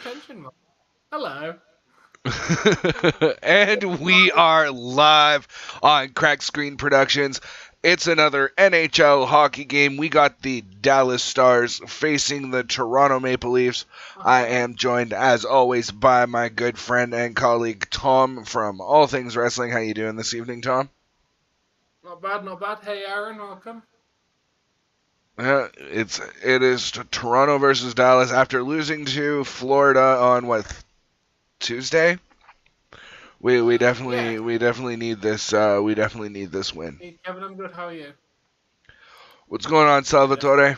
attention, Mark. Hello. And we are live on Crack Screen Productions. It's another NHL hockey game. We got the Dallas Stars facing the Toronto Maple Leafs. I am joined, as always, by my good friend and colleague Tom from All Things Wrestling. How you doing this evening, Tom? Not bad, not bad. Hey, Aaron, welcome. It is Toronto versus Dallas after losing to Florida on Tuesday. We definitely need this win. Hey, Kevin, I'm good. How are you? What's going on, Salvatore?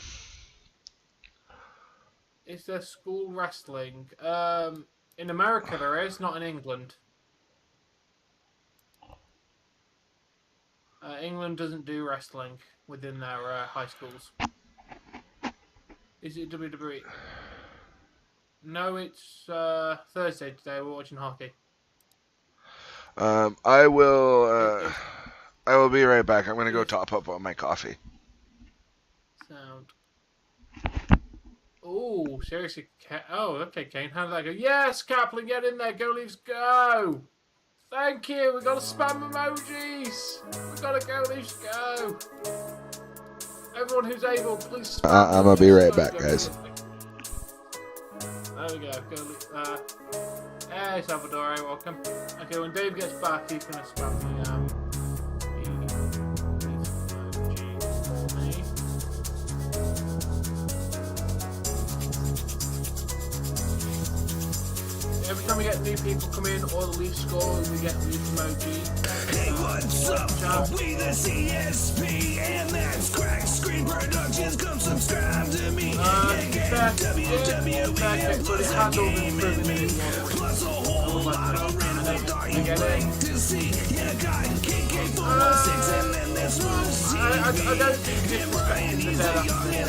Is there school wrestling? In America there is, not in England. England doesn't do wrestling within their high schools. Is it WWE? No, it's Thursday today. We're watching hockey. I will be right back. I'm gonna go top up on my coffee. Sound. Oh, seriously? Oh, okay, Kane. How did that go? Yes, Kaplan, get in there. Go, Leafs, go! Thank you. We got to spam emojis. We got to go, Leafs, go! Everyone who's able, please spam. I'm gonna be right back, guys. There we go. Hey, Salvador, welcome. Okay, when Dave gets back, he's gonna spam the emojis. Every time we get new people come in or the Leaf score, we get Leaf emoji. Hey, what's up? We the C.S.P. and that's Crack Screen Productions. Come subscribe to me. WWE plus a gaming plus a whole lot of random thought you like to see. You got KK416 and then there's Rosie. I don't think Brian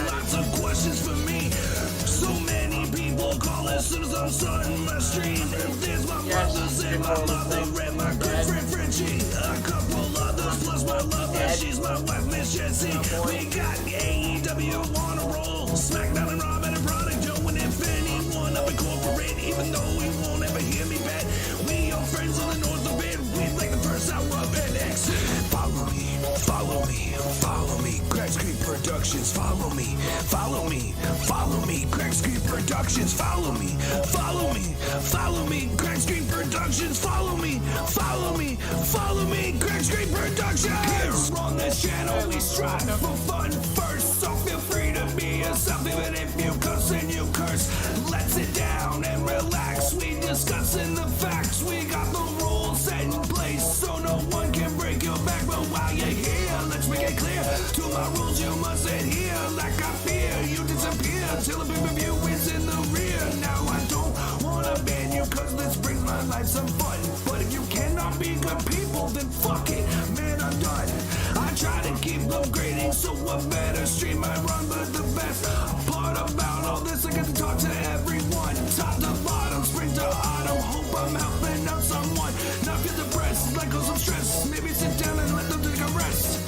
lots of questions for me. So many people call as soon as I'm starting my stream. There's my brothers and my mother and my good friend Frenchie. A couple others plus my lover, she's my wife Miss Jessie. We got AEW on a roll, SmackDown and Raw and Product Joe. And if anyone up in corporate, even though he won't ever hear me back, we are friends on the north of it. We like the first hour of NX. Follow me, follow me, follow me. Crack Screen Productions, follow me, follow me, follow me. Crack Screen Productions, follow me, follow me, follow me. Crack Screen Productions, follow me, follow me, follow me. Crack Screen Productions. Here on this channel we strive for fun first, so feel free to be yourself even if you cuss and you curse. Let's sit down and relax. We discussing the facts. We got the rules set in place so no one can break your back. But while you're here, let's make it clear. To my rules you must adhere. Like I fear you disappear till the pay-per-view is in the rear. Now I don't wanna ban you cause this brings my life some fun. But if you cannot be good people, then fuck it, man, I'm done. I try to keep upgrading, so a better stream I run. But the best part about all this, I get to talk to everyone. Top to bottom, spring to autumn. Hope I'm helping out someone. Not feel depressed, let go some stress. Maybe sit down and let them take a rest.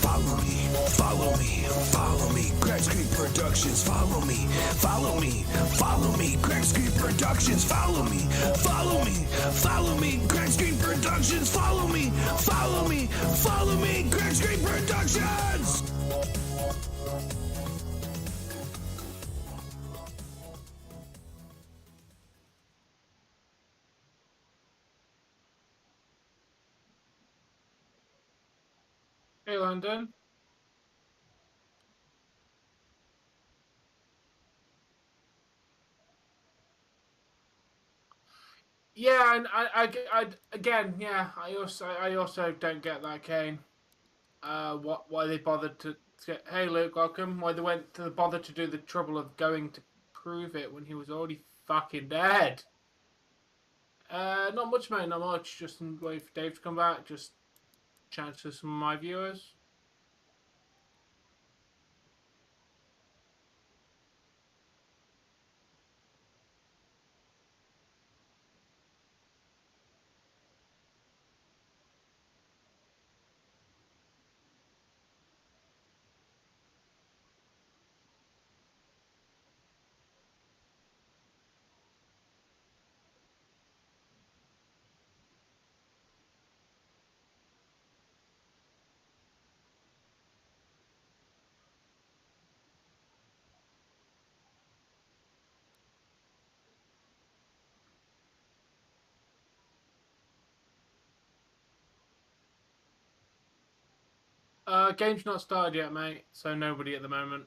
Follow me, follow me, follow me. Crack Screen Productions, follow me, follow me, follow me. Crack Screen Productions, follow me, follow me, follow me. Crack Screen Productions, follow me, follow me, follow me. Crack Screen Productions. Hey, London. Yeah, and I again, yeah, I also don't get that, Kane. Why they bothered to get, hey Luke, welcome. Why they went to bother to do the trouble of going to prove it when he was already fucking dead. Not much, mate, not much. Just wait for Dave to come back. Just chat to some of my viewers. Game's not started yet, mate. So nobody at the moment.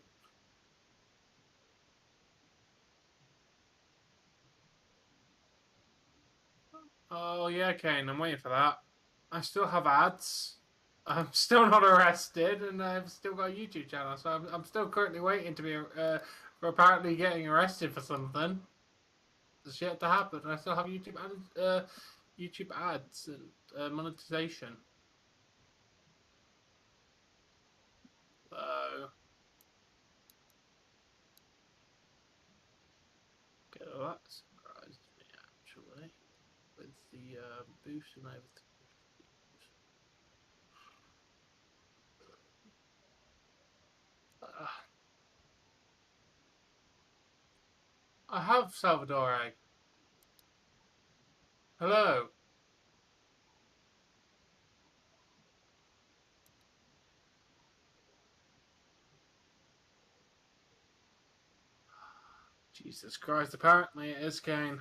Oh yeah, Kane. I'm waiting for that. I still have ads. I'm still not arrested, and I've still got a YouTube channel. So I'm still currently waiting to be for apparently getting arrested for something. It's yet to happen. I still have YouTube ads and monetization. So okay, well, that surprised me actually with the boost and everything. I have Salvador. Hello. Jesus Christ! Apparently it is Kane.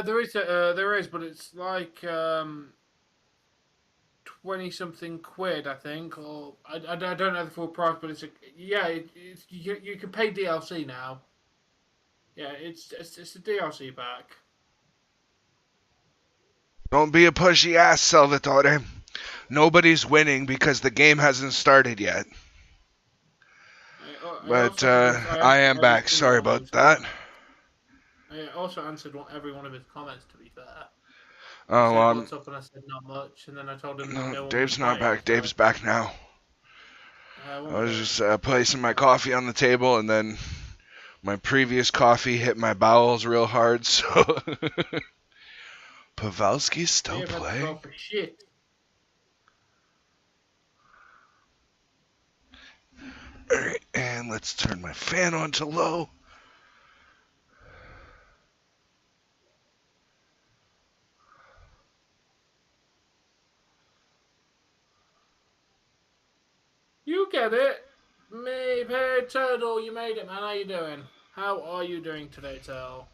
There is, but it's like 20-something quid, I think, or I don't know the full price, but you can pay DLC now. Yeah, it's a DLC pack. Don't be a pushy ass, Salvatore. Nobody's winning because the game hasn't started yet. But I am back. Sorry about that. I also answered every one of his comments, to be fair. Oh, He said, what's up? And I said, not much. And then I told him that no one Dave's was not back. so. Dave's back now. I was just placing my coffee on the table, and then my previous coffee hit my bowels real hard, so... Pavelski's still playing? For shit. Alright, and let's turn my fan on to low. You get it. Me, Perry Turtle, you made it, man. How you doing? How are you doing today, Turtle?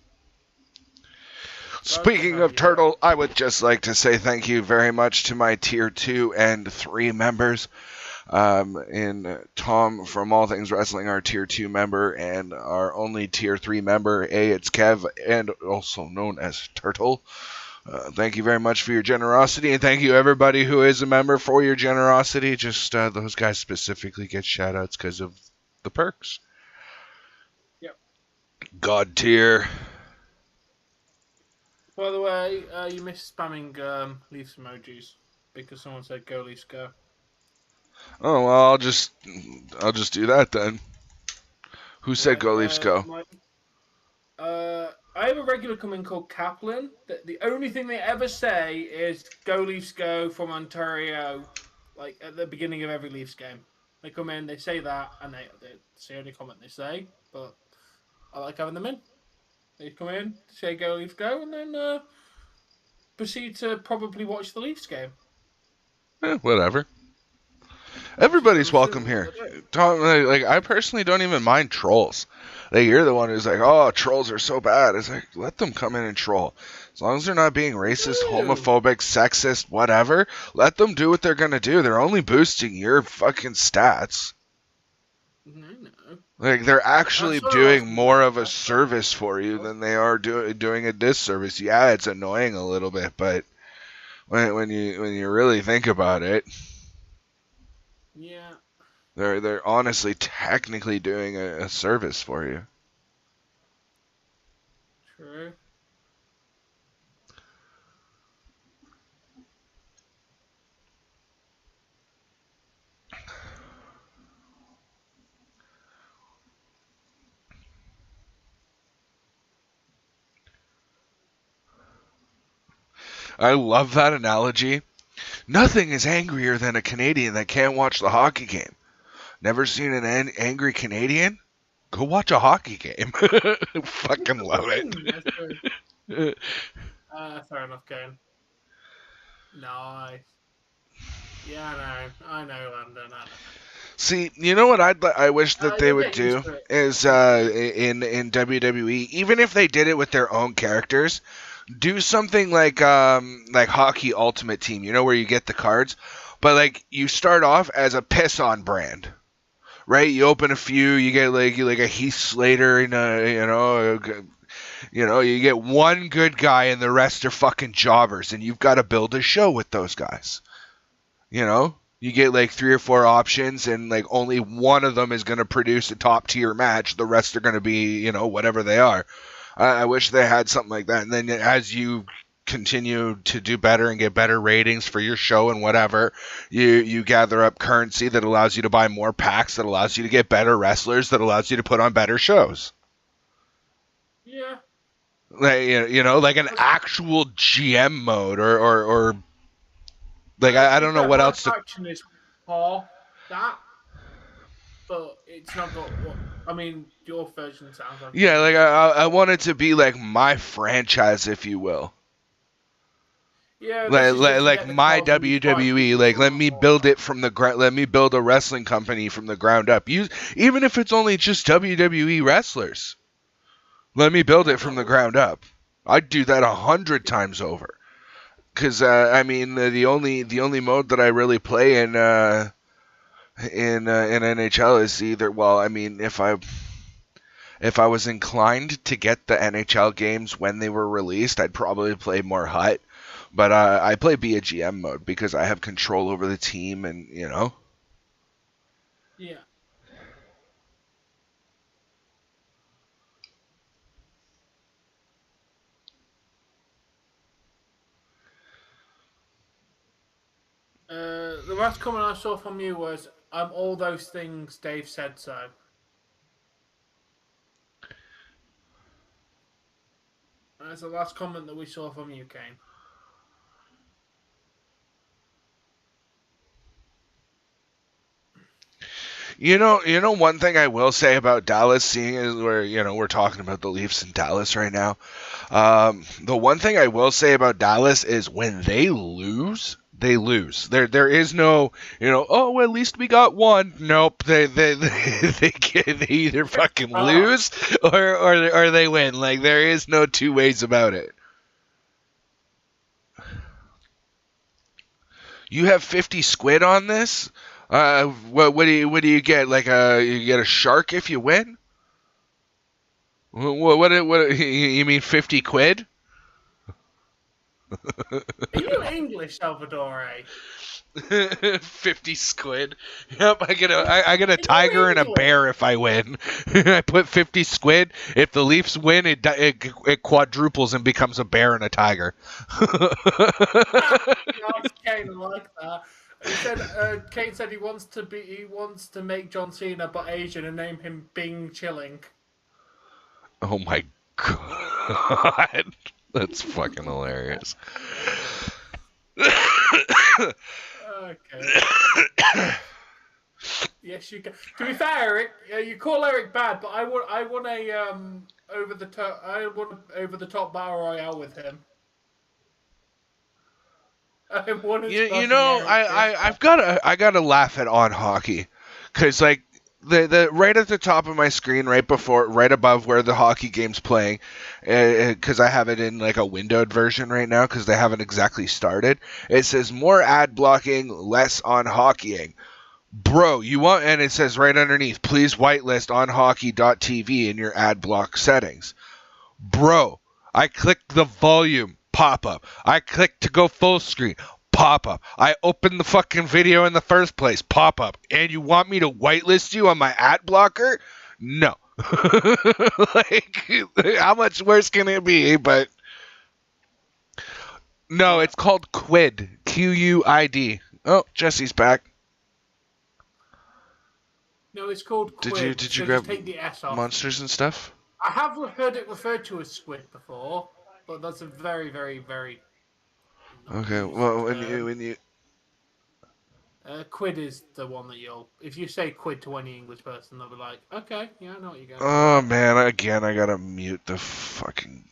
Speaking of Turtle, I would just like to say thank you very much to my Tier 2 and 3 members. In Tom from All Things Wrestling, our Tier 2 member, and our only Tier 3 member, it's Kev, and also known as Turtle. Thank you very much for your generosity, and thank you everybody who is a member for your generosity. Just those guys specifically get shout-outs because of the perks. Yep. God tier. By the way, you missed spamming Leafs emojis because someone said go Leafs go. Oh well, I'll just do that then. Who said go Leafs go? I have a regular come in called Kaplan. The only thing they ever say is go Leafs go from Ontario, like at the beginning of every Leafs game. They come in, they say that, and it's the only comment they say. But I like having them in. They come in, say go Leafs go, and then proceed to probably watch the Leafs game. Whatever. Everybody's welcome here. I personally don't even mind trolls. Like, you're the one who's like, oh, trolls are so bad. It's like, let them come in and troll. As long as they're not being racist, homophobic, sexist, whatever, let them do what they're going to do. They're only boosting your fucking stats. I know. Like, they're actually doing more of a service for you than they are doing a disservice. Yeah, it's annoying a little bit, but when you really think about it, yeah, they're honestly technically doing a service for you. True. I love that analogy. Nothing is angrier than a Canadian that can't watch the hockey game. Never seen an angry Canadian? Go watch a hockey game. Fucking love it. Fair enough, Ken. Nice. Yeah, I know, Landon. I know. See, you know what I wish that they You'll would get used do to it. is in WWE, even if they did it with their own characters, do something like Hockey Ultimate Team, you know, where you get the cards, but like you start off as a piss on brand. Right, you open a few, you get like a Heath Slater, and you get one good guy, and the rest are fucking jobbers, and you've got to build a show with those guys. You know, you get like 3 or 4 options, and like only one of them is going to produce a top tier match. The rest are going to be, whatever they are. I wish they had something like that. And then as you continue to do better and get better ratings for your show and whatever, you gather up currency that allows you to buy more packs, that allows you to get better wrestlers, that allows you to put on better shows. Yeah. Like, like an actual GM mode or like I don't know what else to. Action is for that, but it's not got what. I mean, your version sounds like. Yeah, like I want it to be like my franchise, if you will. Yeah, like my WWE, like let me build it from the ground. Let me build a wrestling company from the ground up. Even if it's only just WWE wrestlers, let me build it from the ground up. I'd do that 100 times over. Because I mean, the only mode that I really play in NHL is either, well, I mean, if I was inclined to get the NHL games when they were released, I'd probably play more HUT. But I play be a GM mode because I have control over the team, and Yeah. The last comment I saw from you was, "I'm all those things Dave said so." That's the last comment that we saw from you, Kane. One thing I will say about Dallas, seeing as we're talking about the Leafs in Dallas right now. The one thing I will say about Dallas is when they lose, they lose. There is no, oh, at least we got one. Nope. They either fucking lose or they win. Like, there is no two ways about it. You have 50 squid on this? What do you get? Like you get a shark if you win? What you mean 50 quid? Are you English, Salvador? 50 squid. Yep, I get a tiger and a bear if I win. I put 50 squid. If the Leafs win, it quadruples and becomes a bear and a tiger. Nice, Kane, I like that. He said, Kane said he wants to make John Cena but Asian and name him Bing Chilling. Oh my god. That's fucking hilarious. Okay. Yes, you can. To be fair, Eric, you call Eric bad, but I want a over the top battle royale with him. I've gotta laugh at On Hockey, because like the right at the top of my screen, right above where the hockey game's playing, because I have it in like a windowed version right now because they haven't exactly started. It says more ad blocking, less on hockeying. Bro, and it says right underneath, please whitelist onhockey.tv in your ad block settings. Bro, I clicked the volume, pop up. I clicked to go full screen, pop up. I opened the fucking video in the first place, pop up. And you want me to whitelist you on my ad blocker? No. Like, how much worse can it be? But no, it's called Quid. Quid. Oh, Jesse's back. No, it's called Quid. Did you grab take the S off. Monsters and stuff? I have heard it referred to as squid before, but that's a very, very, very. Okay, well, when you quid is the one that if you say quid to any English person, they'll be like, okay, yeah, I know what you're going. Oh man, again, I gotta mute the fucking.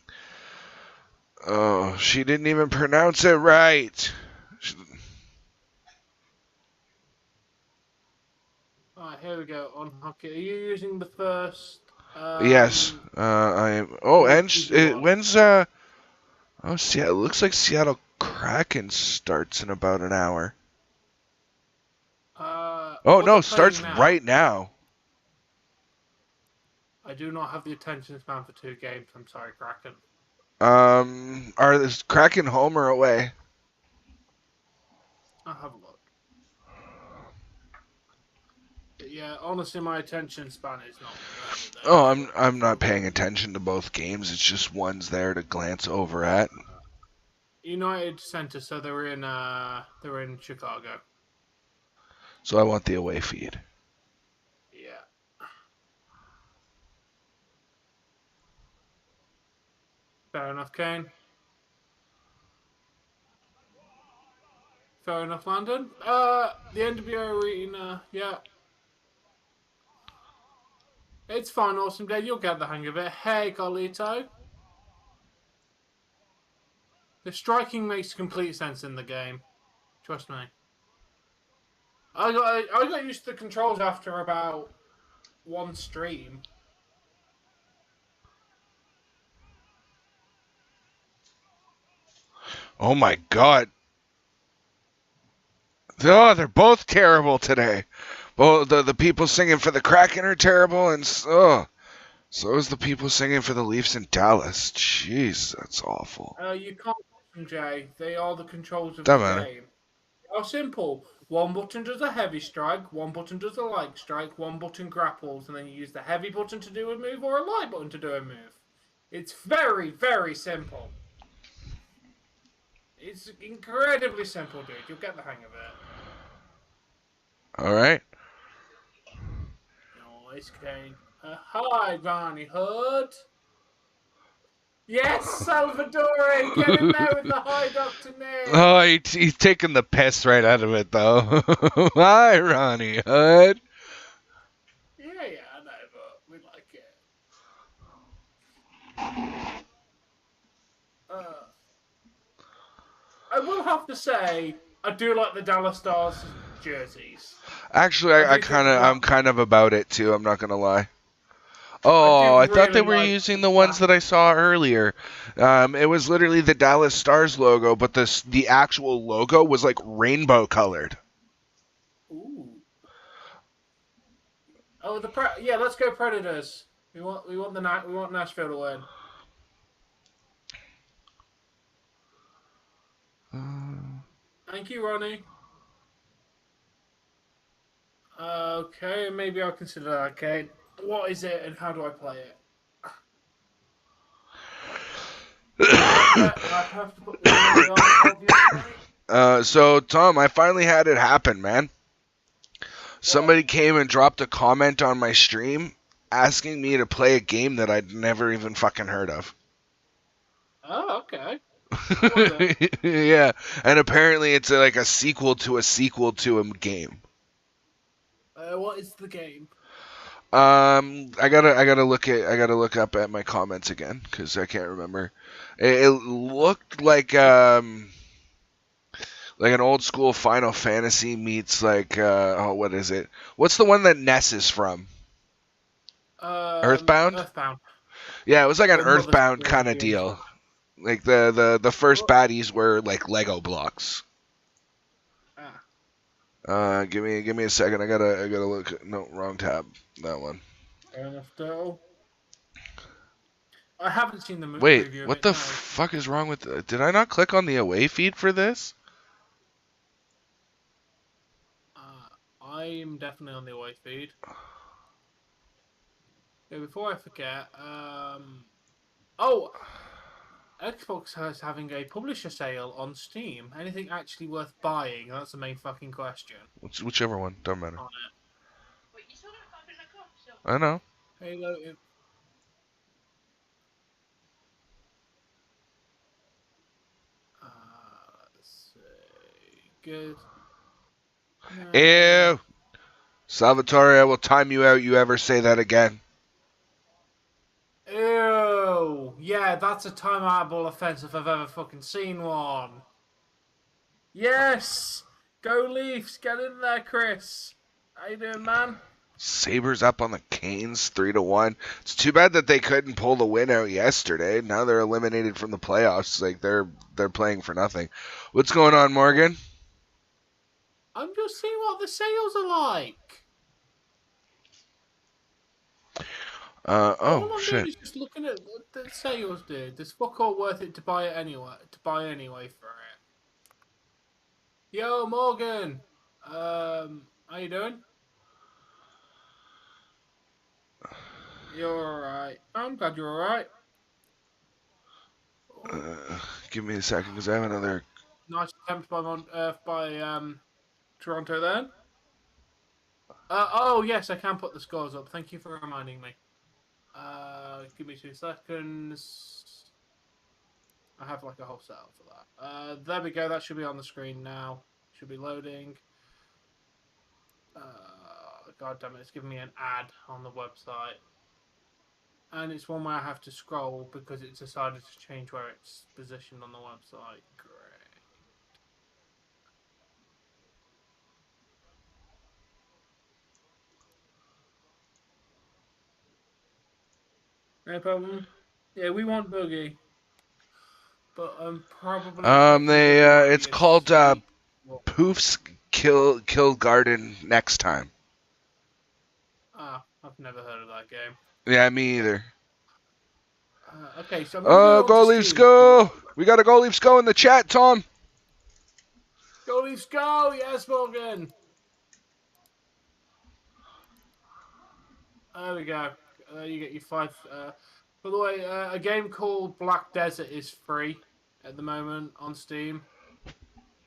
Oh, she didn't even pronounce it right. Alright, here we go. On hockey. Are you using the first? Yes. I am. Oh, and when's Oh, it looks like Seattle Kraken starts in about an hour. Oh well, no, they're starts playing now. right now. I do not have the attention span for 2 games. I'm sorry, Kraken. Are this Kraken home or away? I'll have a look. But yeah, honestly, my attention span is not there. Oh, I'm not paying attention to both games. It's just one's there to glance over at. United Center, so they're in Chicago. So I want the away feed. Yeah. Fair enough, Kane. Fair enough, Landon. The NWO Arena, yeah. It's fine, awesome day. You'll get the hang of it. Hey, Carlito. The striking makes complete sense in the game. Trust me. I got used to the controls after about 1 stream. Oh my god. Oh, they're both terrible today. Well, the people singing for the Kraken are terrible, and so is the people singing for the Leafs in Dallas. Jeez, that's awful. You can't watch them, Jay. They are the controls of Doesn't the matter. game. How simple. 1 button does a heavy strike, 1 button does a light strike, 1 button grapples, and then you use the heavy button to do a move or a light button to do a move. It's very, very simple. It's incredibly simple, dude. You'll get the hang of it. Alright. Nice, Kane. Hi, Ronnie Hood. Yes, Salvatore! Get in there with the high Dr. Nick! Oh, he's taking the piss right out of it, though. Hi, Ronnie Hood. Yeah, I know, but we like it. I will have to say, I do like the Dallas Stars jerseys. Actually, I'm kind of about it too. I'm not gonna lie. Oh, I thought they were using the ones that I saw earlier. It was literally the Dallas Stars logo, but the actual logo was like rainbow colored. Ooh. Oh, yeah, let's go Predators. We want Nashville to win. Thank you, Ronnie. Okay, maybe I'll consider that. Okay, what is it and how do I play it? Yeah, I have to put the on, obviously. So Tom, I finally had it happen, man. Somebody came and dropped a comment on my stream asking me to play a game that I'd never even fucking heard of. Oh, okay. Yeah, and apparently it's like a sequel to a game. What is the game? I gotta look up at my comments again because I can't remember. It looked like an old school Final Fantasy meets what is it? What's the one that Ness is from? Earthbound? Earthbound. Yeah, it was like an Earthbound kind of deal. Like the first baddies were like Lego blocks. Give me a second. I gotta look. No, wrong tab. That one. Fair enough, though. I haven't seen the movie. Wait, what the fuck is wrong with? Did I not click on the away feed for this? I'm definitely on the away feed. Yeah, before I forget, Xbox is having a publisher sale on Steam. Anything actually worth buying? That's the main fucking question. Whichever one, don't matter. On it. I know. Halo. Let's see. Good. Ew. Salvatore, I will time you out. You ever say that again? Ew. Yeah, that's a timeoutable offense if I've ever fucking seen one. Yes. Go Leafs. Get in there, Chris. How you doing, man? Sabres up on the Canes 3-1. It's too bad that they couldn't pull the win out yesterday. Now they're eliminated from the playoffs. Like they're playing for nothing. What's going on, Morgan? I'm just seeing what the sales are like. All I'm doing is just looking at the sales, dude. There's fuck all worth it to buy it anyway. For it. Yo, Morgan. How you doing? You're alright. I'm glad you're alright. Give me a second, because I have another. Nice attempt by Toronto then. Oh yes, I can put the scores up. Thank you for reminding me. Give me 2 seconds. I have like a whole setup for that. There we go. That should be on the screen now. Should be loading. God damn it! It's giving me an ad on the website, and it's one where I have to scroll because it's decided to change where it's positioned on the website. Great. No problem. Yeah, we want Boogie. But I'm probably It's called Poof's Kill Garden next time. I've never heard of that game. Yeah, me either. Okay, so go Leafs go! We got a Go Leafs go in the chat, Tom. Go Leafs go! Yes, Morgan. There we go. You get your 5. By the way, a game called Black Desert is free at the moment on Steam.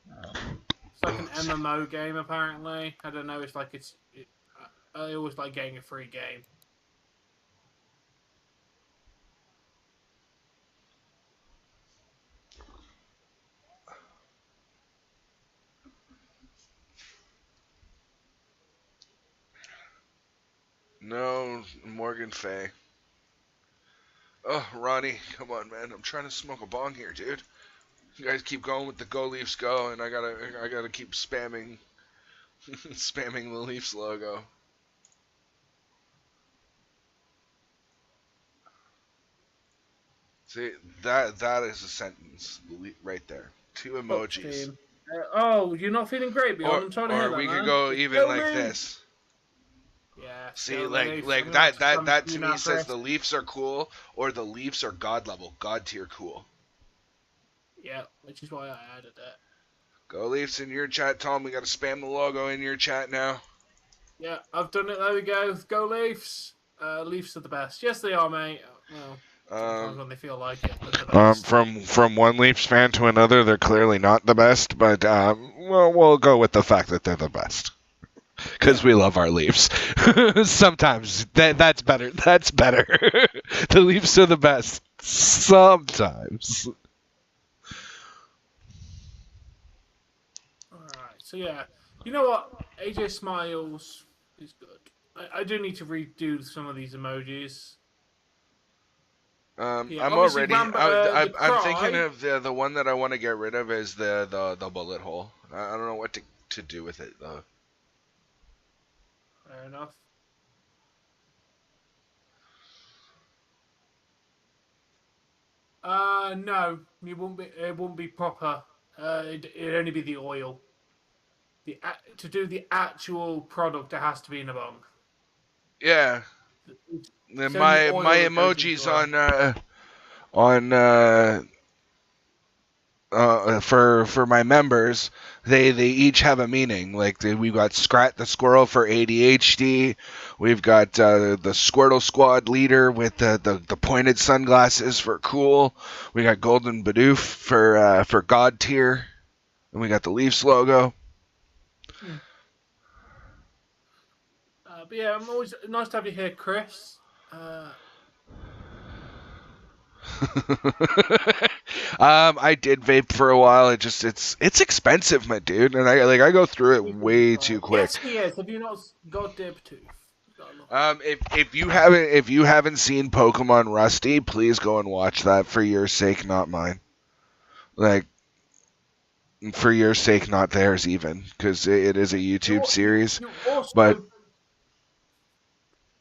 It's like an MMO game, apparently. I don't know. It's like I always like getting a free game. No, Morgan Fay. Oh, Ronnie, come on, man. I'm trying to smoke a bong here, dude. You guys keep going with the Go Leafs go, and I gotta keep spamming spamming the Leafs logo. See, that is a sentence right there. 2 emojis. You're not feeling great, Bjorn. I'm sorry to hear that, we man. could go even like this. Yeah. See, like that to me says the Leafs are cool, or the Leafs are god level, god tier cool. Yeah, which is why I added it. Go Leafs in your chat, Tom. We got to spam the logo in your chat now. Yeah, I've done it. There we go. Go Leafs. Leafs are the best. Yes, they are, mate. Well, sometimes when they feel like it, they're the best. From one Leafs fan to another, they're clearly not the best, but we'll go with the fact that they're the best. Because we love our Leafs. Sometimes that's better. That's better. The Leafs are the best. Sometimes. Alright, so yeah. You know what? AJ Smiles is good. I do need to redo some of these emojis. I'm already. I'm thinking of the one that I want to get rid of is the bullet hole. I don't know what to do with it though. Fair enough. No, it won't be proper. It'd only be the oil. To do the actual product, it has to be in a bong. Yeah. My emojis for my members, they each have a meaning. Like we've got Scrat the Squirrel for ADHD. We've got the Squirtle Squad leader with the pointed sunglasses for cool. We got Golden Bidoof for God tier, and we got the Leafs logo. But yeah, I'm always nice to have you here, Chris. I did vape for a while. It's expensive, my dude, and I go through it way too quick. Yes, he is. Have you not got Dip Tooth? If you haven't seen Pokemon Rusty, please go and watch that for your sake, not mine. Like, for your sake, not theirs even, because it is a YouTube series. You also, but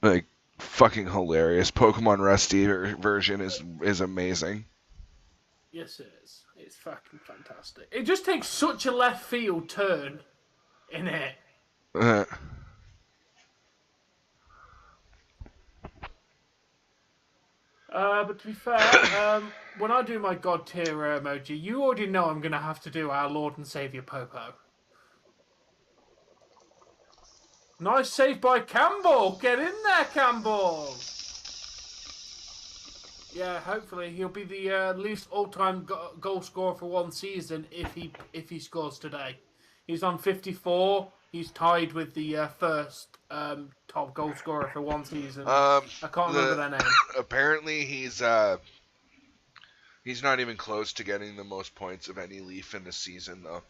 Like, fucking hilarious. Pokemon Rusty version is amazing. Yes, it is. It's fucking fantastic. It just takes such a left field turn in it. But to be fair, when I do my god tier emoji, you already know I'm going to have to do our Lord and Saviour Popo. Nice save by Campbell. Get in there, Campbell. Yeah, hopefully he'll be the least all-time goal scorer for one season if he scores today. He's on 54. He's tied with the first top goal scorer for one season. I can't remember their name. Apparently, he's not even close to getting the most points of any Leaf in a season, though.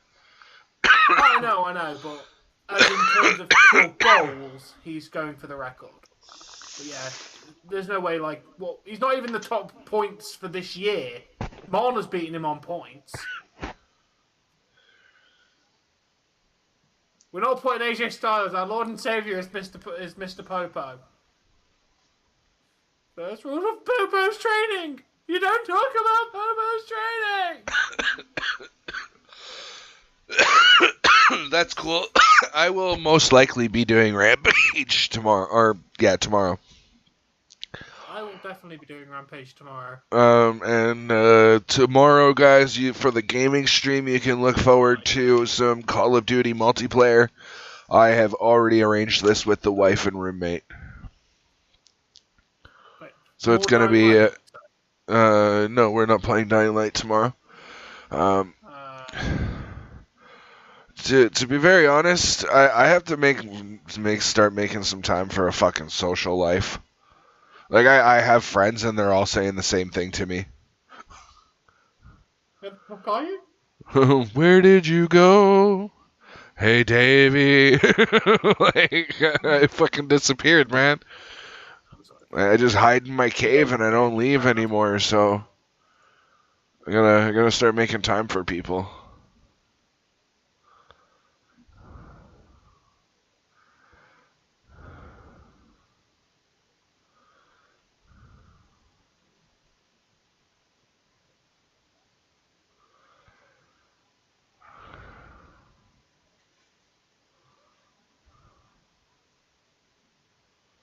I know, but as in terms of pure goals, he's going for the record. But yeah, there's no way, he's not even the top points for this year. Marner's beating him on points. We're not putting AJ Styles. Our Lord and Saviour is Mr. Popo. First rule of Popo's training. You don't talk about Popo's training. That's cool. I will most likely be doing Rampage tomorrow. Tomorrow. I will definitely be doing Rampage tomorrow. And tomorrow, guys, for the gaming stream, you can look forward to some Call of Duty multiplayer. I have already arranged this with the wife and roommate. Wait, so it's going to be... no, we're not playing Dying Light tomorrow. To be very honest, I have to start making some time for a fucking social life. Like, I have friends, and they're all saying the same thing to me. What call you? Where did you go? Hey, Davey. I fucking disappeared, man. I just hide in my cave, and I don't leave anymore, so... I gotta start making time for people.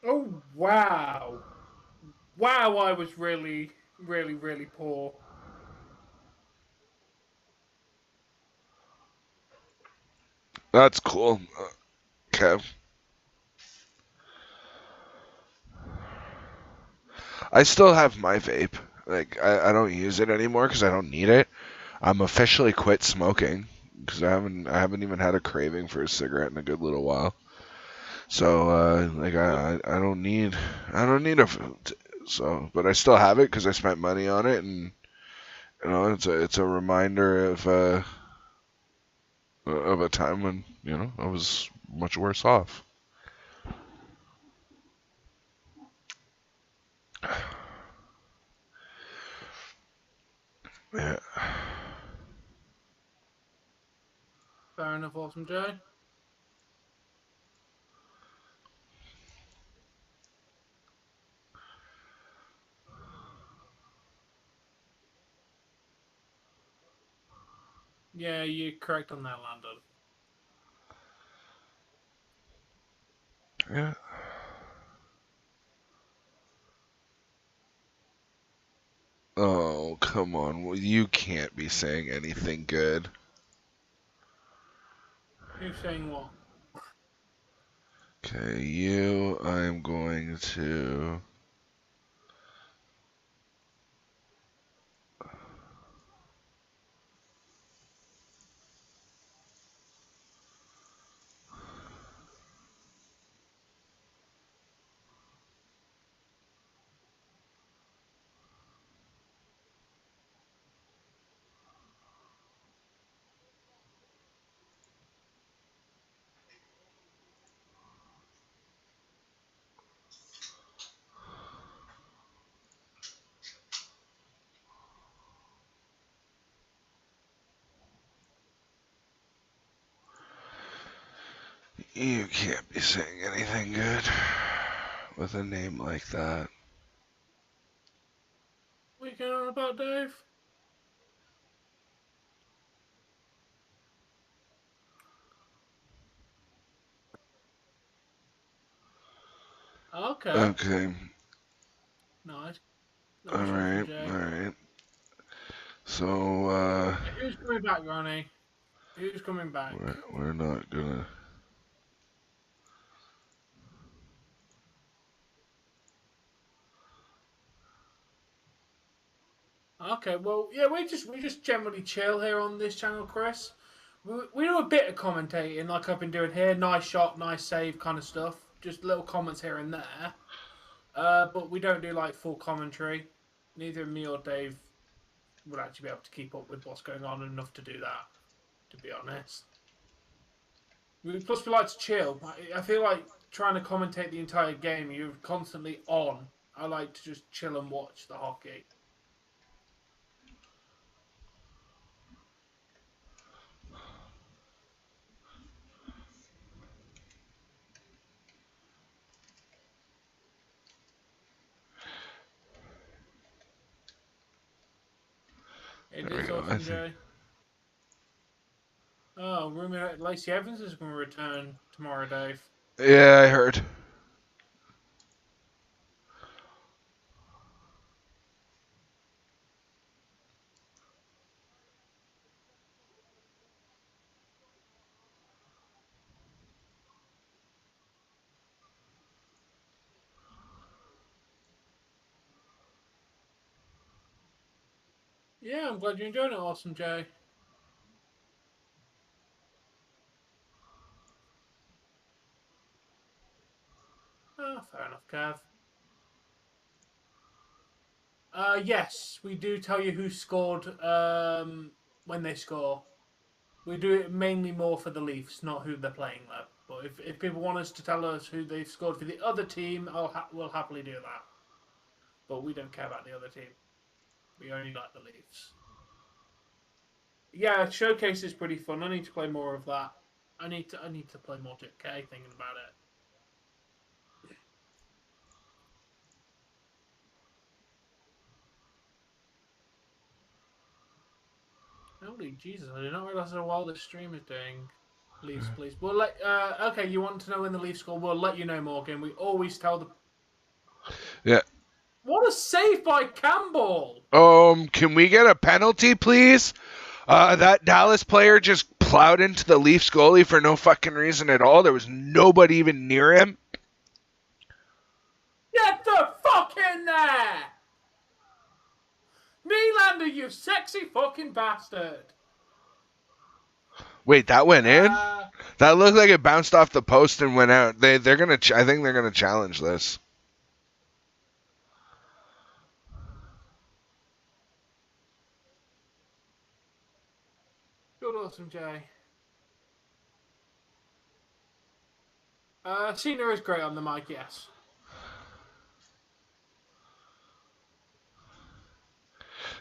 Oh, wow. Wow, I was really, really, really poor. That's cool. Okay. I still have my vape. Like, I don't use it anymore because I don't need it. I'm officially quit smoking because I haven't even had a craving for a cigarette in a good little while. So I don't need a but I still have it because I spent money on it, and it's a reminder of a time when I was much worse off. Yeah. Fair enough, Awesome Joe. Yeah, you're correct on that, Landon. Yeah. Oh, come on. Well, you can't be saying anything good. Who's saying what? Okay, I'm going to... You can't be saying anything good. with a name like that. What are you going on about, Dave? Okay. Okay. Nice. All Nice one from right. Jay. All right. So, Who's coming back, Ronnie? Who's coming back? we're not gonna. Okay, well, yeah, we just generally chill here on this channel, Chris. We do a bit of commentating, like I've been doing here. Nice shot, nice save, kind of stuff. Just little comments here and there. But we don't do like full commentary. Neither me or Dave would actually be able to keep up with what's going on enough to do that. To be honest, plus we like to chill. I feel like trying to commentate the entire game, you're constantly on. I like to just chill and watch the hockey. It There we is go. awesome, Jay. Oh, rumor Lacey Evans is going to return tomorrow, Dave. Yeah, I heard. Yeah, I'm glad you're enjoying it, awesome, Jay. Oh, fair enough, Kev. Yes, we do tell you who scored when they score. We do it mainly more for the Leafs, not who they're playing, though. But if people want us to tell us who they've scored for the other team, we'll happily do that. But we don't care about the other team. We only like the Leafs. Yeah, Showcase is pretty fun. I need to play more of that. I need to play more JK, thinking about it. Holy Jesus, I did not realize how well this stream is doing. Leafs, please. We'll let. Okay, you want to know when the Leafs score? We'll let you know, Morgan. We always tell the. Yeah. What a save by Campbell! Can we get a penalty, please? That Dallas player just plowed into the Leafs goalie for no fucking reason at all. There was nobody even near him. Get the fuck in there! Nylander, you sexy fucking bastard! Wait, that went in? That looked like it bounced off the post and went out. They're gonna. I think they're gonna challenge this. Good, awesome, Jay. Cena is great on the mic, yes.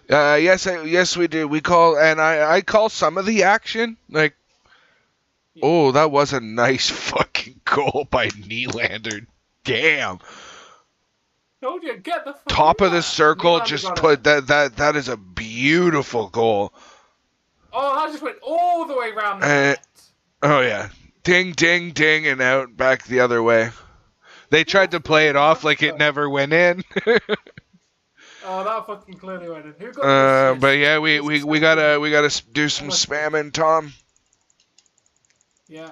Yes, we do. We call, and I call some of the action. Like, yeah. Oh, that was a nice fucking goal by Nylander. Damn. Told you, get the fuck top in of the there. circle. Nylander Just put that is a beautiful goal. Oh, that just went all the way around the net. Oh yeah, ding, ding, ding, and out back the other way. They tried to play it off like it never went in. Oh, that fucking clearly went in. Who got the assist? But yeah, we gotta do some spamming, Tom. Yeah.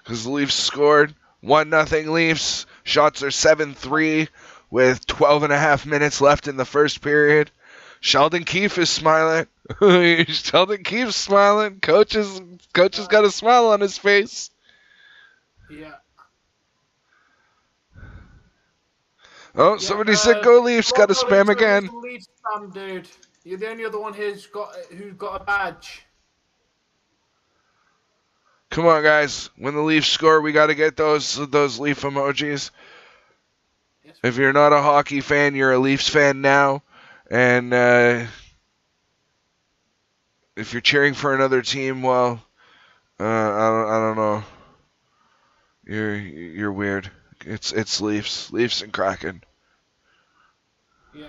Because the Leafs scored 1-0 Leafs. Shots are 7-3 with 12.5 minutes left in the first period. Sheldon Keefe is smiling. Sheldon Keefe's smiling. Coach has got a smile on his face. Yeah. Oh, somebody said go Leafs. Got to spam again. Leafs spam, dude. You're the only other one who's got a badge. Come on, guys. When the Leafs score, we got to get those Leaf emojis. Yes, if you're not a hockey fan, you're a Leafs fan now. And if you're cheering for another team, well, I don't know. You're weird. It's Leafs and Kraken. Yeah.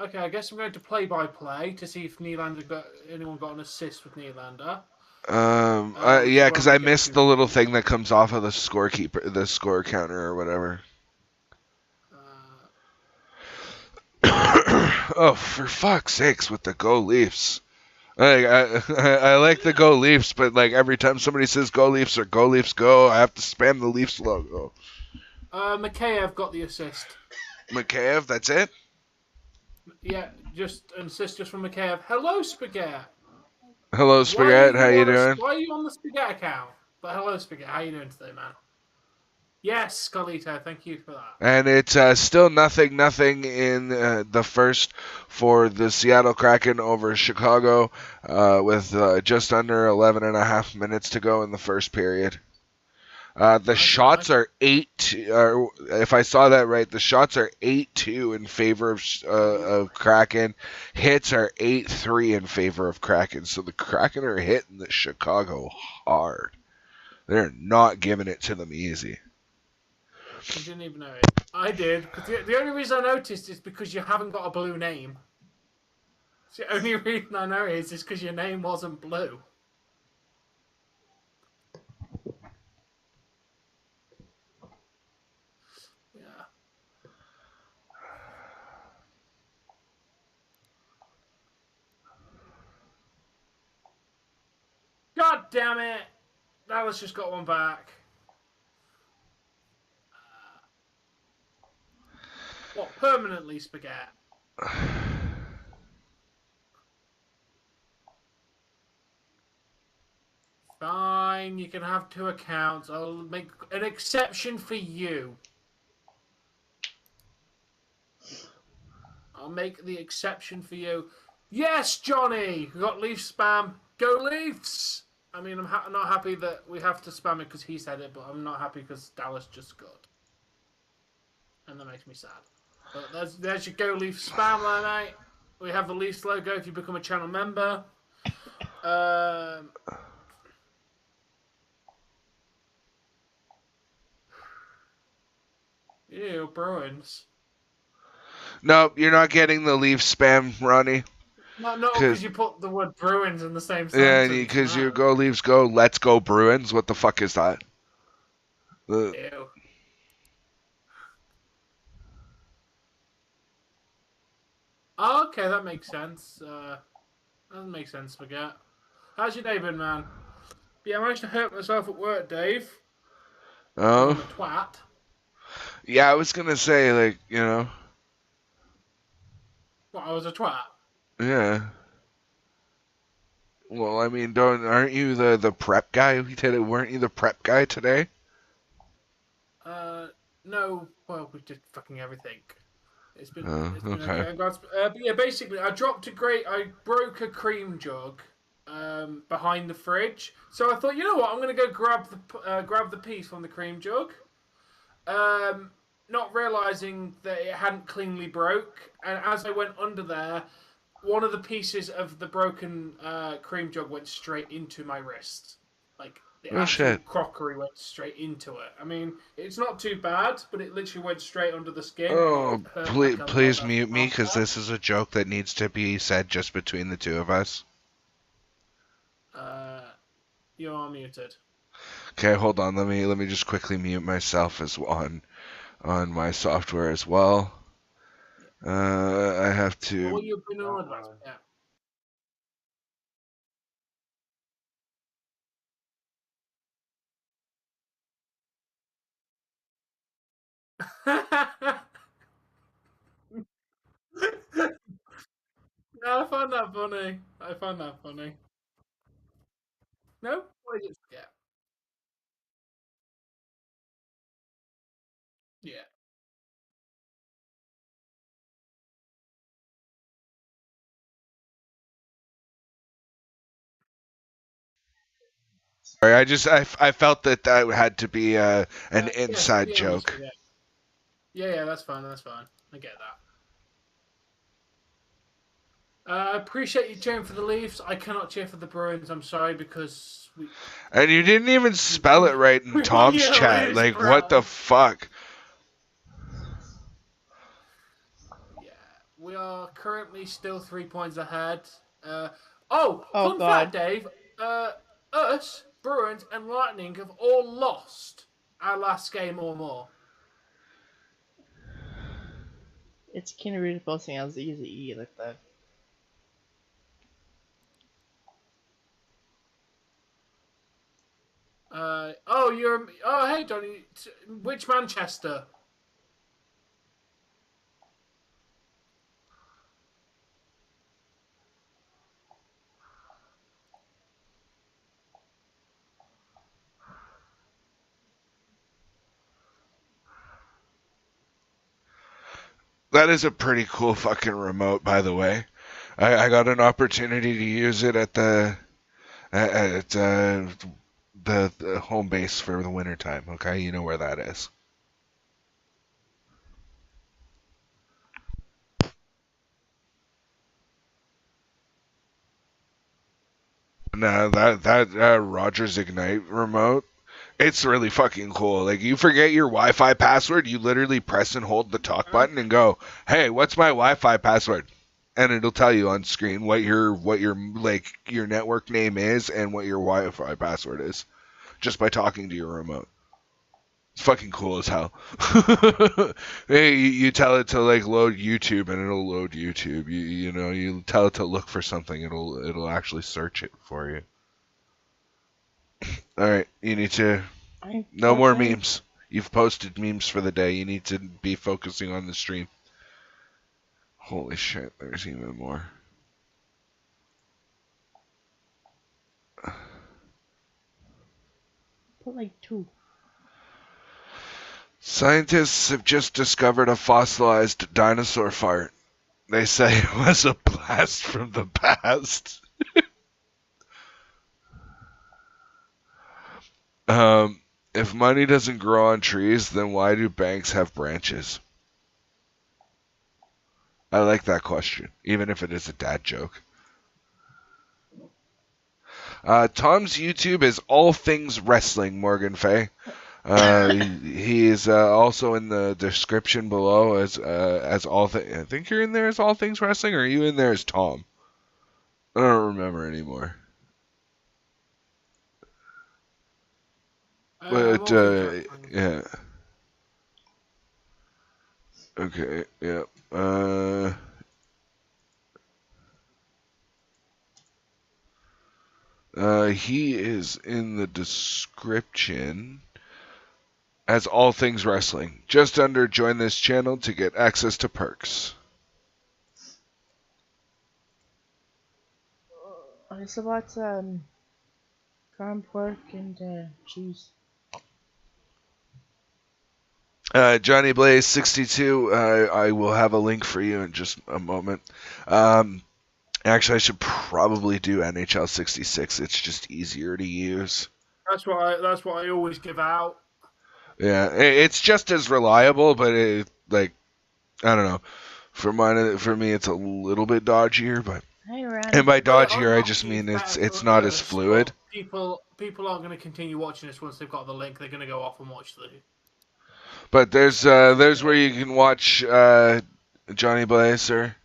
Okay, I guess I'm going to play-by-play to see if anyone got an assist with Nylander. Which is Yeah, what because I'm I going to go missed through the little these. thing that comes off of the the score counter or whatever. Oh, for fuck's sakes, with the Go Leafs. I like the Go Leafs, but like every time somebody says Go Leafs or Go Leafs Go, I have to spam the Leafs logo. Mikheyev got the assist. Mikheyev, that's it? Yeah, just an assist just from Mikheyev. Hello, Spaghetti. Hello, Spaghetti. How you doing? Why are you on the Spaghetti account? But hello, Spaghetti. How you doing today, man? Yes, Carlito. Thank you for that. And it's still nothing in the first for the Seattle Kraken over Chicago with just under 11 and a half minutes to go in the first period. The shots are 8. If I saw that right, the shots are 8-2 in favor of Kraken. Hits are 8-3 in favor of Kraken. So the Kraken are hitting the Chicago hard. They're not giving it to them easy. You didn't even know it. I did, because the only reason I noticed is because you haven't got a blue name. It's the only reason I know is because your name wasn't blue. Yeah. God damn it! Dallas just got one back. What, permanently, Spaghetti? Fine, you can have 2 accounts. I'll make an exception for you. I'll make the exception for you. Yes, Johnny! We got Leaf spam. Go Leafs! I mean, I'm not happy that we have to spam it because he said it, but I'm not happy because Dallas just scored. And that makes me sad. But there's your Go Leafs spam there, mate. We have the Leafs logo if you become a channel member. Ew, Bruins. No, you're not getting the Leafs spam, Ronnie. No, because you put the word Bruins in the same Yeah, sentence. because you Go Leafs Go, let's go Bruins. What the fuck is that? Ew. Oh, okay, that makes sense. That makes sense, Spaghetti. How's your day been, man? Yeah, I managed to hurt myself at work, Dave. Oh? I'm a twat. Yeah, I was gonna say, like, you know. What, I was a twat? Yeah. Well, I mean, aren't you the prep guy? Weren't you the prep guy today? No. Well, we did fucking everything. It's been Okay. okay. But yeah, basically, I broke a cream jug behind the fridge. So I thought, you know what, I'm gonna go grab the piece from the cream jug. Not realizing that it hadn't cleanly broke, and as I went under there, one of the pieces of the broken cream jug went straight into my wrist. Like the actual crockery went straight into it. I mean, it's not too bad, but it literally went straight under the skin. Oh, please mute me, because after. this is a joke that needs to be said just between the two of us. You are muted. Okay, hold on. Let me just quickly mute myself as on my software as well. I have to. Well, you've been on advice. Yeah. No, I find that funny. No? What did you get? Yeah. Sorry, I felt that had to be an inside joke. Yeah, that's fine. I get that. I appreciate you cheering for the Leafs. I cannot cheer for the Bruins. I'm sorry because And you didn't even spell it right in we Tom's want you to chat. lose, Like, bro. what the fuck? Yeah, we are currently still 3 points ahead. Fun God. fact, Dave. Us, Bruins, and Lightning have all lost our last game or more. It's kind of really posting as easy like that. Hey, Donny. Which Manchester? That is a pretty cool fucking remote, by the way. I got an opportunity to use it at the home base for the wintertime, okay? You know where that is. No, that Rogers Ignite remote, it's really fucking cool. Like, you forget your Wi-Fi password, you literally press and hold the talk button and go, "Hey, what's my Wi-Fi password?" And it'll tell you on screen what your like your network name is and what your Wi-Fi password is, just by talking to your remote. It's fucking cool as hell. Hey, you tell it to like load YouTube and it'll load YouTube. You know, you tell it to look for something, it'll actually search it for you. All right, you need to no more memes. You've posted memes for the day. You need to be focusing on the stream. Holy shit, there's even more. Put like 2. Scientists have just discovered a fossilized dinosaur fart. They say it was a blast from the past. If money doesn't grow on trees, then why do banks have branches? I like that question, even if it is a dad joke. Tom's YouTube is all things wrestling, Morgan Fay. He is also in the description below as all I think you're in there as all things wrestling, or are you in there as Tom? I don't remember anymore. But yeah. Okay. Yeah. He is in the description as all things wrestling. Just under join this channel to get access to perks. I just bought ground pork and cheese. Johnny Blaze 62. I will have a link for you in just a moment. Actually, I should probably do NHL 66. It's just easier to use. That's what I always give out. Yeah, it's just as reliable, but I don't know. For me, it's a little bit dodgier, but and by dodgier, I just mean it's not as fluid. People aren't going to continue watching this once they've got the link. They're going to go off and watch the. But there's where you can watch Johnny Blaze, sir.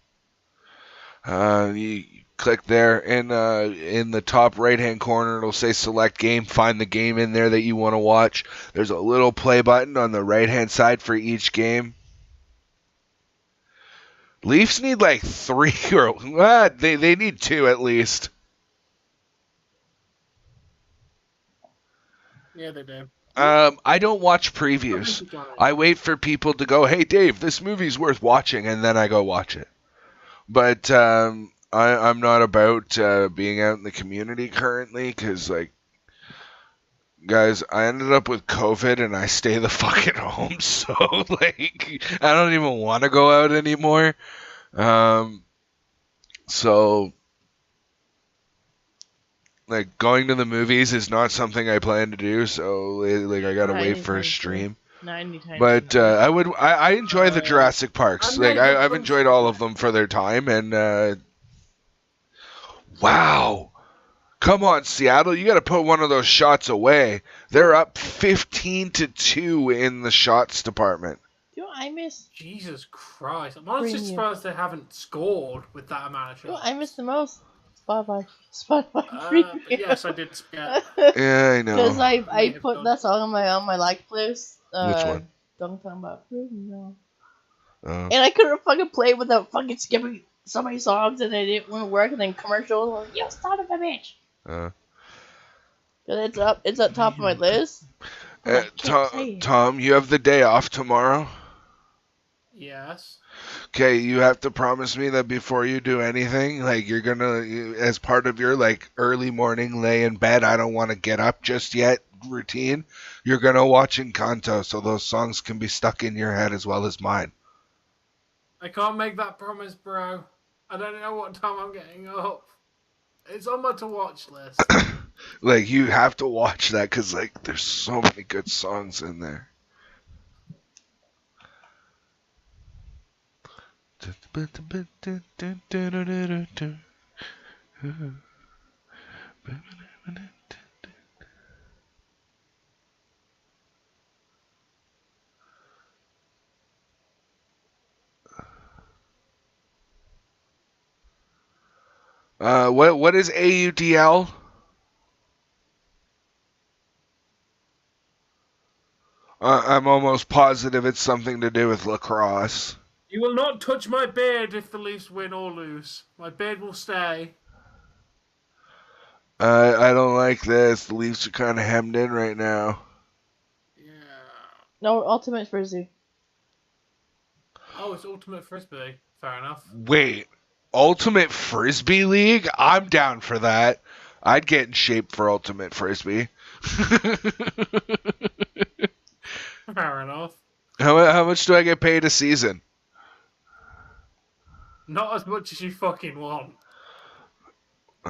You click there, and in the top right-hand corner, it'll say select game. Find the game in there that you want to watch. There's a little play button on the right-hand side for each game. Leafs need like 3 or they need 2 at least. Yeah, they do. I don't watch previews. I wait for people to go, "Hey Dave, this movie's worth watching," and then I go watch it. But I'm not about being out in the community currently because, like, guys, I ended up with COVID and I stay the fuck at home, so like I don't even want to go out anymore. So like going to the movies is not something I plan to do. So like I gotta wait for a stream. But I enjoy the Jurassic Parks. Like I've enjoyed all of them for their time, and Wow. Come on, Seattle. You got to put one of those shots away. They're up 15-2 in the shots department. You know what I miss? Jesus Christ. I'm honestly surprised they haven't scored with that amount of shots. You know what I miss the most? Spotify Premium. Yes, I did forget. Yeah, I know. Because I put that song on my like list. Which one? Don't talk about Premium. And I couldn't fucking play without fucking skipping so many songs, and it wouldn't work, and then commercials. Like, yo, son of a bitch. It's up top of my list. Tom, you have the day off tomorrow? Yes. Okay, you have to promise me that before you do anything, like you're gonna, as part of your like early morning lay in bed, I don't want to get up just yet routine, you're gonna watch Encanto so those songs can be stuck in your head as well as mine. I can't make that promise, bro. I don't know what time I'm getting up. It's on my to-watch list. Like, you have to watch that because, like, there's so many good songs in there. What is AUDL? I'm almost positive it's something to do with lacrosse. You will not touch my beard if the Leafs win or lose. My beard will stay. I don't like this. The Leafs are kind of hemmed in right now. Yeah. No, Ultimate Frisbee. Oh, it's Ultimate Frisbee. Fair enough. Wait, Ultimate Frisbee League? I'm down for that. I'd get in shape for Ultimate Frisbee. Fair enough. How much do I get paid a season? Not as much as you fucking want.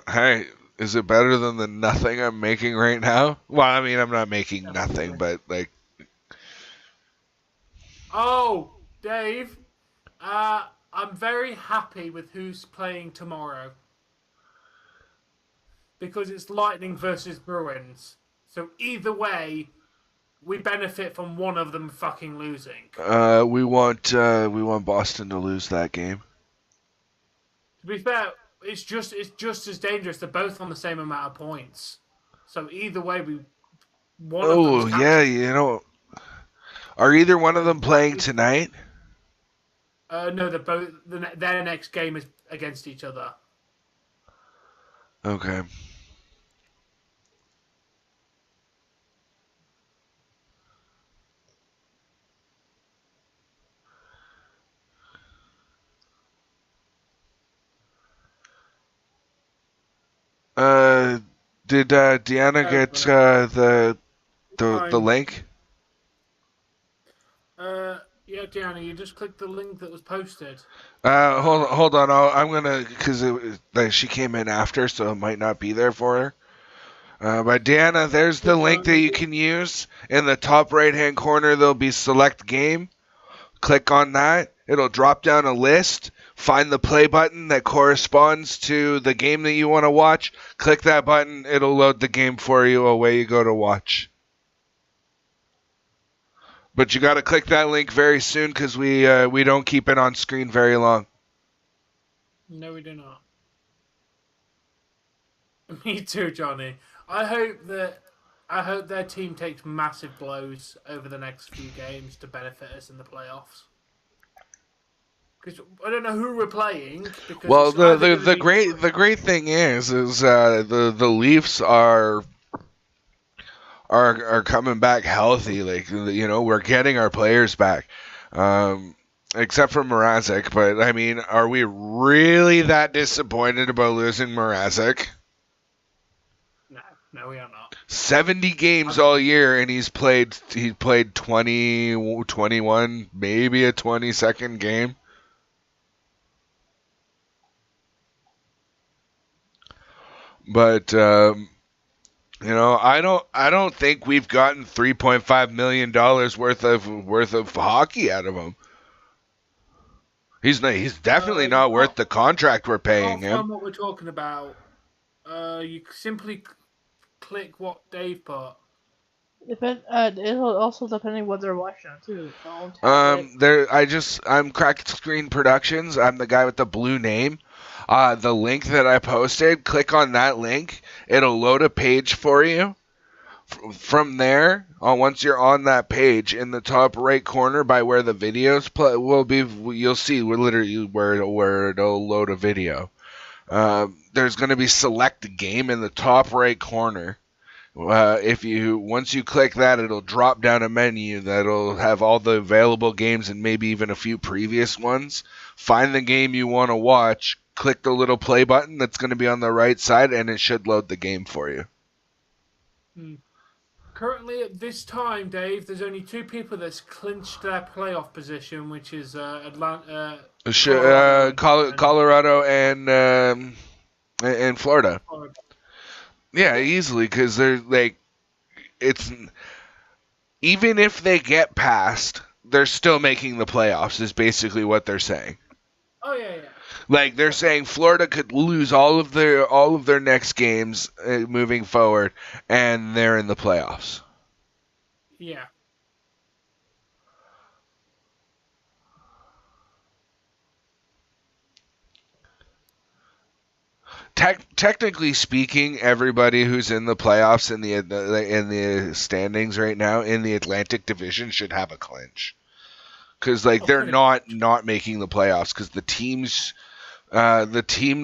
Hey, is it better than the nothing I'm making right now? Well, I mean, I'm not making nothing, but like... Oh, Dave. I'm very happy with who's playing tomorrow. Because it's Lightning versus Bruins. So either way, we benefit from one of them fucking losing. We want Boston to lose that game. To be fair, it's just as dangerous. They're both on the same amount of points. So either way, Oh, yeah, you know... Are either one of them playing tonight? No, they're both... Their next game is against each other. Okay. Did Deanna get the link? Yeah, Deanna, you just clicked the link that was posted. Hold on. I'm gonna, because she came in after, so it might not be there for her. But Deanna, there's the link that you can use. In the top right-hand corner, there'll be select game. Click on that. It'll drop down a list. Find the play button that corresponds to the game that you want to watch. Click that button. It'll load the game for you. Away you go to watch. But you got to click that link very soon because we don't keep it on screen very long. No, we do not. Me too, Johnny. I hope their team takes massive blows over the next few games to benefit us in the playoffs. Because I don't know who we're playing. Well, the great thing is the Leafs are coming back healthy. Like, you know, we're getting our players back, except for Mrazek. But I mean, are we really that disappointed about losing Mrazek? No, we are not. 70 games all year, and he played 20, 21, maybe a 22nd game. But you know, I don't think we've gotten $3.5 million worth of hockey out of him. He's definitely not worth the contract we're paying him. What we're talking about, You simply click what Dave put. It'll also depending what they're watching on too. Don't have it. I'm Cracked Screen Productions. I'm the guy with the blue name. The link that I posted, click on that link. It'll load a page for you. From there, once you're on that page, in the top right corner by where the videos will be, you'll see literally where it'll load a video. There's going to be select game in the top right corner. Once you click that, it'll drop down a menu that'll have all the available games and maybe even a few previous ones. Find the game you want to watch, click the little play button that's going to be on the right side, and it should load the game for you. Currently, at this time, Dave, there's only 2 people that's clinched their playoff position, which is Colorado and Florida. Yeah, easily, because they're like, it's even if they get past, they're still making the playoffs. Is basically what they're saying. Oh yeah. Like they're saying, Florida could lose all of their next games moving forward, and they're in the playoffs. Yeah. Technically speaking, everybody who's in the playoffs in the standings right now in the Atlantic Division should have a clinch, because they're not making the playoffs because the team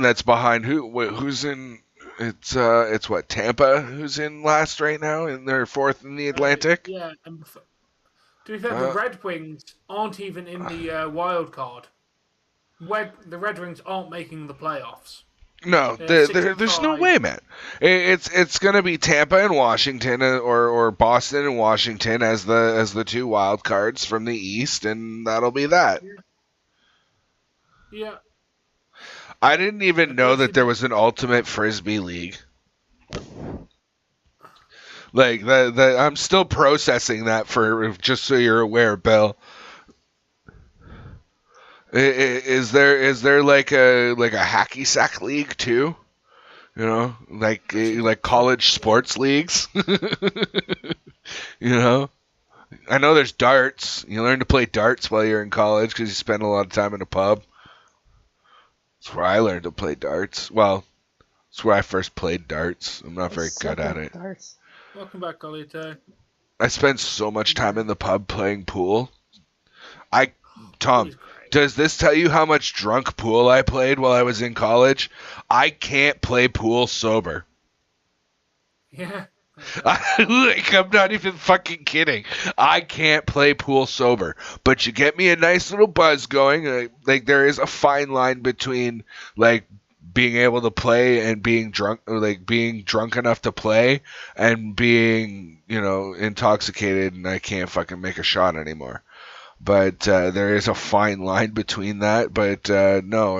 that's behind who's in it's what, Tampa who's in last right now and they're 4th in the Atlantic. Yeah, and to be fair, the Red Wings aren't even in the wild card. The Red Wings aren't making the playoffs. No, there's no way, man. It's gonna be Tampa and Washington, or Boston and Washington as the 2 wild cards from the East, and that'll be that. Yeah. I didn't even know that there was an Ultimate Frisbee League. Like I'm still processing that, for just so you're aware, Bill. Is there like a hacky sack league too? You know, like college sports leagues. You know, I know there's darts. You learn to play darts while you're in college because you spend a lot of time in a pub. That's where I learned to play darts. Well, that's where I first played darts. I'm not very good at it. Darts. Welcome back, Golito. I spent so much time in the pub playing pool. Tom, does this tell you how much drunk pool I played while I was in college? I can't play pool sober. Yeah. I'm not even fucking kidding. I can't play pool sober. But you get me a nice little buzz going. Like there is a fine line between like being able to play and being drunk, or like being drunk enough to play and being, intoxicated and I can't fucking make a shot anymore. But there is a fine line between that. But no,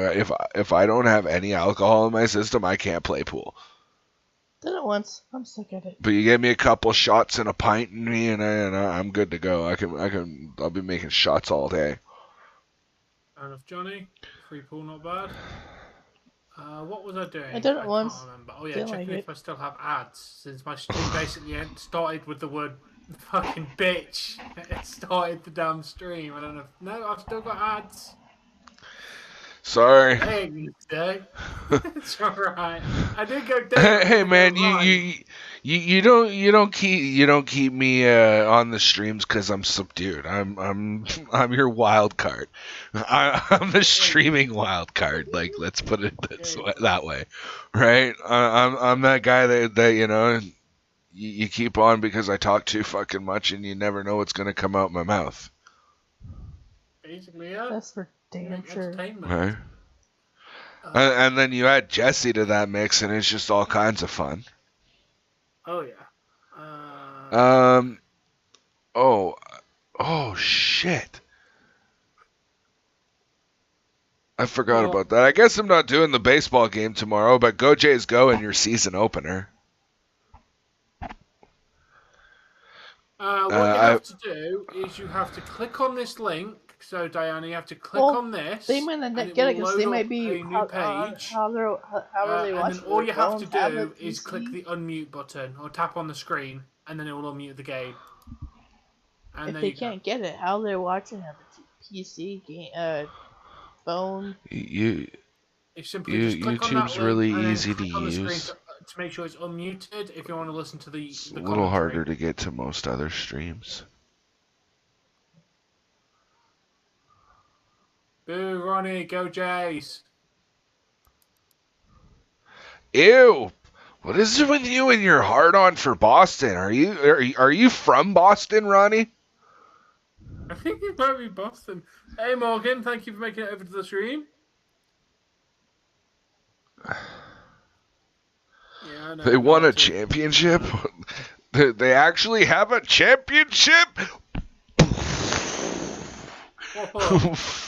if I don't have any alcohol in my system, I can't play pool. Did it once. I'm sick of it. But you give me a couple shots and a pint in me, and I'm good to go. I'll be making shots all day. Fair enough, Johnny. Free pool, not bad. What was I doing? I did it once. Can't remember. Oh yeah, checking if I still have ads, since my stream basically started with the word fucking bitch. It started the damn stream. I don't know. No, I've still got ads. Sorry. Hey, it's alright. I did go down. Hey man, you don't keep me on the streams because I'm subdued. I'm your wild card. I'm the streaming wild card. Like, let's put it that way, right? I'm that guy that you keep on because I talk too fucking much and you never know what's gonna come out my mouth. Basically, yeah. That's for damn sure. Right. And then you add Jesse to that mix, and it's just all kinds of fun. Oh yeah. Oh shit. I forgot about that. I guess I'm not doing the baseball game tomorrow, but Go Jays Go in your season opener. What you have to do is you have to click on this link So, Diana, you have to click on this. They might and not it get will it because load they might up be a new page. however they watch and then it. all you have phone, to tablet, do is PC. click the unmute button or tap on the screen, and then it will unmute the game. And If there they you can't get it, how they're watching it? The PC game, phone. You simply just click on that YouTube's link really and then easy to click on the screen use. to make sure it's unmuted if you want to listen to the It's a little commentary. harder to get to most other streams. Boo, Ronnie, go Jays. Ew! What is it with you and your hard on for Boston? Are you from Boston, Ronnie? I think it might be Boston. Hey, Morgan, thank you for making it over to the stream. Yeah, I know. They won a championship? They actually have a championship?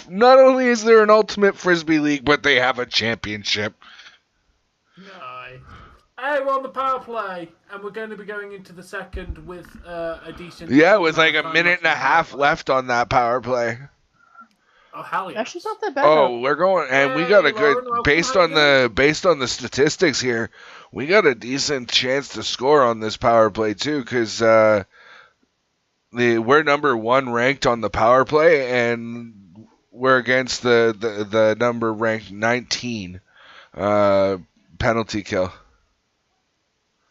Not only is there an Ultimate Frisbee League, but they have a championship. No. Hey, we're on the power play, and we're going to be going into the second with a decent... Yeah, with like a minute and a half left on that power play. Oh, hell yeah. Actually, it's not that bad. Oh, we're going, and we got a good, Lauren, based on the statistics here, we got a decent chance to score on this power play too, because we're number 1 ranked on the power play, and we're against the number ranked 19 penalty kill.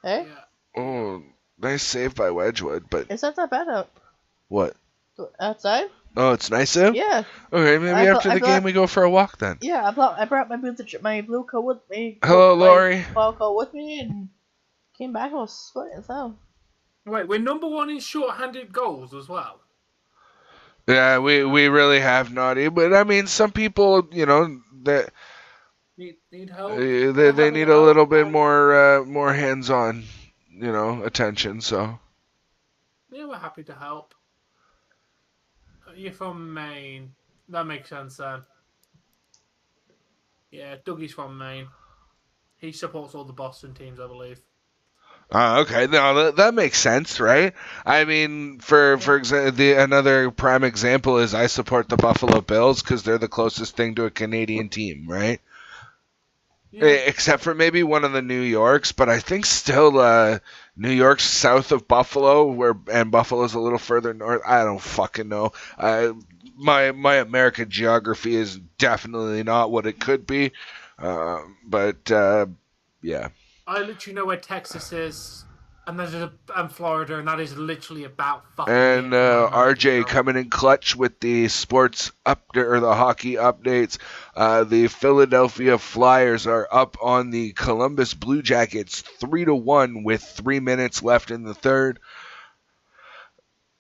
Hey? Yeah. Oh, nice save by Wedgwood, but It's not that bad out. what? Outside? Oh, it's nice out? Yeah. Okay, maybe after the game we go for a walk then. Yeah, I brought my blue coat with me. Hello, Lori. My coat with me and came back. I was sweating so. Wait, we're number 1 in short-handed goals as well. Yeah, we really have naughty, but I mean, some people, you know, that need help. They need a little bit more hands-on, you know, attention. So. Yeah, we're happy to help. You're from Maine. That makes sense then. Yeah, Dougie's from Maine. He supports all the Boston teams, I believe. Okay, no, that makes sense, right? I mean, for example, another prime example is I support the Buffalo Bills because they're the closest thing to a Canadian team, right? Yeah. Except for maybe one of the New Yorks, but I think still New York's south of Buffalo, and Buffalo's a little further north. I don't fucking know. My American geography is definitely not what it could be, but yeah. I literally know where Texas is, and Florida, and that is literally about fucking. And RJ coming in clutch with the sports or the hockey updates. The Philadelphia Flyers are up on the Columbus Blue Jackets 3-1 with 3 minutes left in the third.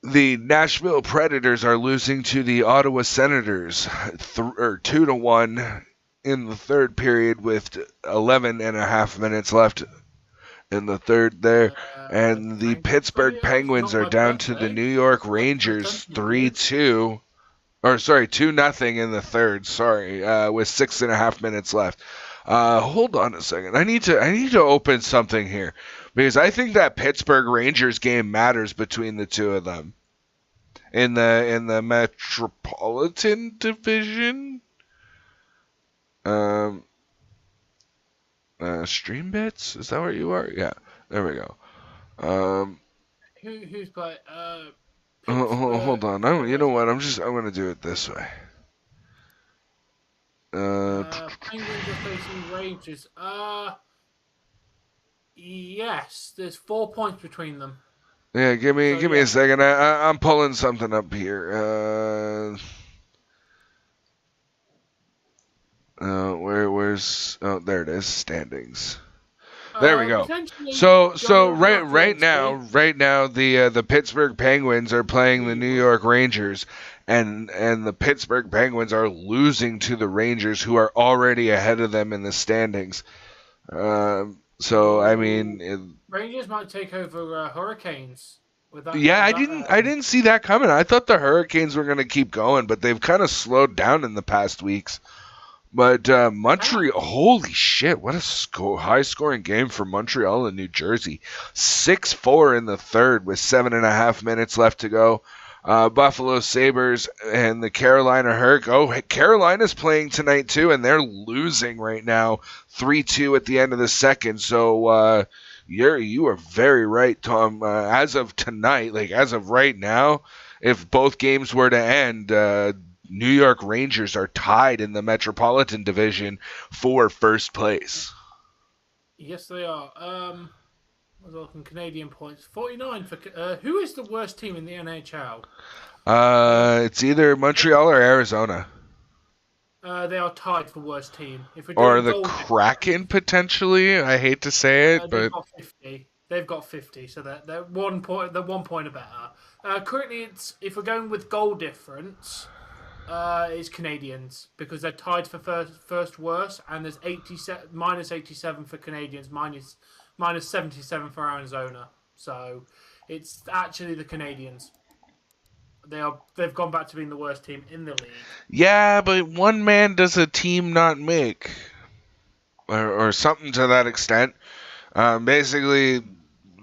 The Nashville Predators are losing to the Ottawa Senators 2-1 in the third period with 11 and a half minutes left in the third there. And the Pittsburgh Penguins are down to the New York Rangers 3-2. Or, sorry, 2-0 in the third, with 6.5 minutes left. Hold on a second. I need to open something here. Because I think that Pittsburgh Rangers game matters between the two of them. In the Metropolitan Division? Stream bits? Is that where you are? Yeah. There we go. Who's playing? Hold on. You know what? I'm gonna do it this way. Penguins are facing Rangers. Yes, there's 4 points between them. Yeah, give me a second. I'm pulling something up here. Where's? Oh, there it is. Standings. There we go. So right now, the Pittsburgh Penguins are playing the New York Rangers, and the Pittsburgh Penguins are losing to the Rangers, who are already ahead of them in the standings. So I mean, Rangers might take over Hurricanes. I didn't see that coming. I thought the Hurricanes were going to keep going, but they've kind of slowed down in the past weeks. But Montreal, holy shit, what a high-scoring game for Montreal and New Jersey. 6-4 in the third with 7.5 minutes left to go. Buffalo Sabres and the Carolina Hurricanes. Oh, Carolina's playing tonight too, and they're losing right now, 3-2 at the end of the second. So you are very right, Tom. As of tonight, like as of right now, if both games were to end, New York Rangers are tied in the Metropolitan Division for first place. Yes, they are. I was looking Canadian points. 49 for... who is the worst team in the NHL? It's either Montreal or Arizona. They are tied for worst team. If we're Or doing the goal Kraken, potentially. I hate to say it, they've but... got 50. They've got 50, so they're 1 point. They're 1 point better. Currently, it's if we're going with goal difference, it's Canadians because they're tied for first worst, and there's minus 87 for Canadians, minus 77 for Arizona. So it's actually the Canadians. They've gone back to being the worst team in the league. Yeah, but one man does a team not make, or something to that extent. Basically,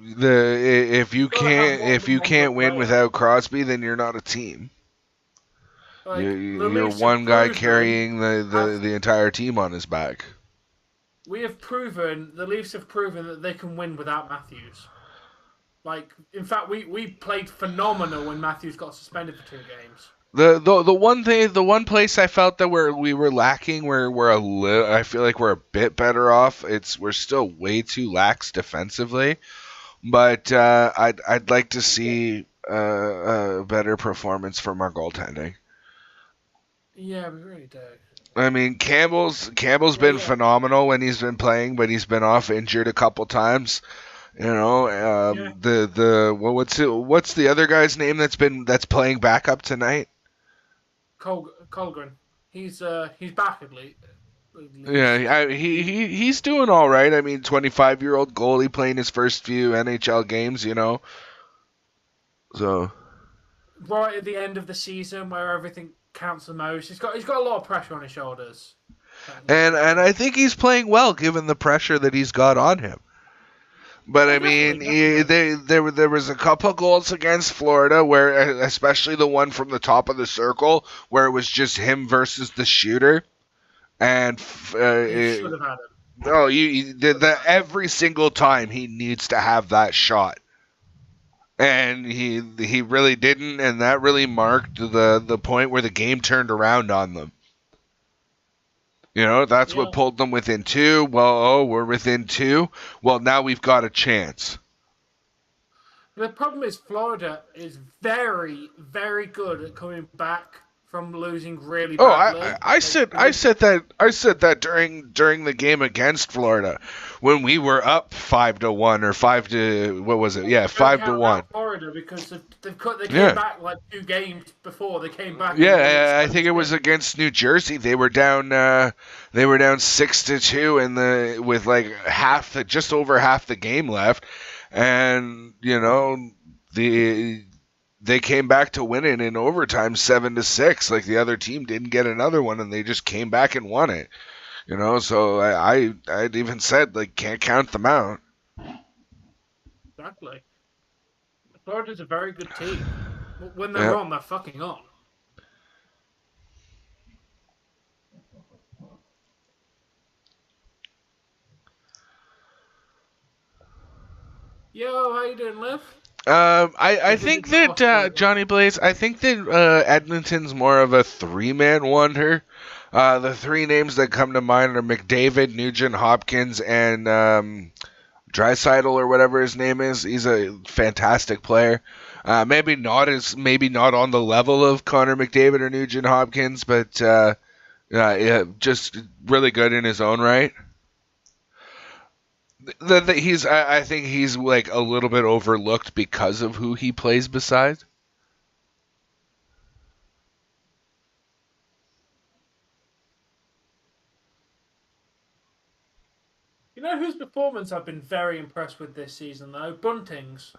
if you can't win without Crosby, then you're not a team. Like, You're one guy carrying the entire team on his back. The Leafs have proven that they can win without Matthews. Like, in fact, we played phenomenal when Matthews got suspended for 2 games. The one place I felt that we were lacking, I feel like we're a bit better off. We're still way too lax defensively, but I'd like to see a better performance from our goaltending. Yeah, we really do. I mean, Campbell's been phenomenal when he's been playing, but he's been off injured a couple times. You know, what's the other guy's name that's playing backup tonight? Colgren. He's back at least. Yeah, he's doing all right. I mean, 25-year-old goalie playing his first few NHL games, you know. So right at the end of the season, where everything counts the most, he's got a lot of pressure on his shoulders. And I think he's playing well given the pressure that he's got on him. But I mean, there was a couple of goals against Florida, where especially the one from the top of the circle, where it was just him versus the shooter, and he should have had it. Oh, you did that every single time. He needs to have that shot, and he really didn't, and that really marked the point where the game turned around on them. You know, that's what pulled them within 2. Well, we're within 2. Well, now we've got a chance. The problem is Florida is very, very good at coming back from losing really badly. I said that during the game against Florida when we were up 5-1 or 5-1. Florida because they came back like 2 games before they came back. Yeah, I think it was against New Jersey. They were down 6-2 with like just over half the game left, and you know they came back to win it in overtime 7-6. Like the other team didn't get another one, and they just came back and won it. You know, so I'd even said like can't count them out. Exactly. Florida's a very good team. When they're on, they're fucking on. Yo, how you doing, Liv? I think that Johnny Blaze. I think that Edmonton's more of a 3-man wonder. The 3 names that come to mind are McDavid, Nugent Hopkins, and Draisaitl or whatever his name is. He's a fantastic player. Maybe not on the level of Connor McDavid or Nugent Hopkins, but just really good in his own right. I think he's like a little bit overlooked because of who he plays beside. You know whose performance I've been very impressed with this season, though? Bunting's.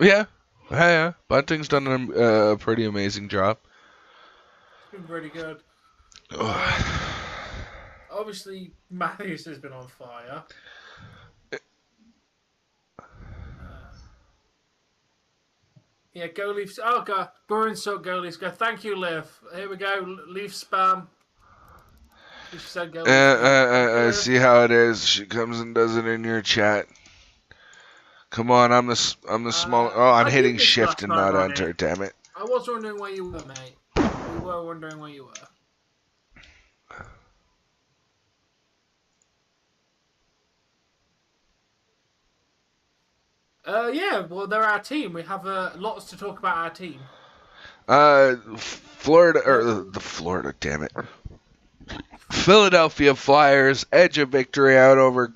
Yeah. Bunting's done a pretty amazing job. It's been pretty good. Obviously, Matthews has been on fire. Yeah, go Leafs. Oh, God. Bruins suck, go Leafs. Go. Thank you, Liv. Here we go. Leafs spam. She said go Leafs. I see how it is. She comes and does it in your chat. Come on, I'm the small. Oh, I'm I did hitting this shift last and night, not Ronnie. enter. Damn it. I was wondering where you were, mate. We were wondering where you were. Yeah, well, they're our team. We have lots to talk about our team. Florida, or the Florida, damn it. Philadelphia Flyers, edge of victory out over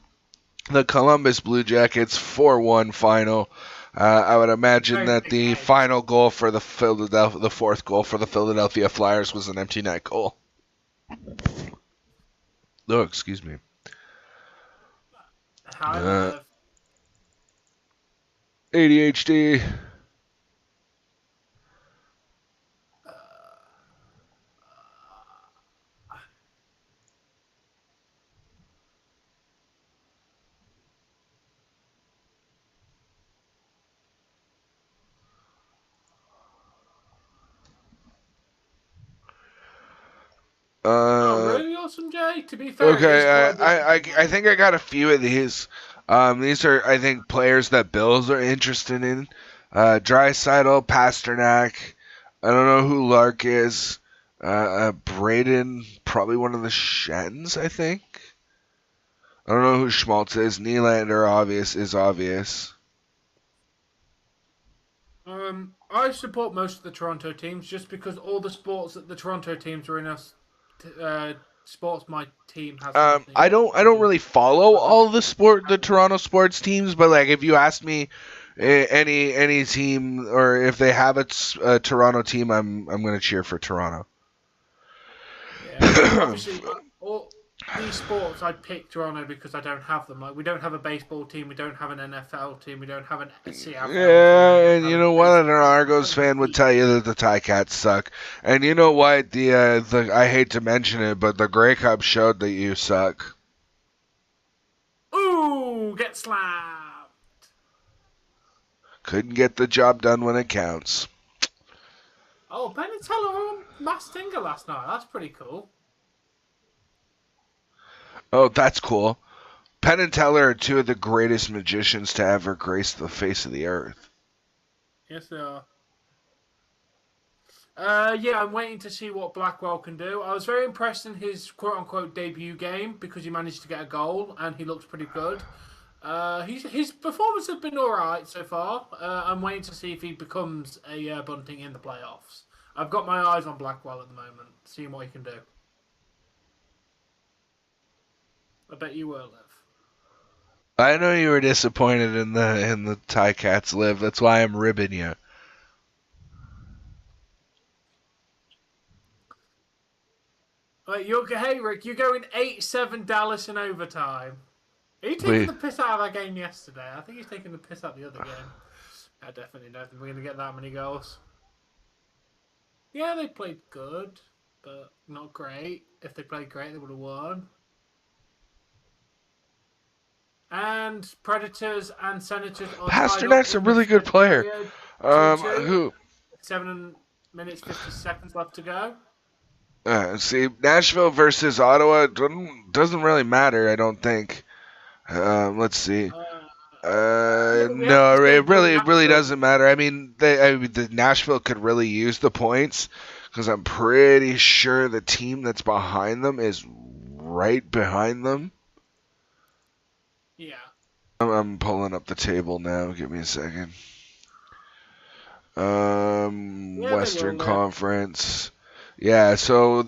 the Columbus Blue Jackets, 4-1 final. I would imagine that the final goal for the fourth goal for the Philadelphia Flyers was an empty net goal. Oh, excuse me. ADHD. Really awesome, Jay. To be fair, okay, I think I got a few of these. These are, I think, players that Bills are interested in. Draisaitl, Pasternak. I don't know who Lark is. Braden, probably one of the Shens, I think. I don't know who Schmaltz is. Nylander is obvious. I support most of the Toronto teams just because all the sports that the Toronto teams are in sports my team has. I don't really follow all the Toronto sports teams, but like if you ask me any team or if they have a Toronto team, I'm going to cheer for Toronto. Yeah, obviously, all these sports I pick Toronto because I don't have them. Like we don't have a baseball team, we don't have an NFL team, we don't have a CFL team. And you know what? An Argos fan would tell you that the Ticats suck. And you know what? The I hate to mention it, but the Grey Cup showed that you suck. Ooh, get slapped. Couldn't get the job done when it counts. Oh, Benatello on Mastinga last night. That's pretty cool. Oh, that's cool. Penn and Teller are two of the greatest magicians to ever grace the face of the earth. Yes, they are. Yeah, I'm waiting to see what Blackwell can do. I was very impressed in his quote-unquote debut game because he managed to get a goal and he looked pretty good. His performance has been all right so far. I'm waiting to see if he becomes a Bunting in the playoffs. I've got my eyes on Blackwell at the moment, seeing what he can do. I bet you will, Liv. I know you were disappointed in the Ticats, Liv. That's why I'm ribbing you. Right, hey Rick, you're going 8-7 Dallas in overtime. Are you taking the piss out of that game yesterday? I think he's taking the piss out of the other game. I definitely don't think we're going to get that many goals. Yeah, they played good, but not great. If they played great, they would have won. And Predators and Senators are Pasternak's a really good player. Who? 7 minutes 50 seconds left to go. See, Nashville versus Ottawa doesn't really matter, I don't think. Let's see. No, it really doesn't matter. I mean, the Nashville could really use the points because I'm pretty sure the team that's behind them is right behind them. Yeah. I'm pulling up the table now. Give me a second. Western Conference. Yeah, so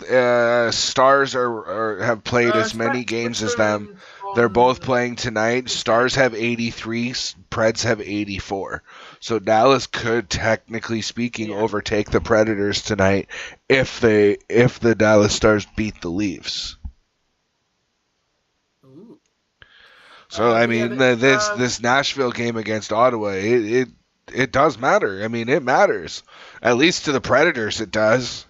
Stars have played as many games as them. They're both playing tonight. Stars have 83, Preds have 84. So Dallas could, technically speaking, overtake the Predators tonight if the Dallas Stars beat the Leafs. Ooh. So I mean, this Nashville game against Ottawa, it does matter. I mean, it matters. At least to the Predators, it does.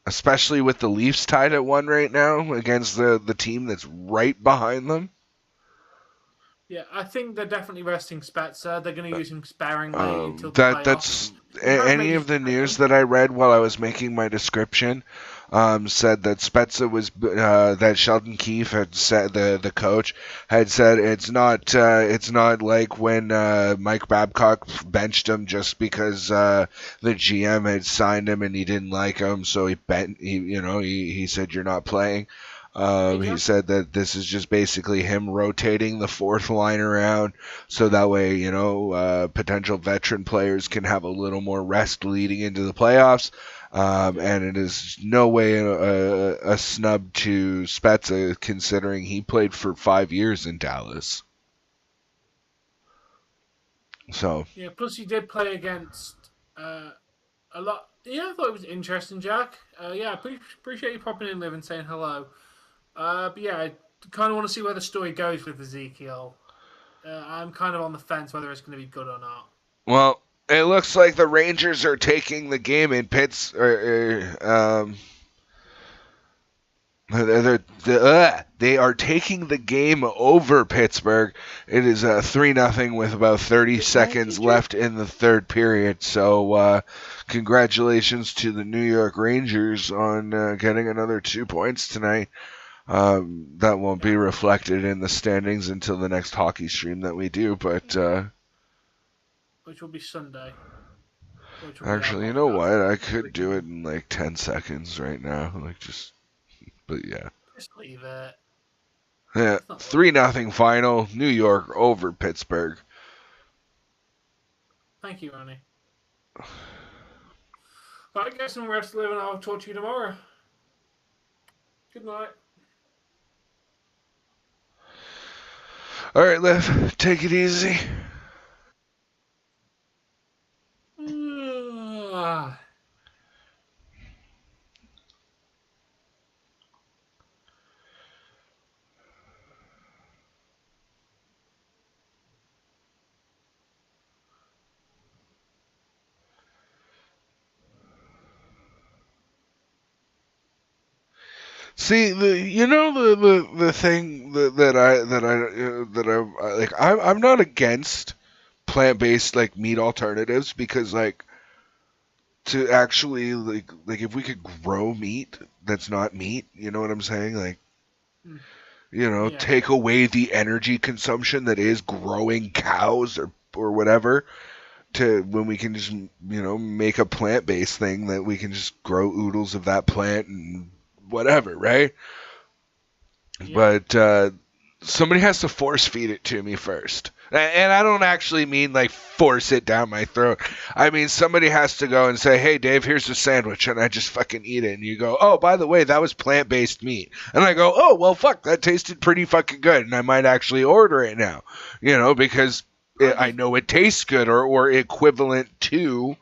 Especially with the Leafs tied at 1 right now against the team that's right behind them. Yeah, I think they're definitely resting Spezza. They're going to use him sparingly until the That's playoffs. He has made any his of the news pay. that I read while I was making my description said that Spezza was that Sheldon Keefe had said, the coach had said it's not like when Mike Babcock benched him just because the GM had signed him and he didn't like him, so he said you're not playing. Hey, He Jeff. said that this is just basically him rotating the fourth line around, so that way, potential veteran players can have a little more rest leading into the playoffs. And it is no way a snub to Spezza, considering he played for 5 years in Dallas. So Yeah, plus he did play against a lot. Yeah, I thought it was interesting, Jack. Yeah, appreciate you popping in, Liv, and saying hello. But yeah, I kind of want to see where the story goes with Ezekiel. I'm kind of on the fence whether it's going to be good or not. well, it looks like the Rangers are taking the game in they are taking the game over Pittsburgh. It is 3-0 with about 30 seconds left in the third period. So congratulations to the New York Rangers on getting another 2 points tonight. That won't be reflected in the standings until the next hockey stream that we do. But which will be Sunday. actually, you know what? I could do it in like 10 seconds right now. But yeah. Just leave it. Yeah, 3-0 final. New York over Pittsburgh. Thank you, Ronnie. I guess some rest, Liv, and I'll talk to you tomorrow. Good night. All right, Liv, take it easy. See, the thing that I like, I'm not against plant-based like meat alternatives, because like, to actually like if we could grow meat that's not meat, you know what I'm saying? Like, take away the energy consumption that is growing cows or whatever, to when we can just make a plant-based thing that we can just grow oodles of that plant and whatever, right? But somebody has to force feed it to me first. And I don't actually mean like force it down my throat. I mean, somebody has to go and say, hey, Dave, here's a sandwich, and I just fucking eat it. And you go, oh, by the way, that was plant-based meat. And I go, oh, well, fuck, that tasted pretty fucking good, and I might actually order it now. Because I know it tastes good, or equivalent to,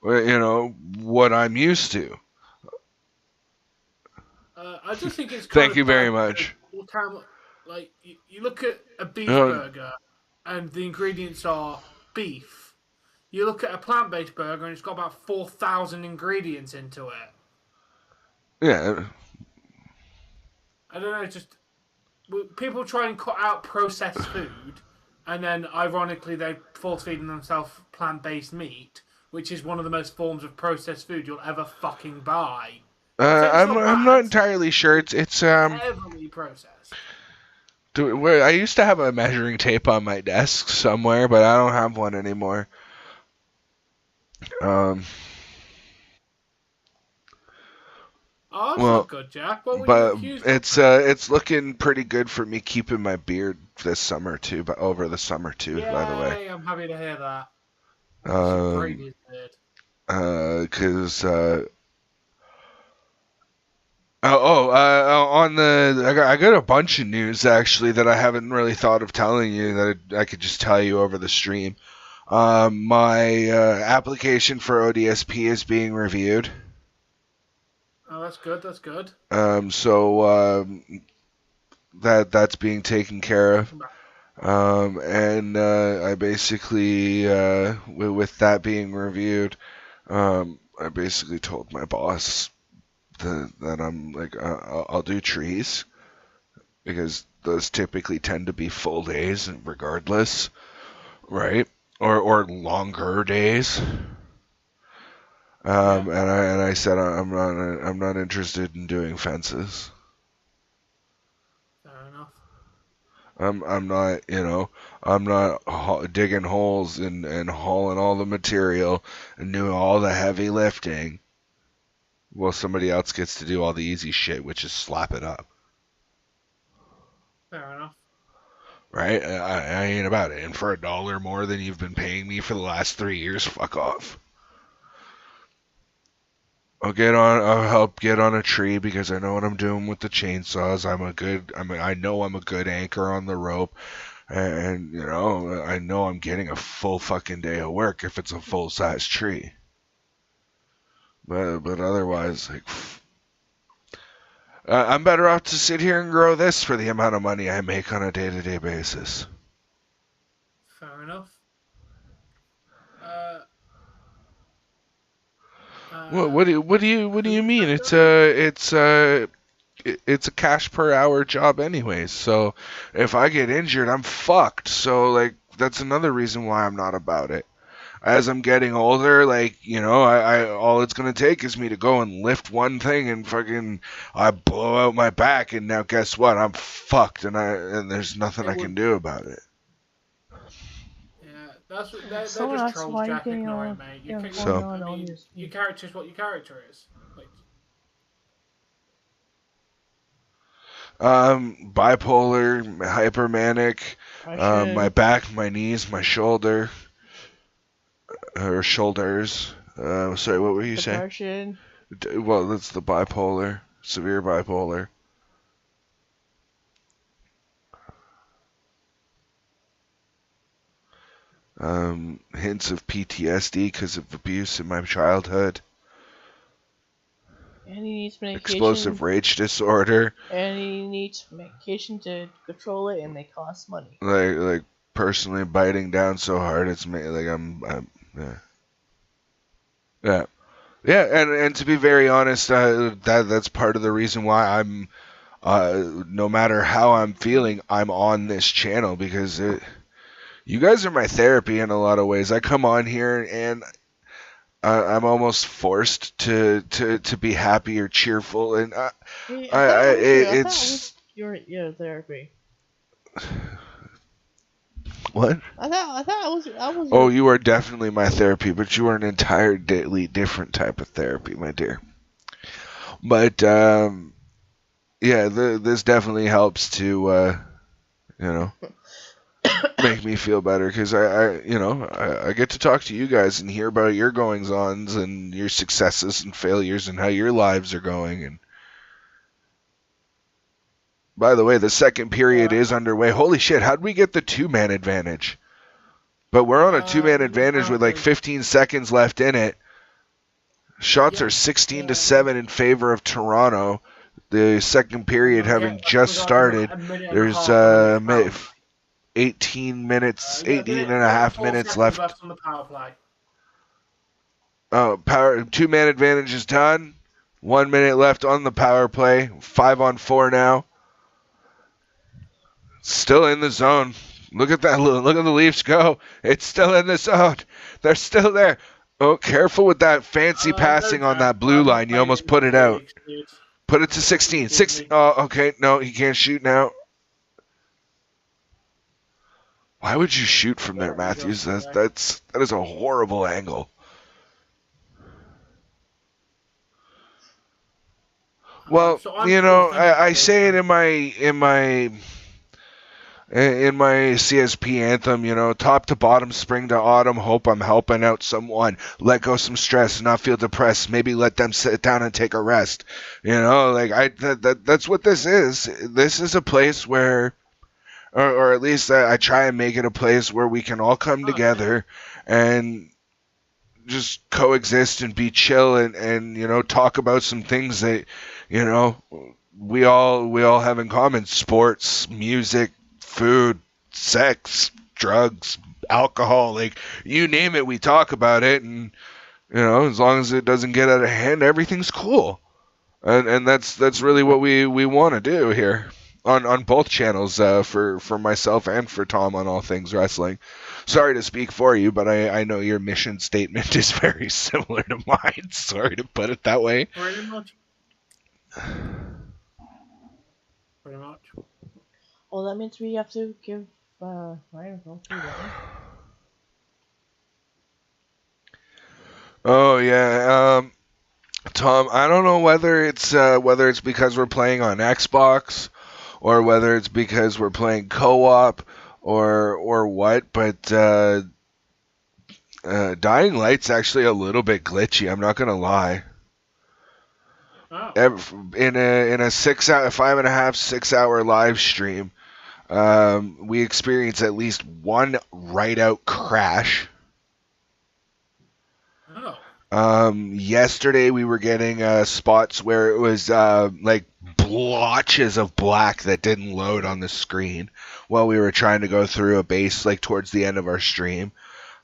what I'm used to. I just think it's Thank you very much. Like, you look at a beef burger and the ingredients are beef. You look at a plant-based burger and it's got about 4,000 ingredients into it. Yeah. I don't know, just people try and cut out processed food, and then ironically they're force-feeding themselves plant-based meat, which is one of the most forms of processed food you'll ever fucking buy. I'm not entirely sure. It's heavily processed. I used to have a measuring tape on my desk somewhere, but I don't have one anymore. Oh, that's not good, Jack. What were you accused of? It's looking pretty good for me keeping my beard this summer too, but over the summer too. Yay, by the way, I'm happy to hear that. Because I got a bunch of news actually that I haven't really thought of telling you, that I could just tell you over the stream. My application for ODSP is being reviewed. Oh, that's good. That's good. So that's being taken care of. And I basically, with that being reviewed, I basically told my boss that I'm like, I'll do trees, because those typically tend to be full days, regardless, right? Or longer days. And I said I'm not interested in doing fences. Fair enough. I'm not, I'm not digging holes and hauling all the material and doing all the heavy lifting. Well, somebody else gets to do all the easy shit, which is slap it up. Fair enough. Right? I ain't about it. And for $1 more than you've been paying me for the last 3 years, fuck off. I'll help get on a tree because I know what I'm doing with the chainsaws. I know I'm a good anchor on the rope. And, I know I'm getting a full fucking day of work if it's a full-size tree. But otherwise, like, I'm better off to sit here and grow this for the amount of money I make on a day-to-day basis. Fair enough. Well, what do you mean? It's a cash per hour job anyways. So if I get injured, I'm fucked. So like that's another reason why I'm not about it. As I'm getting older, like, I all it's gonna take is me to go and lift one thing and fucking I blow out my back, and now guess what? I'm fucked, and there's nothing I can do about it. Yeah, they're just trolls jacking ignoring, mate. Your character is what your character is. Like, bipolar, hypermanic, my back, my knees, my shoulder. Or shoulders. Sorry, what were you saying? Well, that's the bipolar. Severe bipolar. Hints of PTSD because of abuse in my childhood. And he needs medication. Explosive rage disorder. And he needs medication to control it, and they cost money. Like personally biting down so hard, it's like yeah. And to be very honest, that's part of the reason why I'm, no matter how I'm feeling, I'm on this channel because you guys are my therapy in a lot of ways. I come on here and I'm almost forced to be happy or cheerful, and it's your therapy. What? I thought I was. Oh, you are definitely my therapy, but you are an entirely different type of therapy, my dear. But this definitely helps to make me feel better because I get to talk to you guys and hear about your goings-ons and your successes and failures and how your lives are going. And by the way, the second period is underway. Holy shit, how'd we get the 2-man advantage? But we're on a 2-man advantage with like 15 seconds left in it. Shots are 16-7 in favor of Toronto. The second period having just started. There's 18 and a half minutes left. On the power play. 2-man advantage is done. 1 minute left on the power play. 5-on-4 now. Still in the zone. Look at that. Look at the Leafs go. It's still in the zone. They're still there. Oh, careful with that fancy passing on that blue line. You almost put it out. Put it to 16. 16. Oh, okay. No, he can't shoot now. Why would you shoot from there, Matthews? That is a horrible angle. Well, I say it in my C.S.P. anthem, top to bottom, spring to autumn, hope I'm helping out someone. Let go some stress, not feel depressed. Maybe let them sit down and take a rest. That's what this is. This is a place where, or at least I try and make it a place where we can all come together and just coexist and be chill and talk about some things that, we all have in common. Sports, music, food, sex, drugs, alcohol, like you name it, we talk about it, and as long as it doesn't get out of hand, everything's cool. And that's really what we want to do here. on both channels for myself and for Tom on All Things Wrestling. Sorry to speak for you, but I know your mission statement is very similar to mine. Sorry to put it that way. Pretty much. Pretty much. Well, that means we have to give Ryan a vote too, don't we? Oh yeah, Tom. I don't know whether it's because we're playing on Xbox, or whether it's because we're playing co-op, or what. But Dying Light's actually a little bit glitchy. I'm not gonna lie. Oh. In a 5.5, 6 hour live stream, we experience at least one right out crash. Oh. Yesterday we were getting spots where it was like blotches of black that didn't load on the screen while we were trying to go through a base like towards the end of our stream.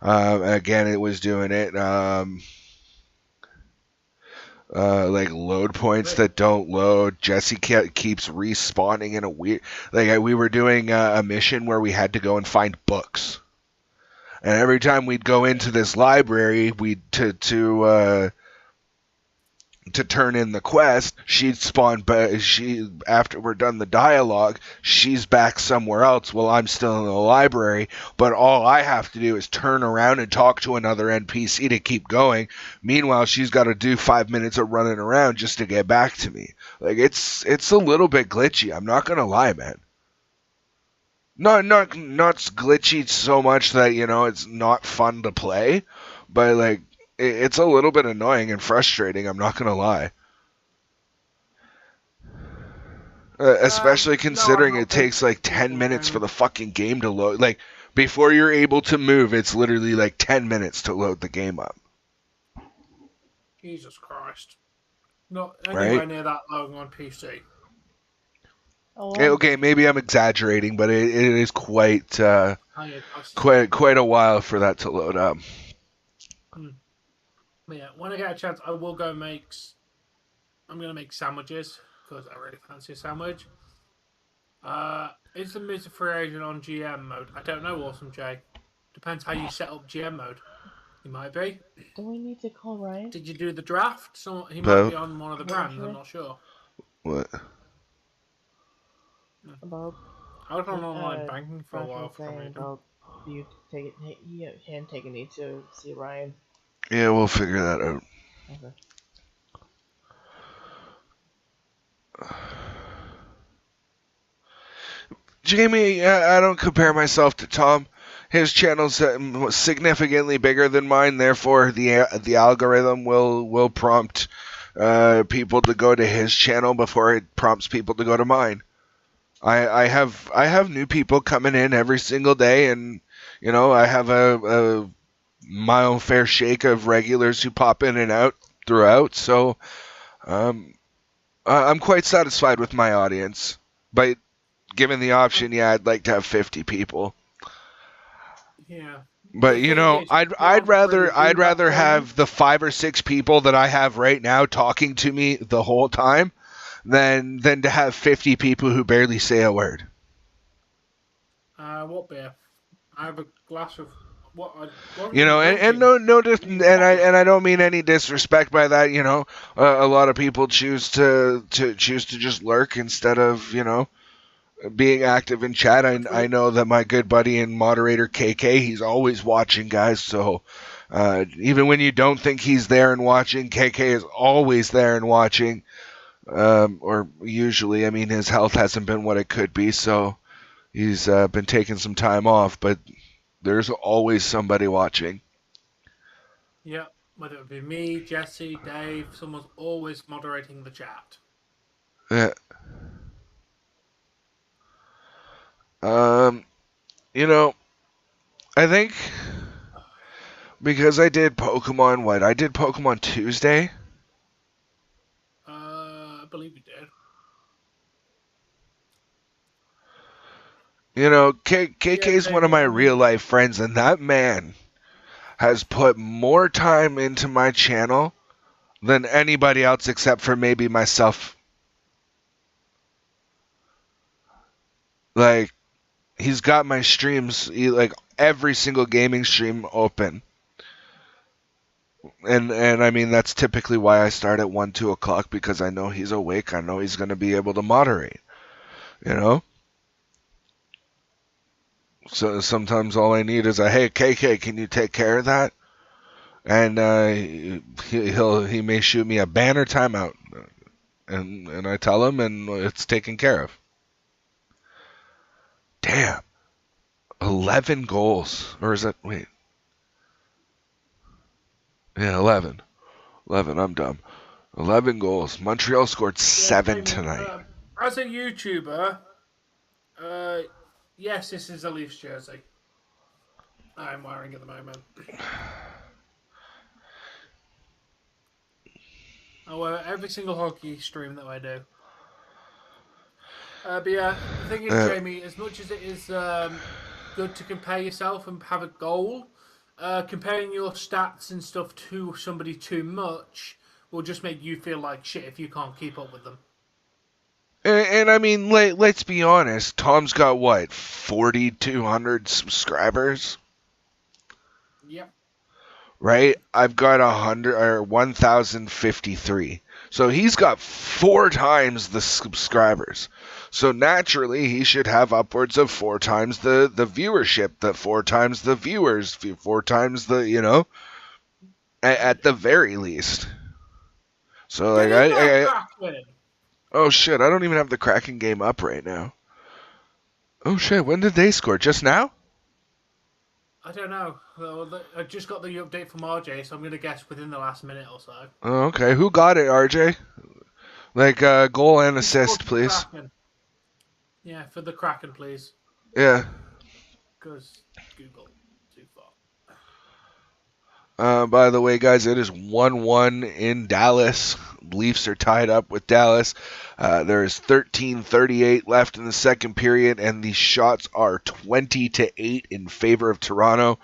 Again, it was doing it. Like load points that don't load. Jesse keeps respawning in a weird. Like we were doing a mission where we had to go and find books, and every time we'd go into this library, to turn in the quest, she'd spawn. But after we're done the dialogue, she's back somewhere else. Well, I'm still in the library, but all I have to do is turn around and talk to another NPC to keep going. Meanwhile, she's got to do 5 minutes of running around just to get back to me. Like it's a little bit glitchy. I'm not gonna lie, man. Not glitchy so much that it's not fun to play, but like. It's a little bit annoying and frustrating, I'm not going to lie. Especially considering it takes like 10 minutes for the fucking game to load. Like, before you're able to move, it's literally like 10 minutes to load the game up. Jesus Christ. Not anywhere right? near that long on PC. Okay, maybe I'm exaggerating, but it is quite a while for that to load up. Yeah, when I get a chance, I will go make. I'm gonna make sandwiches because I really fancy a sandwich. Is the Mr. Free Agent on GM mode? I don't know, Awesome J. Depends how you set up GM mode. He might be. Do we need to call Ryan? Did you do the draft? He might be on one of the brands. I'm not sure. What? About. I was on online banking for a while. About you him taking me to see Ryan. Yeah, we'll figure that out. Okay. Jamie, I don't compare myself to Tom. His channel's significantly bigger than mine, therefore the algorithm will prompt people to go to his channel before it prompts people to go to mine. I have new people coming in every single day, and I have a my own fair shake of regulars who pop in and out throughout, so I'm quite satisfied with my audience. But given the option, yeah, I'd like to have 50 people. Yeah. But I'd rather have the 5 or 6 people that I have right now talking to me the whole time than to have 50 people who barely say a word. What beer? I have a glass of. And I don't mean any disrespect by that. A lot of people choose to just lurk instead of being active in chat. I know that my good buddy and moderator KK, he's always watching, guys. So even when you don't think he's there and watching, KK is always there and watching. Or usually, I mean, his health hasn't been what it could be, so he's been taking some time off, but there's always somebody watching. Yeah, whether it be me, Jesse, Dave, someone's always moderating the chat. Yeah. I think because I did Pokemon Tuesday. I believe you did. KK's one of my real life friends, and that man has put more time into my channel than anybody else except for maybe myself. Like, he's got my streams, like every single gaming stream open. And I mean, that's typically why I start at 1, 2 o'clock, because I know he's awake. I know he's going to be able to moderate, you know? So sometimes all I need is a, hey, KK, can you take care of that? And he may shoot me a banner timeout. And I tell him, and it's taken care of. Damn. 11 goals. Or is that, wait. Yeah, 11. 11, I'm dumb. 11 goals. Montreal scored 7 tonight. As a YouTuber, yes, this is a Leafs jersey I'm wearing at the moment. I wear every single hockey stream that I do. But yeah, the thing is, Jamie, as much as it is good to compare yourself and have a goal, comparing your stats and stuff to somebody too much will just make you feel like shit if you can't keep up with them. And I mean, let's be honest. Tom's got, what, 4,200 subscribers? Yep. Right? I've got 1,053. So he's got 4 times the subscribers. So naturally, he should have upwards of 4 times the viewership, 4 times the viewers, 4 times the, you know, at the very least. So like oh shit, I don't even have the Kraken game up right now. Oh shit, when did they score? Just now? I don't know. I just got the update from RJ, so I'm going to guess within the last minute or so. Oh, okay. Who got it, RJ? Like, goal and assist, please. Yeah, for the Kraken, please. Yeah. Because Google, too far. By the way, guys, it is 1-1 in Dallas. Leafs are tied up with Dallas. There is 13:38 left in the second period, and the shots are 20-8 in favor of Toronto.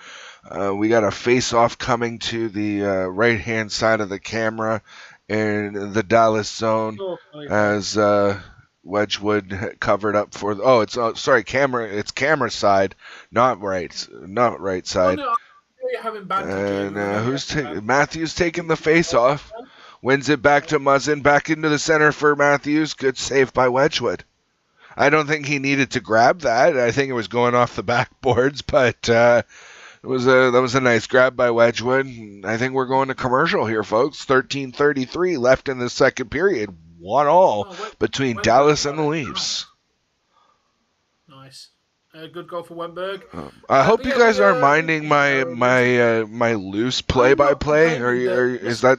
We got a face-off coming to the right-hand side of the camera in the Dallas zone as Wedgwood covered up for. It's camera. It's camera side, not right side. Oh, no, and who's taking? Matthews taking the face-off. Wins it back to Muzzin, back into the center for Matthews. Good save by Wedgwood. I don't think he needed to grab that. I think it was going off the backboards, but that was a nice grab by Wedgwood. I think we're going to commercial here, folks. 13:33 left in the second period. 1-1 between Dallas and the Leafs. Nice. Good goal for Wenberg. I hope you guys aren't minding my loose play-by-play. Or is that...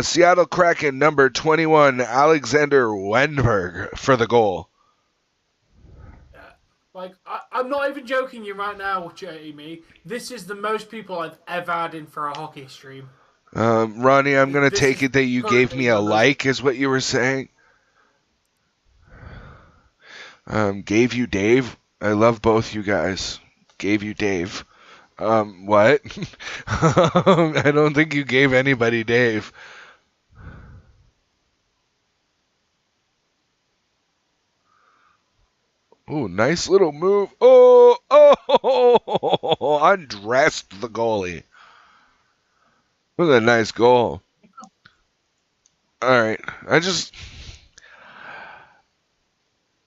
Seattle Kraken number 21, Alexander Wenberg for the goal. Like, I'm not even joking you right now, Jamie. This is the most people I've ever had in for a hockey stream. Ronnie, I'm going to take it that you gave me a like, is what you were saying. Gave you Dave. I love both you guys. Gave you Dave. What? I don't think you gave anybody Dave. Ooh, nice little move. Oh, undressed the goalie. What a nice goal. All right,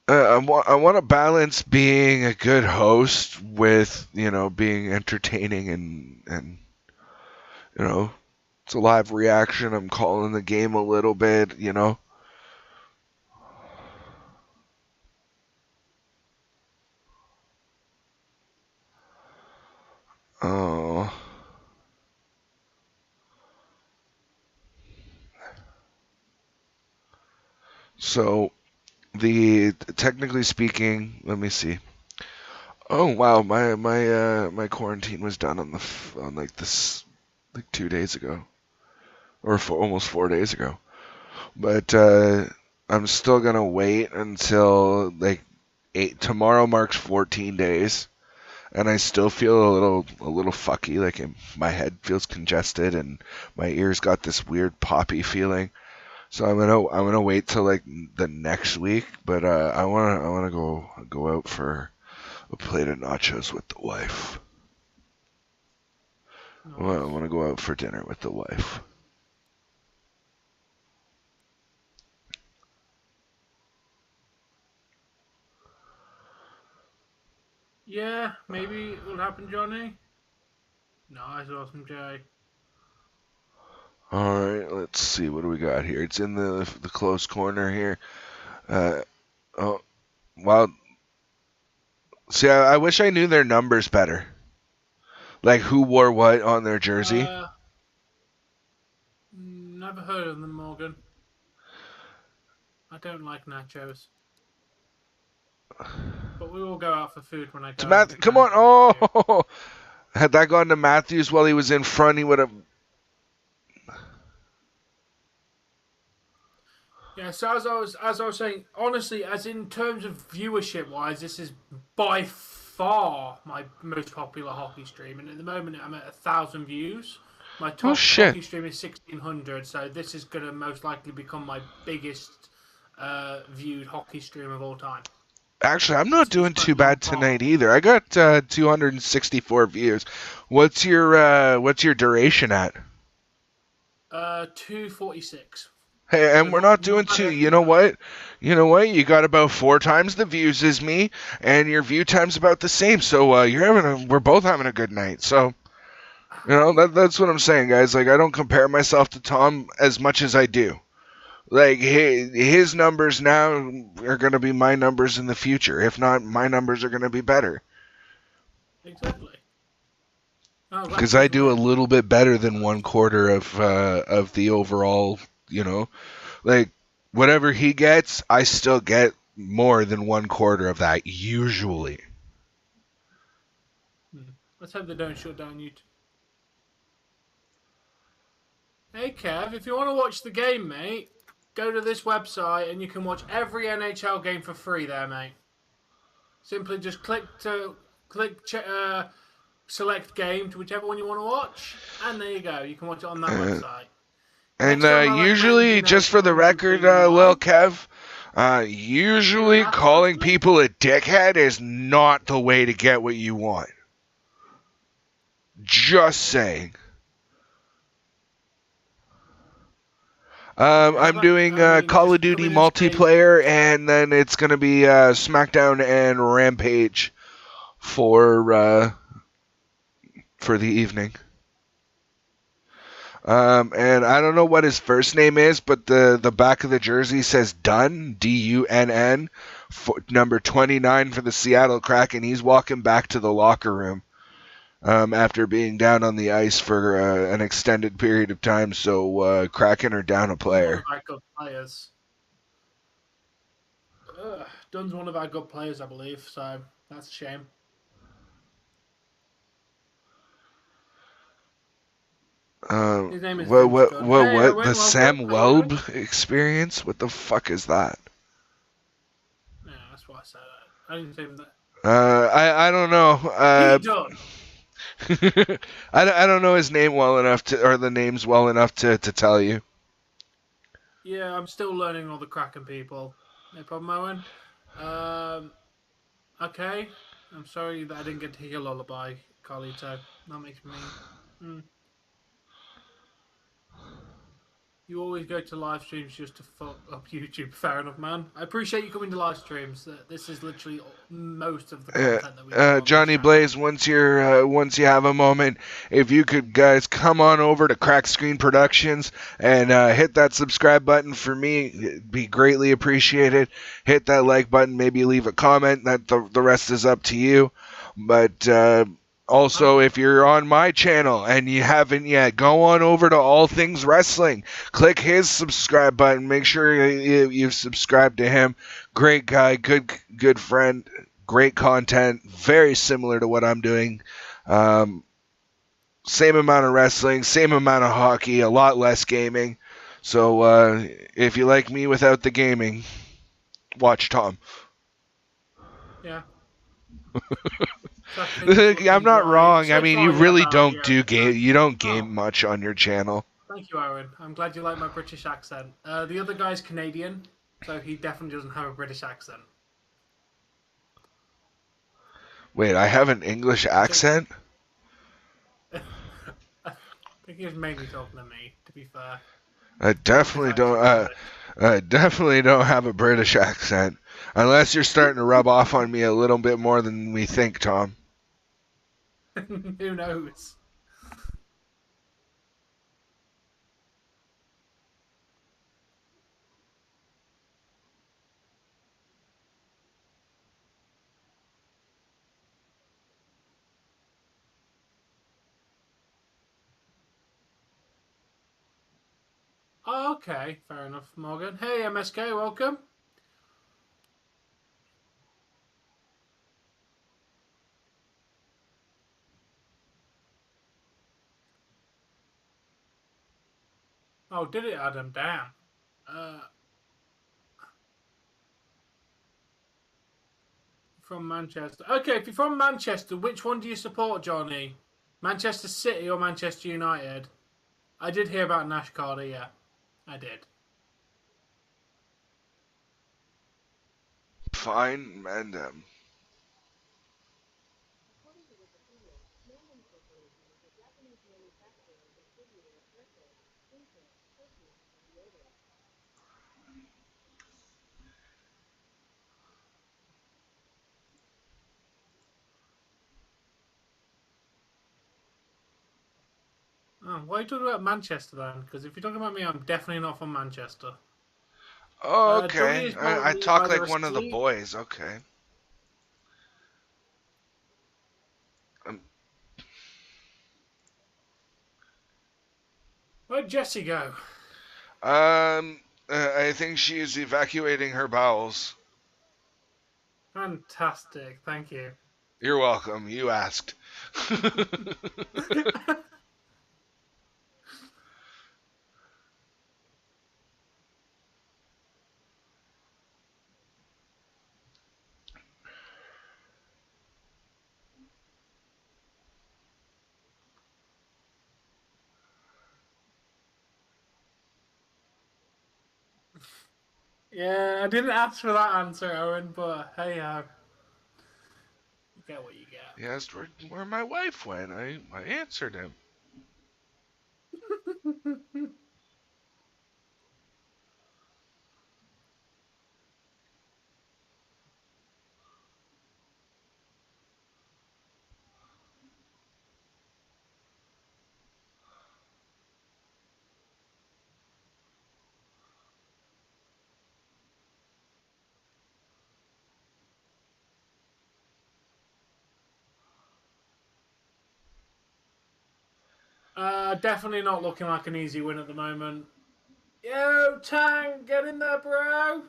I want to balance being a good host with, being entertaining and it's a live reaction. I'm calling the game a little bit, Oh. So, technically speaking, let me see. Oh wow, my quarantine was done on 2 days ago, or almost 4 days ago. But I'm still gonna wait until tomorrow marks 14 days, and I still feel a little fucky. My head feels congested and my ears got this weird poppy feeling. So I'm gonna wait till like the next week, but I wanna go out for a plate of nachos with the wife. Nice. I wanna go out for dinner with the wife. Yeah, maybe it will happen, Johnny. Nice, awesome, Jay. All right, let's see what do we got here. It's in the close corner here. Oh, well. See, I wish I knew their numbers better. Like who wore what on their jersey. Never heard of them, Morgan. I don't like nachos. But we will go out for food when I go. Come on. Oh, had that gone to Matthews while he was in front, he would have. Yeah, so as I was saying, honestly, as in terms of viewership wise, this is by far my most popular hockey stream, and at the moment I'm at 1,000 views. My top hockey stream is 1,600, so this is gonna most likely become my biggest viewed hockey stream of all time. Actually, I'm not doing too bad tonight either. I got 264 views. What's your duration at? 246. Hey, and we're not doing too. You know what? You got about 4 times the views as me, and your view time's about the same. So we're both having a good night. So, that's what I'm saying, guys. Like, I don't compare myself to Tom as much as I do. Like, his numbers now are going to be my numbers in the future. If not, my numbers are going to be better. Exactly. Because I do a little bit better than 1/4 of the overall. Like whatever he gets, I still get more than 1/4 of that usually. Let's hope they don't shut down YouTube. Hey Kev, if you want to watch the game, mate, go to this website and you can watch every NHL game for free there, mate. Simply just select game to whichever one you want to watch, and there you go. You can watch it on that website. And usually, just for the record, Lil Kev, usually calling people a dickhead is not the way to get what you want. Just saying. I'm doing Call of Duty multiplayer, and then it's going to be SmackDown and Rampage for the evening. And I don't know what his first name is, but the back of the jersey says Dunn, D-U-N-N, number 29 for the Seattle Kraken. He's walking back to the locker room after being down on the ice for an extended period of time. So Kraken are down a player. One of our good players. Dunn's one of our good players, I believe. So that's a shame. His name is what the Sam Welb experience? What the fuck is that? Yeah, that's why I said that. I didn't say that. I don't know. I don't know his name well enough or the names well enough to tell you. Yeah, I'm still learning all the Kraken people. No problem, Owen. Okay. I'm sorry that I didn't get to hear Lullaby, Carlito. That makes me mean. You always go to live streams just to fuck up YouTube. Fair enough, man. I appreciate you coming to live streams. This is literally most of the content that we do. Johnny Blaze, once you have a moment, if you could, guys, come on over to Crack Screen Productions and hit that subscribe button for me. It'd be greatly appreciated. Hit that like button. Maybe leave a comment. That the rest is up to you. But also, if you're on my channel and you haven't yet, go on over to All Things Wrestling. Click his subscribe button. Make sure you've subscribed to him. Great guy, good friend, great content, very similar to what I'm doing. Same amount of wrestling, same amount of hockey, a lot less gaming. So if you like me without the gaming, watch Tom. Yeah. I'm not wrong. I mean, you really don't do game. You don't game much on your channel. Thank you, Aaron. I'm glad you like my British accent. The other guy's Canadian, so he definitely doesn't have a British accent. Wait, I have an English accent? I think he was mainly talking to me, to be fair. I definitely don't. I definitely don't have a British accent, unless you're starting to rub off on me a little bit more than we think, Tom. Who knows? Oh, okay, fair enough, Morgan. Hey, MSK, welcome. Oh, did it, Adam? Damn. From Manchester. Okay, if you're from Manchester, which one do you support, Johnny? Manchester City or Manchester United? I did hear about Nash Carter, yeah. I did. Fine, and Oh, why are you talking about Manchester then? Because if you're talking about me, I'm definitely not from Manchester. Oh, W okay. is I probably talk either like a one of the C. boys. Okay. Where'd Jessie go? I think she is evacuating her bowels. Fantastic, thank you. You're welcome. You asked. Yeah, I didn't ask for that answer, Owen, but hey, you get what you get. He asked where my wife went. I answered him. Definitely not looking like an easy win at the moment. Yo, Tank, get in there, bro.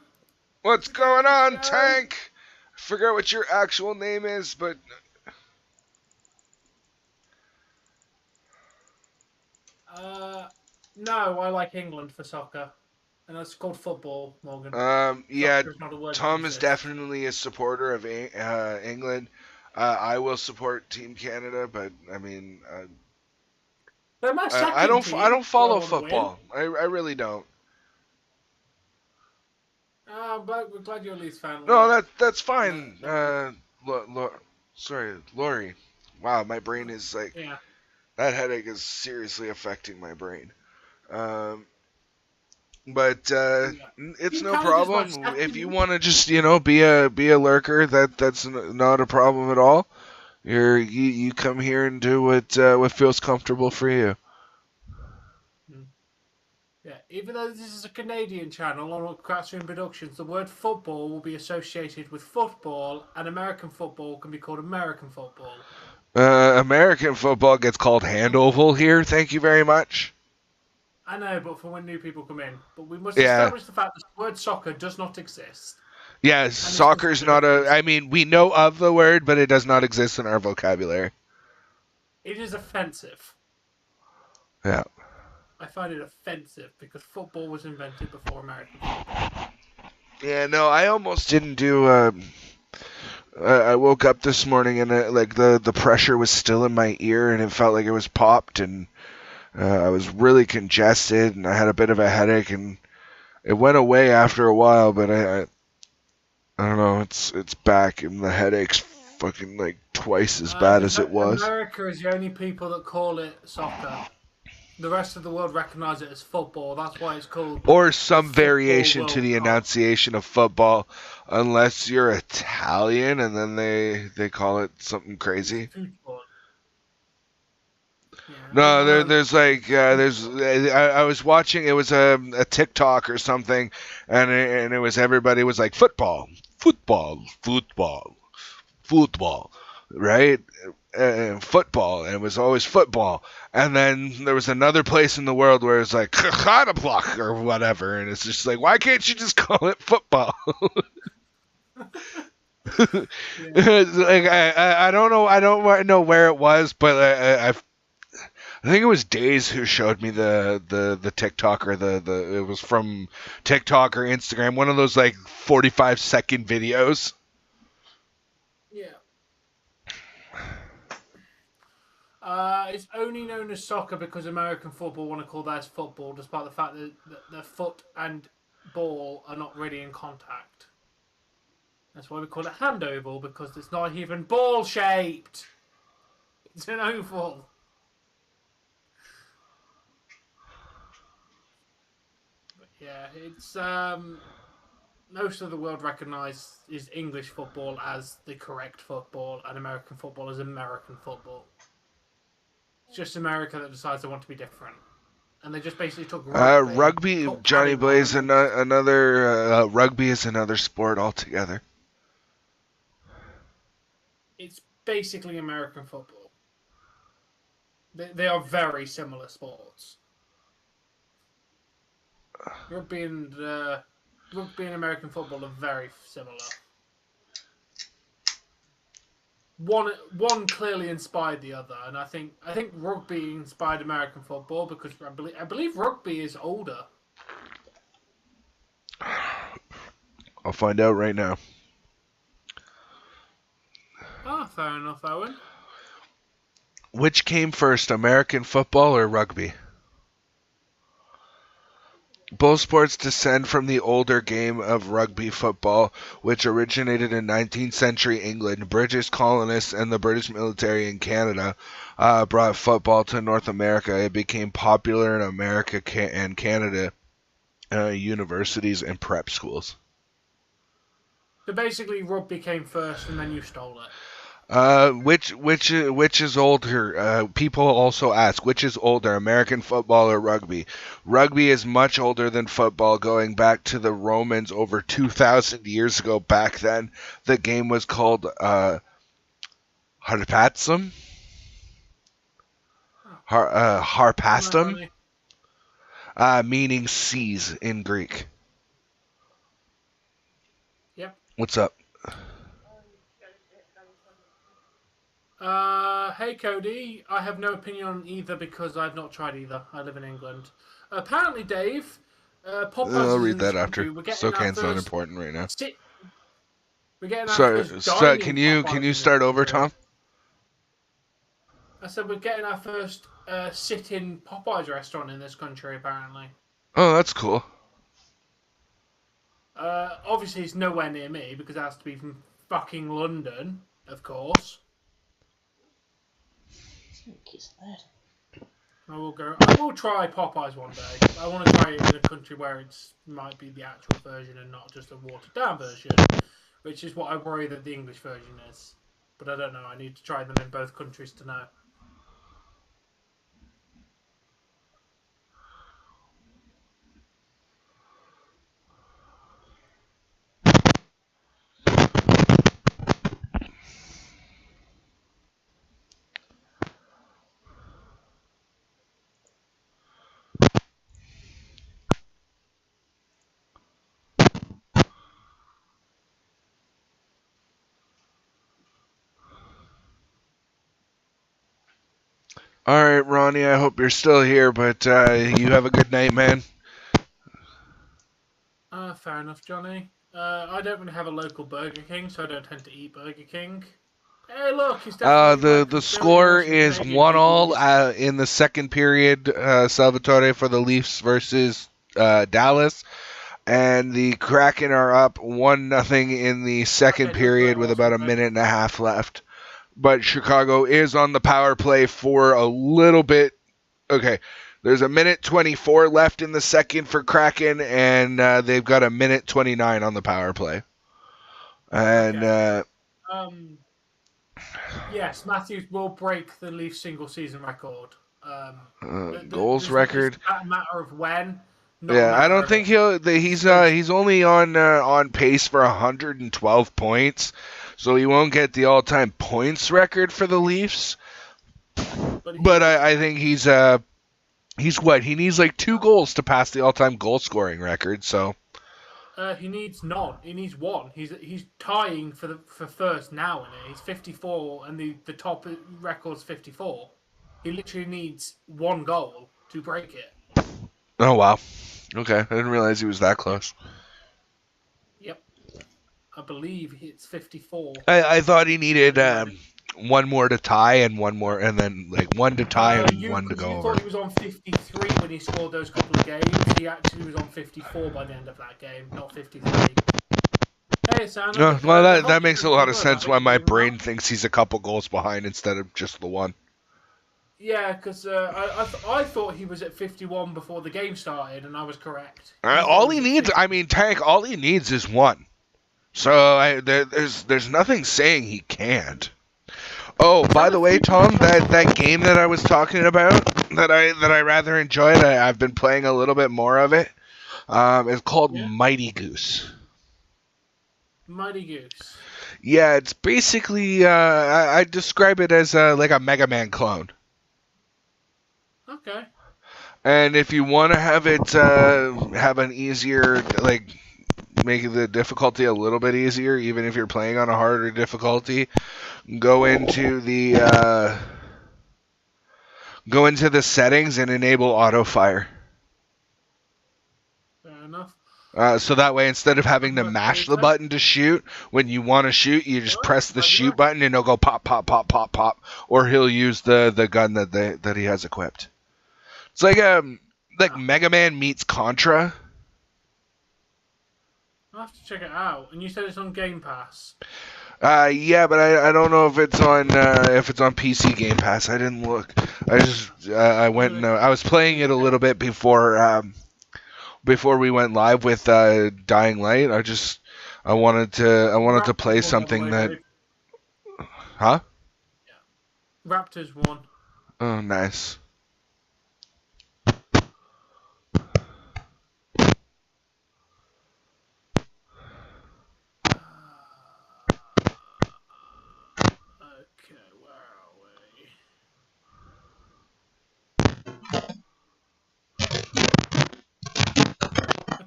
What's We got going this on, guy. Tank? I forget what your actual name is, but No, I like England for soccer, and that's called football, Morgan. yeah, Soccer is not a word that Tom is exists. definitely a supporter of England. I will support Team Canada, but I mean, They're my I second I team, don't so I follow want to win. football. I really don't. But we're glad you're at least No, family. that's fine. Sorry, Lori. Wow, my brain is like Yeah. that headache is seriously affecting my brain. Um, but Yeah. it's Team no Canada's my problem if you second. want to just be a lurker. That's not a problem at all. You come here and do what feels comfortable for you. Yeah, even though this is a Canadian channel on Crackstream Productions, the word football will be associated with football, and American football can be called American football. American football gets called hand oval here. Thank you very much. I know, but for when new people come in. But we must Yeah. establish the fact that the word soccer does not exist. Yes, And is soccer's considered not offensive. I mean, we know of the word, but it does not exist in our vocabulary. It is offensive. Yeah. I find it offensive because football was invented before American football. Yeah, no, I almost didn't do. I woke up this morning and like the pressure was still in my ear and it felt like it was popped and I was really congested and I had a bit of a headache, and it went away after a while, but I don't know, it's back, and the headache's fucking like twice as bad as it was. America is the only people that call it soccer. The rest of the world recognize it as football. That's why it's called. Or some variation World to the Cup. enunciation of football, unless you're Italian, and then they call it something crazy. Football. Yeah, No, there's like I was watching, it was a TikTok or something, and it was, everybody was like football, right? Football, and it was always football. And then there was another place in the world where it's like block or whatever, and it's just like, why can't you just call it football? Like I don't know where it was, but I think it was Days who showed me the TikTok, or it was from TikTok or Instagram, one of those like 45-second videos. Yeah. It's only known as soccer because American football want to call theirs football, despite the fact that the foot and ball are not really in contact. That's why we call it hand oval, because it's not even ball shaped. It's an oval. But yeah, it's most of the world recognise is English football as the correct football, and American football as American football. It's just America that decides they want to be different, and they just basically took rugby. Johnny Blaze, another rugby is another sport altogether. It's basically American football. They are very similar sports. Rugby and American football are very similar. One clearly inspired the other, and I think rugby inspired American football because I believe rugby is older. I'll find out right now. Ah, fair enough, Owen. Which came first, American football or rugby? Both sports descend from the older game of rugby football, which originated in 19th century England. British colonists and the British military in Canada brought football to North America. It became popular in America and Canada, universities and prep schools. So basically, rugby came first, and then you stole it. Which is older? People also ask, which is older, American football or rugby? Rugby is much older than football, going back to the Romans over 2,000 years ago. Back then, the game was called harpatsum, harpastum, meaning seas in Greek. Yep. What's up? Hey Cody, I have no opinion on either because I've not tried either. I live in England. Apparently, Dave, Popeyes. I'll read that after. SoCan's not important right now. We're getting our Sorry, can you start over, Tom? I said we're getting our first sit-in Popeyes restaurant in this country, apparently. Oh, that's cool. Obviously, it's nowhere near me because it has to be from fucking London, of course. Kiss that. I will try Popeyes one day. I want to try it in a country where it might be the actual version and not just a watered down version, which is what I worry that the English version is. But I don't know. I need to try them in both countries to know. All right, Ronnie, I hope you're still here, but you have a good night, man. Fair enough, Johnny. I don't really have a local Burger King, so I don't tend to eat Burger King. Hey, look, he's definitely The score is 1-1 in the second period. Salvatore for the Leafs versus Dallas, and the Kraken are up 1-0 in the second period with about a minute and a half left. But Chicago is on the power play for a little bit. Okay, there's a minute 24 left in the second for Kraken, and they've got a minute 29 on the power play. And yes, Matthews will break the Leafs single season record. Goals record. It's a matter of when. Yeah, I don't think he's only on pace for 112 points, so he won't get the all-time points record for the Leafs. But I think he's what? He needs like 2 goals to pass the all-time goal scoring record. So he needs none. He needs 1. He's tying for first now, and he's 54, and the top record's 54. He literally needs 1 goal to break it. Oh wow. Okay, I didn't realize he was that close. Yep, I believe it's 54. I thought he needed 1 more to tie and 1 more, and then like 1 to tie and 1 to go over. You thought he was on 53 when he scored those couple of games. He actually was on 54 by the end of that game, not 53. Hey, Sam. Well, that makes a lot of sense why my brain thinks he's a couple goals behind instead of just the 1. Yeah, because I thought he was at 51 before the game started, and I was correct. All he needs, Tank, all he needs is 1. So there's nothing saying he can't. Oh, by the way, Tom, that game that I was talking about, that I rather enjoyed, I've been playing a little bit more of it. It's called Mighty Goose. Mighty Goose. Yeah, it's basically I describe it as like a Mega Man clone. Okay. And if you want to have it have an easier, like, make the difficulty a little bit easier, even if you're playing on a harder difficulty, go into the settings and enable auto fire. Fair enough. So that way, instead of having to mash the button to shoot, when you want to shoot, you just press the shoot button and it'll go pop, pop, pop, pop, pop, or he'll use the gun that he has equipped. It's like Mega Man meets Contra. I'll have to check it out. And you said it's on Game Pass. Yeah, but I don't know if it's on PC Game Pass. I didn't look. I went and I was playing it a little bit before we went live with Dying Light. I wanted to play something that. Huh? Yeah. Raptors won. Oh, nice.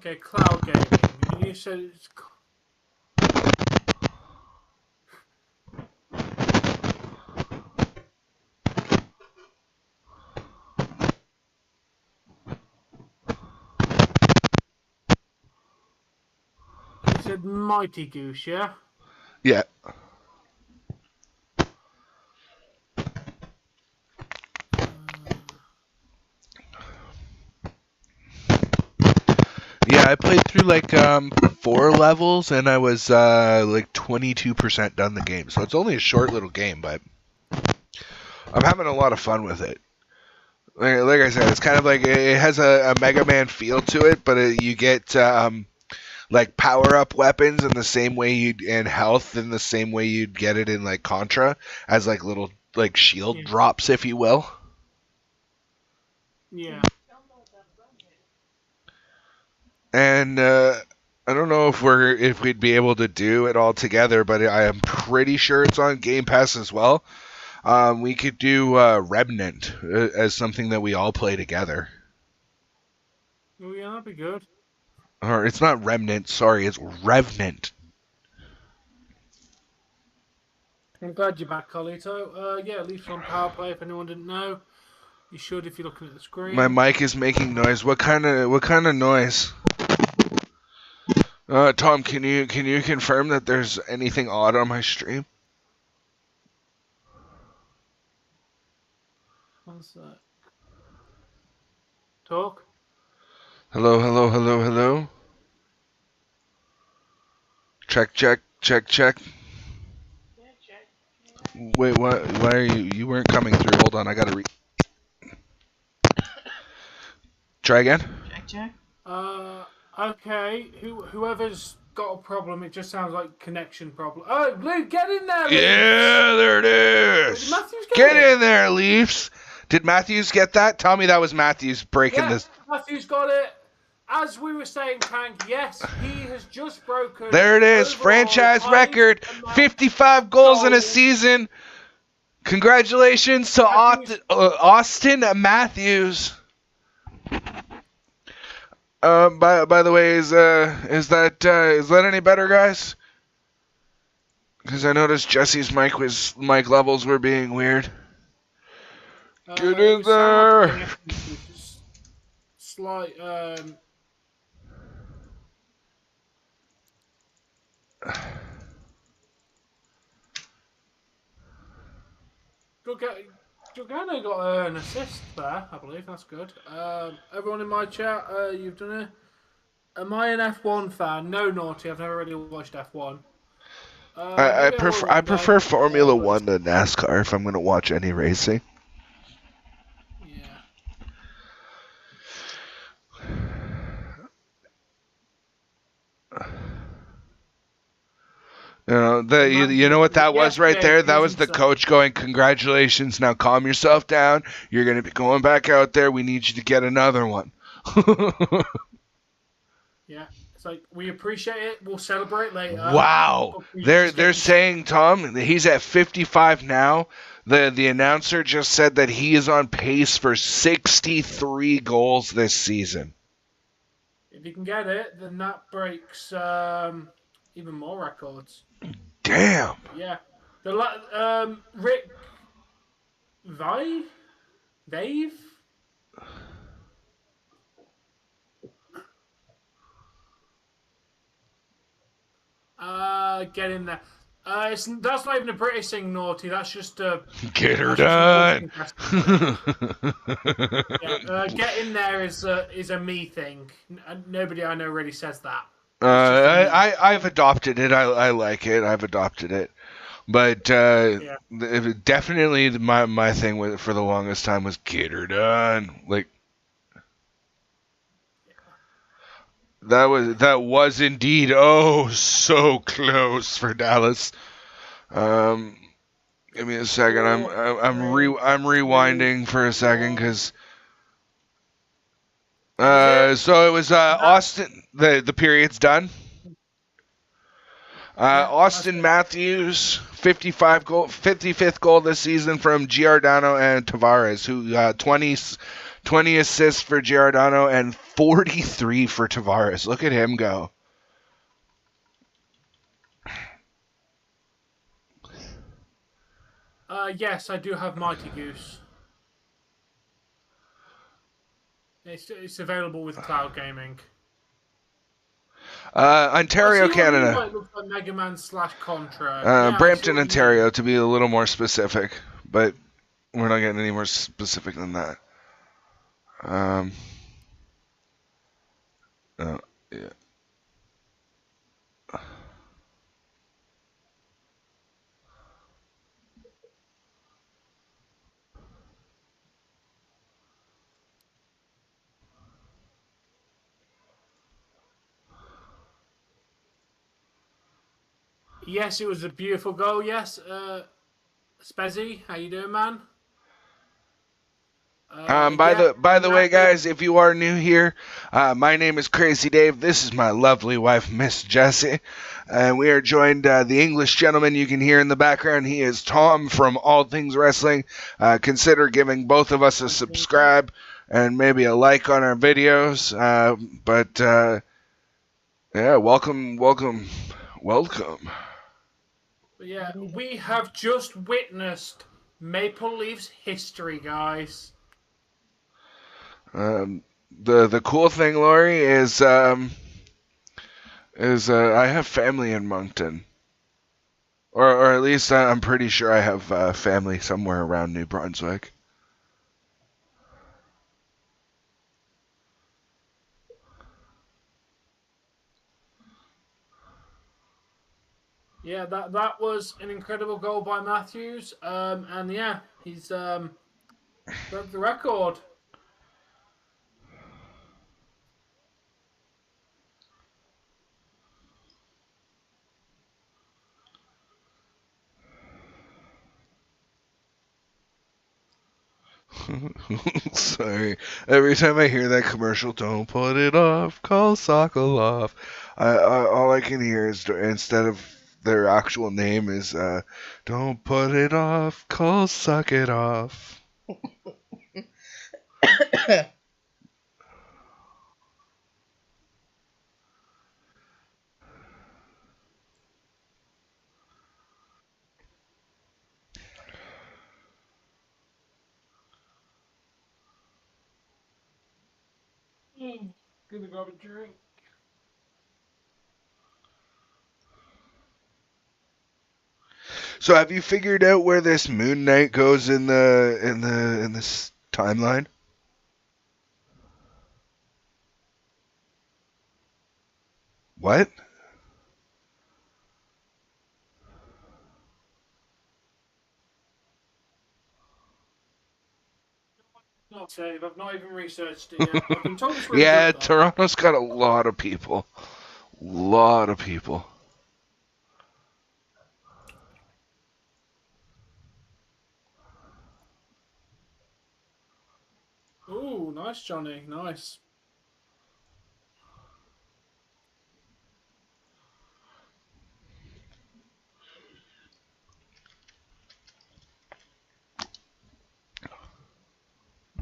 Okay, cloud gaming. You said it's... You said Mighty Goose, yeah? Yeah. Yeah, I played through like 4 levels, and I was like 22% done the game. So it's only a short little game, but I'm having a lot of fun with it. Like I said, it's kind of like it has a Mega Man feel to it, but you get like power-up weapons in the same way and health in the same way you'd get it in like Contra, as like little like shield drops, if you will. Yeah. And I don't know if we'd be able to do it all together, but I am pretty sure it's on Game Pass as well. We could do Remnant as something that we all play together. Oh yeah, that'd be good. Or it's not Remnant, sorry, it's Revenant. I'm glad you're back, Carlito. Yeah, Leafs on power play. If anyone didn't know, you should if you're looking at the screen. My mic is making noise. What kind of noise? Tom, can you confirm that there's anything odd on my stream? One sec. Talk. Hello, hello, hello, hello. Check, check, check, check. Wait, what? Why are you? You weren't coming through. Hold on, I gotta try again. Check. Okay. Whoever's got a problem, it just sounds like connection problem. Oh, Luke, get in there, Leafs! Yeah, there it is. Did Matthews Get it? in there, Leafs. Did Matthews get that? Tell me that was Matthews breaking this. Matthews got it. As we were saying, Tank, yes, he has just broken. There it is. Franchise record. 55 goals in a season. Congratulations to Austin Matthews. By the way, is that any better, guys? Because I noticed Jesse's mic levels were being weird. Get in there. Slight. Giordano got an assist there, I believe. That's good. Everyone in my chat, you've done it. Am I an F1 fan? No, naughty. I've never really watched F1. I prefer Formula One to NASCAR if I'm going to watch any racing. Yeah. You know what that was right there? That was the coach going, "Congratulations, now calm yourself down. You're going to be going back out there. We need you to get another one." Yeah, it's like, we appreciate it. We'll celebrate later. Wow. They're saying, Tom, he's at 55 now. The announcer just said that he is on pace for 63 goals this season. If he can get it, then that breaks even more records. Damn. Yeah. Rick Dave? Get in there. That's not even a British thing, naughty. That's just a... Get her done. Get in there is a me thing. Nobody I know really says that. I've adopted it. I like it. I've adopted it. But definitely my thing with it for the longest time was get her done. Like that was indeed so close for Dallas. Give me a second. I'm rewinding for a second because. So it was Austin. The period's done. Austin Matthews, 55th goal this season from Giordano and Tavares, who 20 assists for Giordano and 43 for Tavares. Look at him go. Yes, I do have Mighty Goose. It's available with cloud gaming. Ontario, Canada. It looks like Mega Man / Contra. Brampton, Ontario, to be a little more specific, but we're not getting any more specific than that. Yeah. Yes, it was a beautiful goal. Yes, Spezza, how you doing, man? By the way, guys, if you are new here, my name is Crazy Dave. This is my lovely wife, Miss Jessie, and we are joined. The English gentleman you can hear in the background, he is Tom from All Things Wrestling. Consider giving both of us a subscribe and maybe a like on our videos. Yeah, welcome. Yeah, we have just witnessed Maple Leafs history, guys. The cool thing, Laurie, is I have family in Moncton, or at least I'm pretty sure I have family somewhere around New Brunswick. Yeah, that was an incredible goal by Matthews. And yeah, he's broke the record. Sorry. Every time I hear that commercial, don't put it off, call Sokolov. All I can hear is, instead of their actual name, is, don't put it off, call Suck It Off. Gonna grab a drink. So have you figured out where this Moon Knight goes in this timeline? What? Not save. I've not even researched it yet. I've been told it's really Yeah, good though. Toronto's got a lot of people. Lot of people. Ooh, nice, Johnny. Nice.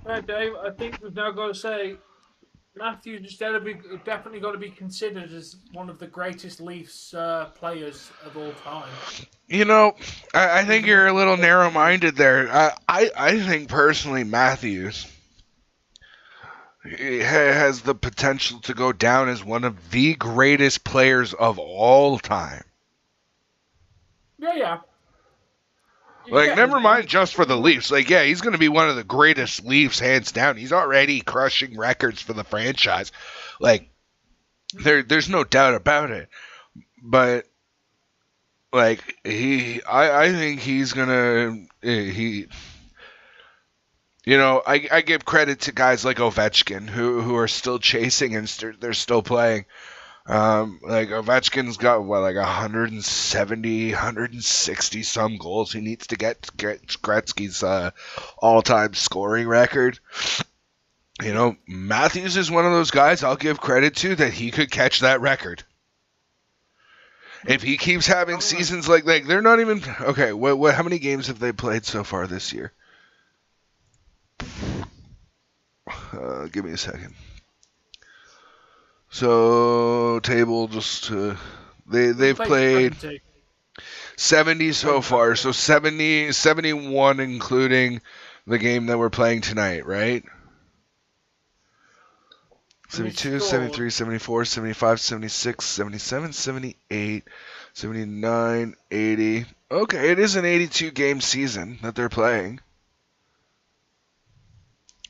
Yeah, Dave, I think we've now got to say Matthews is definitely got to be considered as one of the greatest Leafs players of all time. You know, I think Even you're a if little it's not narrow-minded there. I think personally Matthews has the potential to go down as one of the greatest players of all time. Yeah. Like, Again, never mind just for the Leafs. Like, yeah, he's going to be one of the greatest Leafs, hands down. He's already crushing records for the franchise. Like, there's no doubt about it. But, like, I think he's going to, I give credit to guys like Ovechkin who are still chasing and they're still playing. Like Ovechkin's got like 170, 160 some goals. He needs to get Gretzky's all-time scoring record. You know, Matthews is one of those guys I'll give credit to that he could catch that record. If he keeps having seasons like they're not even okay. What? How many games have they played so far this year? Give me a second. So table just they've played 70 so far. So 70, 71 including the game that we're playing tonight, right? 72, 73, 74, 75, 76, 77, 78, 79, 80. Okay, it is an 82 game season that they're playing.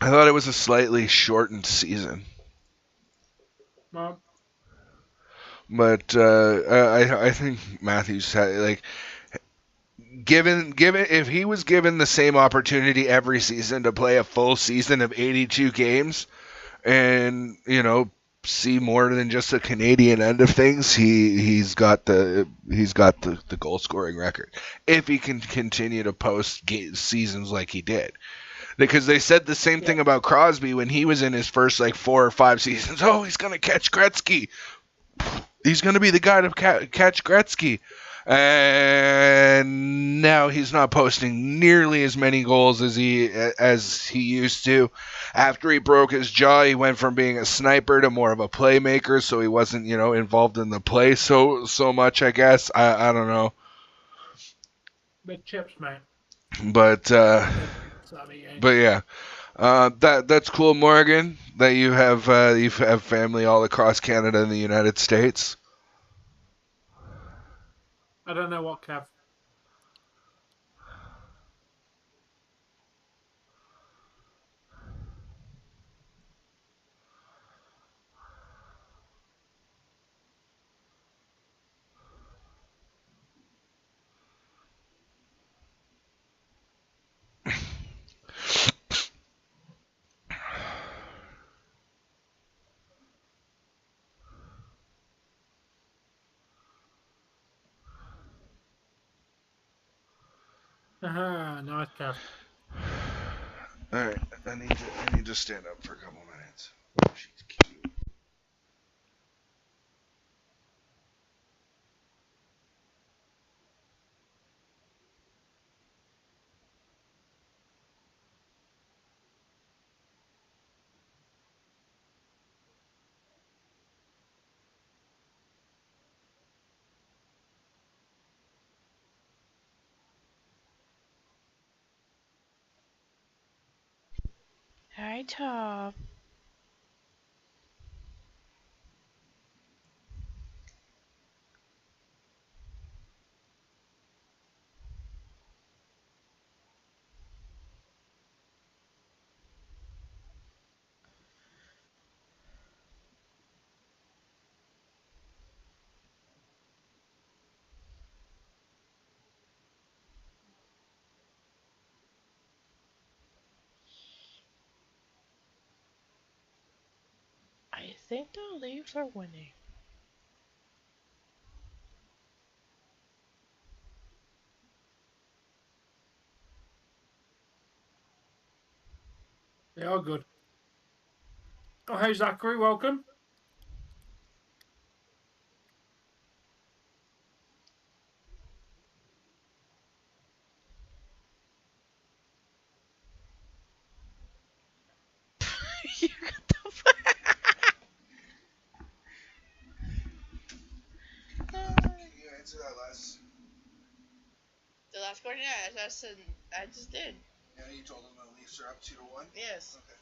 I thought it was a slightly shortened season. Well, but I think Matthews had, given if he was given the same opportunity every season to play a full season of 82 games and see more than just the Canadian end of things, he's got the goal scoring record if he can continue to post seasons like he did. Because they said the same thing about Crosby when he was in his first 4 or 5 seasons. Oh, he's going to catch Gretzky. He's going to be the guy to catch Gretzky. And now he's not posting nearly as many goals as he used to. After he broke his jaw, he went from being a sniper to more of a playmaker, so he wasn't, involved in the play so much, I guess. I don't know. Big chips, mate. But yeah. That's cool, Morgan, that you have family all across Canada and the United States. I don't know what, Kev. Nice, Kev. All right, I need to stand up for a couple minutes. She's cute. Hi, Tom. I think the Leafs are winning. They are good. Oh, hey, Zachary, welcome. You got the Can you answer that last? The last question, yeah, I just did. Yeah, you told them the Leafs are up 2-1. Yes. Okay.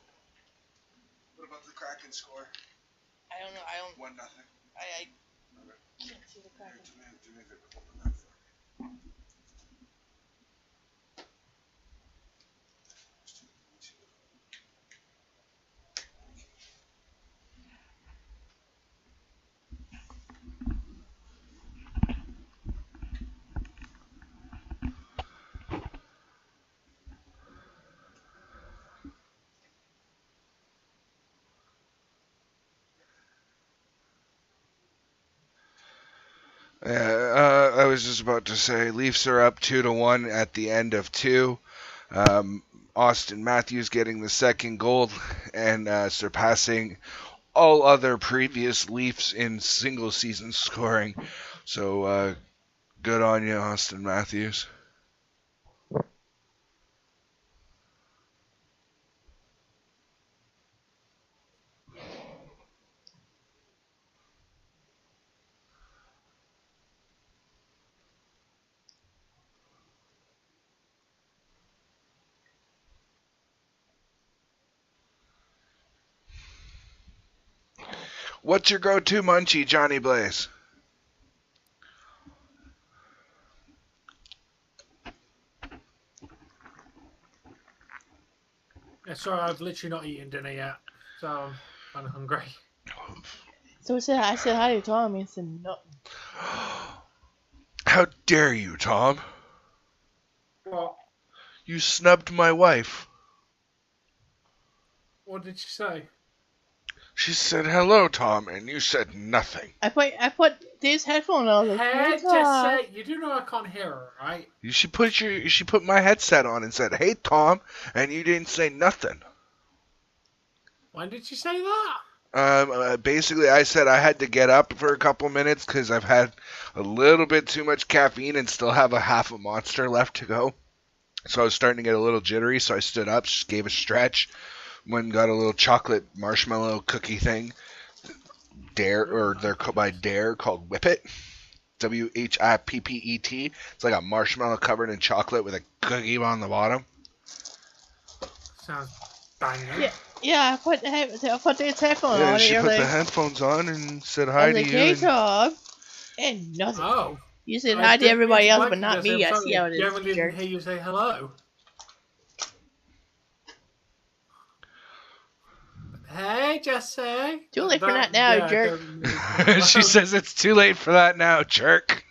What about the Kraken score? I don't know. I don't. 1-0. I can't see the Kraken. Do me a favor. Open that for me. I was just about to say Leafs are up 2-1 at the end of 2. Austin Matthews getting the second goal and surpassing all other previous Leafs in single season scoring. So good on you, Austin Matthews. What's your go-to munchie, Johnny Blaze? Yeah, sorry, I've literally not eaten dinner yet, so I'm kind of hungry. So I said hi to Tom. He said no. How dare you, Tom? What? You snubbed my wife. What did she say? She said hello, Tom, and you said nothing. I put these headphones on. I was like, Hey, hey, just Tom. say, you do know I can't hear her, right? She put my headset on and said, "Hey, Tom," and you didn't say nothing. When did she say that? Basically, I said I had to get up for a couple minutes because I've had a little bit too much caffeine and still have a half a Monster left to go. So I was starting to get a little jittery, so I stood up, just gave a stretch, went and got a little chocolate marshmallow cookie thing. They're by Dare, called Whippet. Whippet. It's like a marshmallow covered in chocolate with a cookie on the bottom. Sounds banging. Yeah, I put these headphones on. She And put like, the headphones on and said I hi was to like, you. hey, Tom. And nothing. Oh. You said I hi to didn't everybody mean to else, blank but not you, me. I I'm see sorry, how it is, generally didn't jerk. hear you say hello. Hey, Jesse. Too late for that now, jerk. She says it's too late for that now, jerk.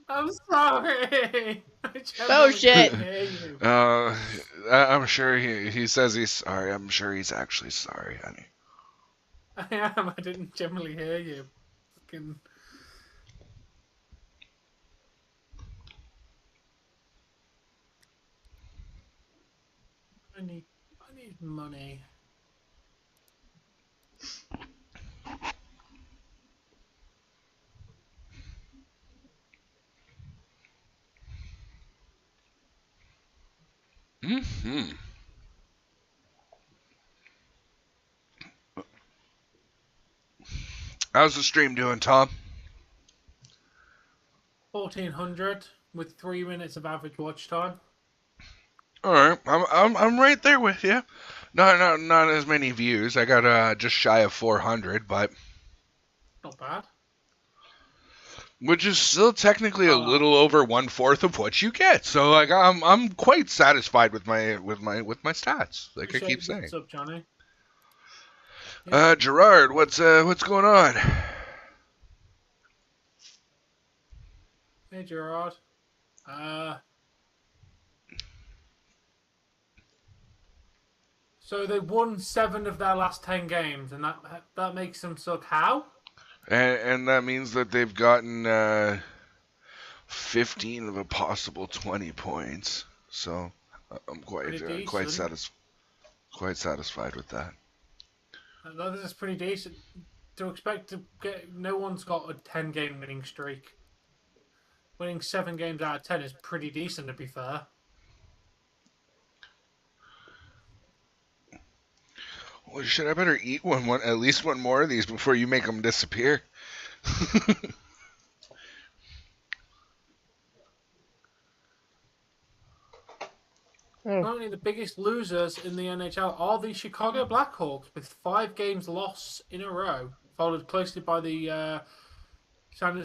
I'm sorry. I genuinely Bullshit. couldn't hear you. I'm sure he says he's sorry. I'm sure he's actually sorry, honey. I am. I didn't generally hear you. Fucking. I need money. Mm-hmm. How's the stream doing, Tom? 1,400 with 3 minutes of average watch time. All right, I'm right there with you. Not as many views. I got just shy of 400, but Not bad. which is still technically a little over 1/4 of what you get. So like I'm quite satisfied with my stats. Like I keep saying. What's up, Johnny? Gerard, what's going on? Hey, Gerard. So they won 7 of their last 10 games, and that makes them suck. How? And that means that they've gotten 15 of a possible 20 points. So I'm quite satisfied with that. That is pretty decent. To expect to get, no one's got a 10-game winning streak. Winning 7 games out of 10 is pretty decent, to be fair. Well, shit, I better eat at least one more of these before you make them disappear. Currently, the biggest losers in the NHL are the Chicago Blackhawks, with 5 games lost in a row, followed closely by the San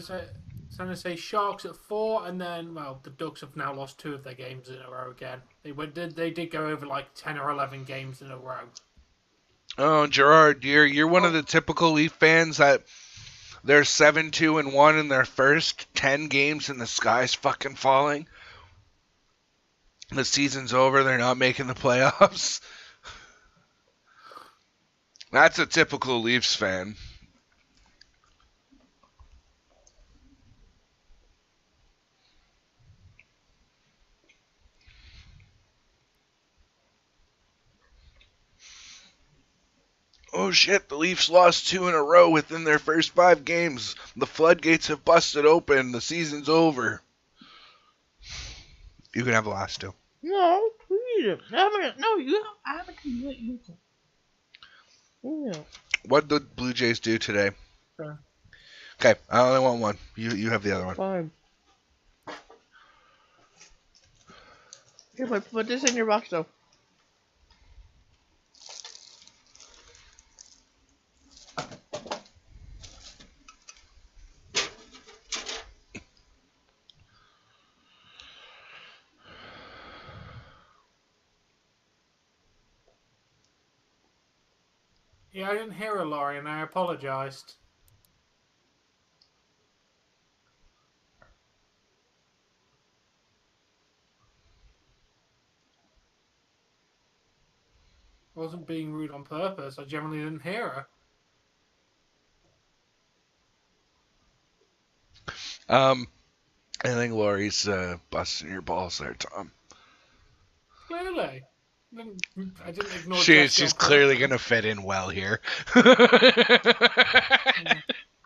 Jose Sharks at 4, and then, well, the Ducks have now lost 2 of their games in a row again. They did go over like 10 or 11 games in a row. Oh, Gerard, you're one of the typical Leaf fans that they're 7-2-1 in their first 10 games and the sky's fucking falling. The season's over, they're not making the playoffs. That's a typical Leafs fan. Oh shit, the Leafs lost 2 in a row within their first 5 games. The floodgates have busted open. The season's over. You can have the last 2. No, please. No, you have a you can. Yeah. What did the Blue Jays do today? Sure. Okay, I only want one. You have the other one. Fine. Here, put this in your box, though. Yeah, I didn't hear her, Laurie, and I apologised. I wasn't being rude on purpose. I generally didn't hear her. I think Laurie's busting your balls there, Tom. Clearly. I didn't ignore She's clearly going to fit in well here. Yeah.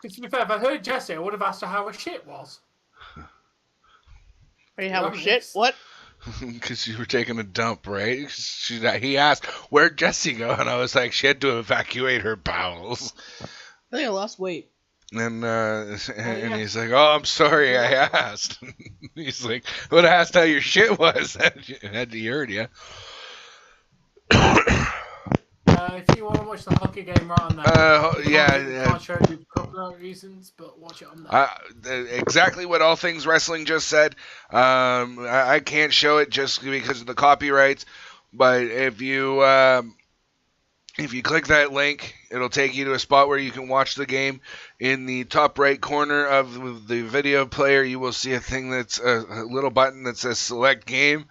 To be fair, if I heard Jessie, I would have asked her how her shit was. Are you having shit? What? Because you were taking a dump, right? He asked, where'd Jessie go? And I was like, she had to evacuate her bowels. I think I lost weight. And he's like, oh, I'm sorry I asked. He's like, I would have asked how your shit was. Had to heard you. If you want to watch the hockey game right on there, yeah. Can't show you for a couple of reasons, but watch it on there. Exactly what All Things Wrestling just said. I can't show it just because of the copyrights, but if you click that link, it'll take you to a spot where you can watch the game. In the top right corner of the video player, you will see a thing that's a little button that says Select Game.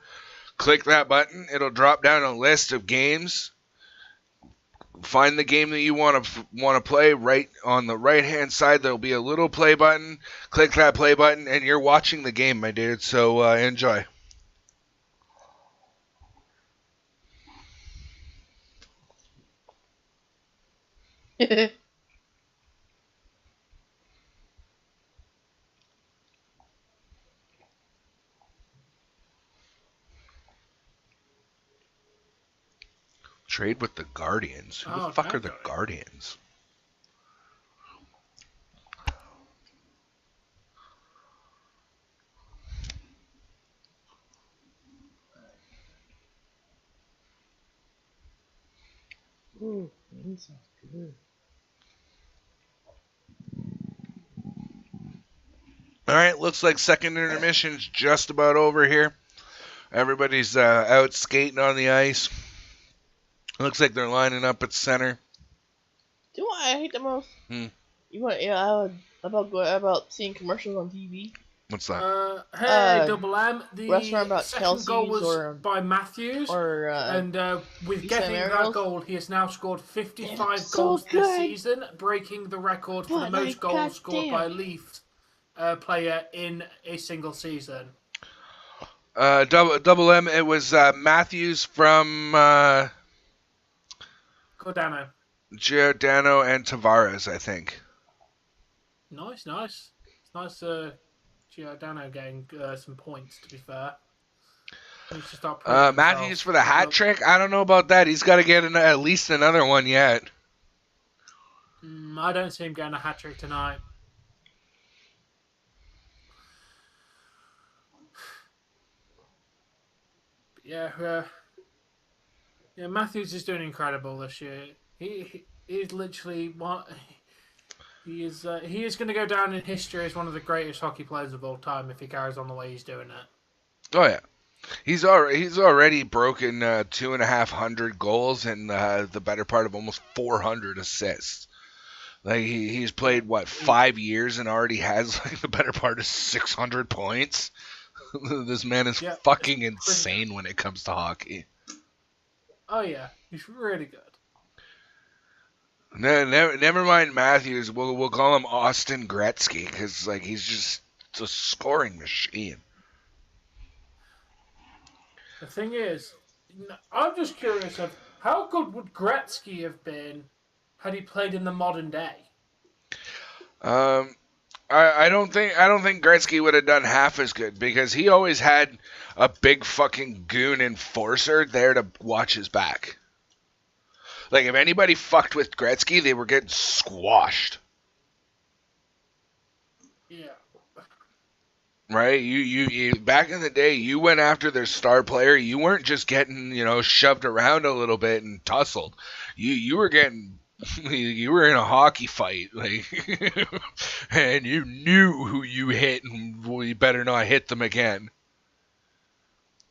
Click that button. It'll drop down a list of games. Find the game that you want to play. Right on the right-hand side, there'll be a little play button. Click that play button, and you're watching the game, my dude. So enjoy. Trade with the Guardians. Who the fuck are the Guardians? Ooh, that sounds good. All right, looks like second intermission's just about over here. Everybody's out skating on the ice. Looks like they're lining up at center. Do you know what I hate the most? Hmm. About seeing commercials on TV. What's that? Hey, Double M. Restaurant The about second goal Chelsea's was by Matthews, and with East getting that Mario's. goal, he has now scored 55 so goals this good. season, breaking the record for the But most goals scored goddamn. by a Leafs player in a single season. Double M. It was Matthews from Giordano and Tavares, I think. Nice. It's nice Giordano getting some points, to be fair. He needs to start proving Matthews himself. for the hat trick? I don't know about that. He's got to get at least another one yet. I don't see him getting a hat trick tonight. Yeah, Matthews is doing incredible this year. He is literally one. He is going to go down in history as one of the greatest hockey players of all time if he carries on the way he's doing it. Oh yeah, he's already broken 2,500 goals and the better part of almost 400 assists. Like he's played 5 years and already has like the better part of 600 points. This man is fucking insane when it comes to hockey. Oh yeah, he's really good. Never mind Matthews. We'll call him Austin Gretzky because like he's just a scoring machine. The thing is, I'm just curious of how good would Gretzky have been had he played in the modern day. I don't think Gretzky would have done half as good because he always had a big fucking goon enforcer there to watch his back. Like if anybody fucked with Gretzky, they were getting squashed. Yeah. Right? You back in the day, you went after their star player. You weren't just getting, shoved around a little bit and tussled. You were getting you were in a hockey fight, like, and you knew who you hit, and you better not hit them again.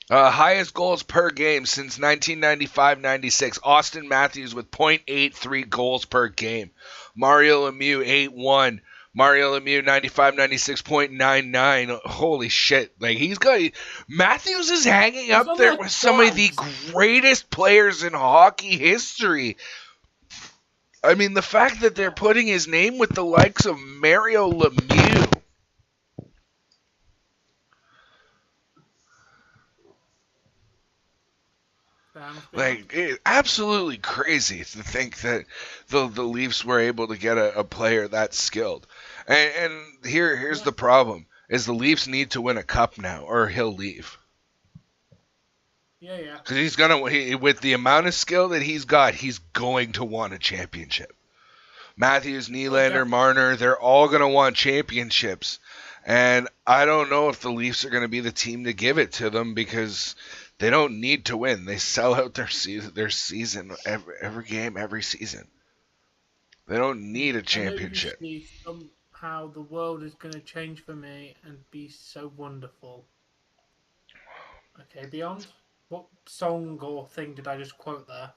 Highest goals per game since 1995-96. Austin Matthews with .83 goals per game. Mario Lemieux 8-1. Mario Lemieux 95-96 .99. Holy shit! Like Matthews is hanging up there with some of the greatest players in hockey history. I mean, the fact that they're putting his name with the likes of Mario Lemieux. Like, absolutely crazy to think that the Leafs were able to get a player that skilled. And here's the problem, is the Leafs need to win a cup now, or he'll leave. Yeah. Because he's with the amount of skill that he's got, he's going to want a championship. Matthews, Nylander, Marner, they're all going to want championships. And I don't know if the Leafs are going to be the team to give it to them because they don't need to win. They sell out their season every game, every season. They don't need a championship. Somehow the world is going to change for me and be so wonderful. Okay, Beyond? What song or thing did I just quote there?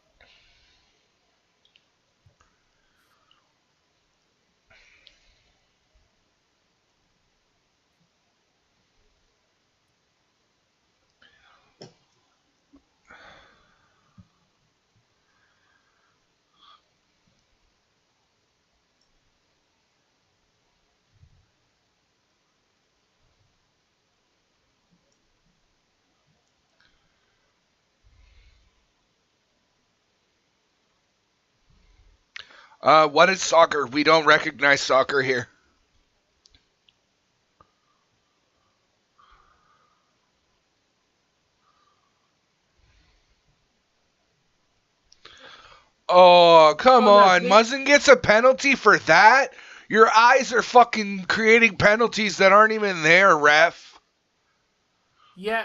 What is soccer? We don't recognize soccer here. Oh, come on. Muzzin gets a penalty for that? Your eyes are fucking creating penalties that aren't even there, ref. Yeah.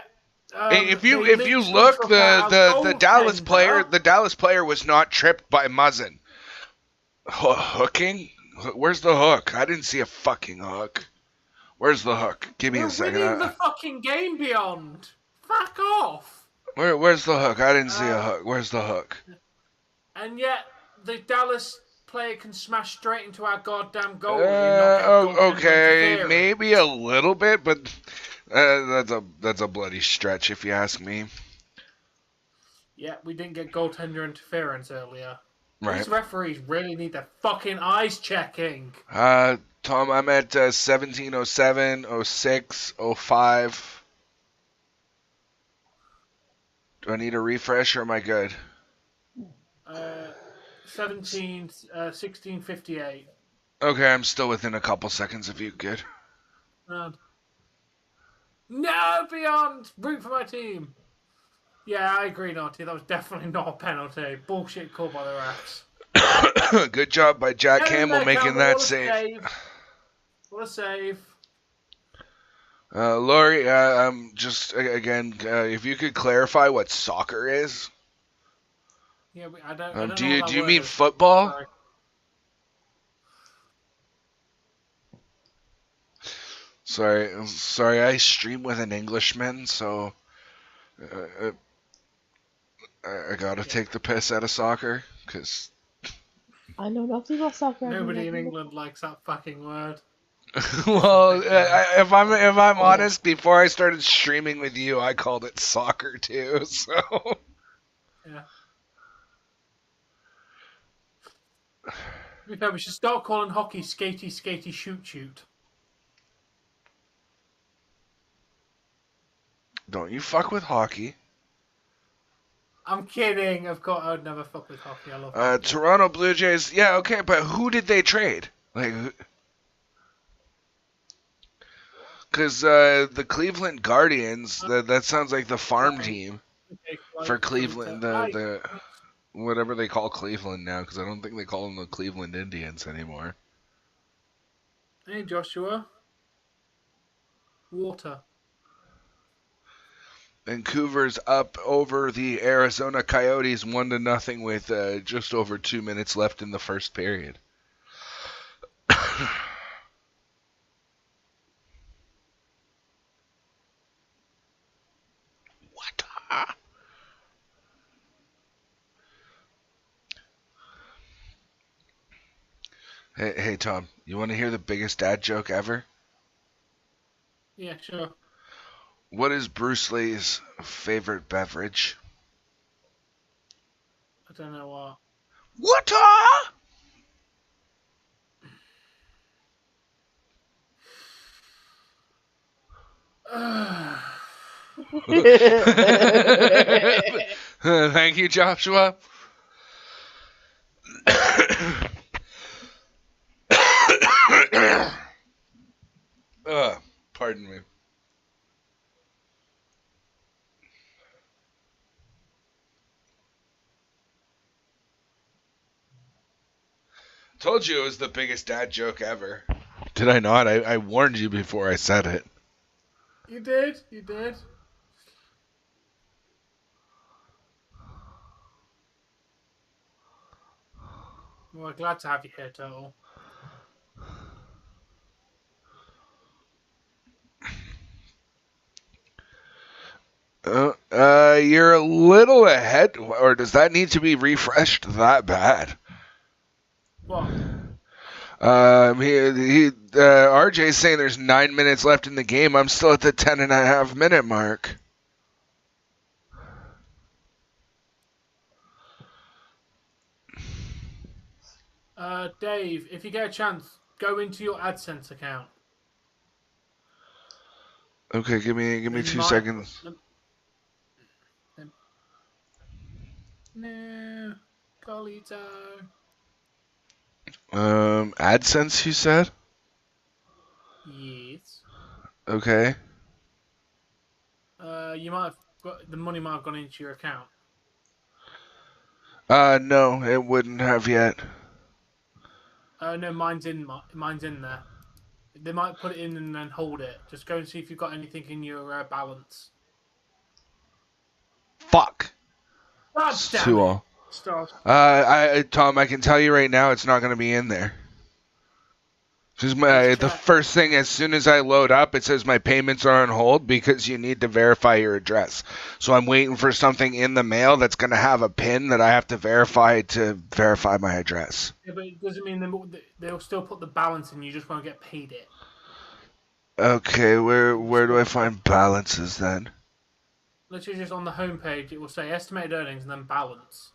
If you look, the Dallas player was not tripped by Muzzin. Hooking? Where's the hook? I didn't see a fucking hook. Where's the hook? Give me a second. We're winning the fucking game, Beyond. Fuck off. Where's the hook? I didn't see a hook. Where's the hook? And yet, the Dallas player can smash straight into our goddamn goal. Okay, maybe a little bit, but that's a bloody stretch if you ask me. Yeah, we didn't get goaltender interference earlier. Right. These referees really need their fucking eyes checking. Tom, I'm at 17:07, 06, 05. Do I need a refresh or am I good? 16:58. Okay, I'm still within a couple seconds if you could. No, Beyond! Root for my team. Yeah, I agree, Naughty. That was definitely not a penalty. Bullshit call by the refs. Good job by Jack Campbell making that save. What a save. Laurie, just again, if you could clarify what soccer is. Yeah, I don't do you mean football? Sorry, I stream with an Englishman, so I gotta take the piss out of soccer, because I know nothing about soccer. Nobody in England likes that fucking word. Well, if I'm honest, before I started streaming with you, I called it soccer too, so... Yeah. We should start calling hockey skatey, shoot. Don't you fuck with hockey. I'm kidding. Of course, I would never fuck with hockey. I love hockey. Toronto Blue Jays, yeah, okay, but who did they trade? Because the Cleveland Guardians, that sounds like the farm team for Cleveland, the whatever they call Cleveland now, because I don't think they call them the Cleveland Indians anymore. Hey, Joshua. Water. Vancouver's up over the Arizona Coyotes 1-0 with just over 2 minutes left in the first period. What? Hey, Tom, you want to hear the biggest dad joke ever? Yeah, sure. What is Bruce Lee's favorite beverage? I don't know what. Water! Thank you, Joshua. Pardon me. Told you it was the biggest dad joke ever. Did I not? I warned you before I said it. You did. Well, glad to have you here, Total. You're a little ahead, or does that need to be refreshed that bad? What? RJ's saying there's 9 minutes left in the game. I'm still at the 10.5 minute mark. Dave, if you get a chance, go into your AdSense account. Okay, give me 2 seconds. No, Colito. AdSense, you said? Yes. Okay. You might have got the money might have gone into your account. No, it wouldn't have yet. No, mine's in there. They might put it in and then hold it. Just go and see if you've got anything in your balance. Fuck. God It's damn too it! all. Stars. Tom, I can tell you right now, it's not going to be in there. Just Let's the check. first thing, as soon as I load up, it says my payments are on hold because you need to verify your address. So I'm waiting for something in the mail that's going to have a PIN that I have to verify my address. Yeah, but it doesn't mean they'll still put the balance in. You just won't get paid it. Okay, where do I find balances then? Literally just on the home page, it will say estimated earnings and then balance.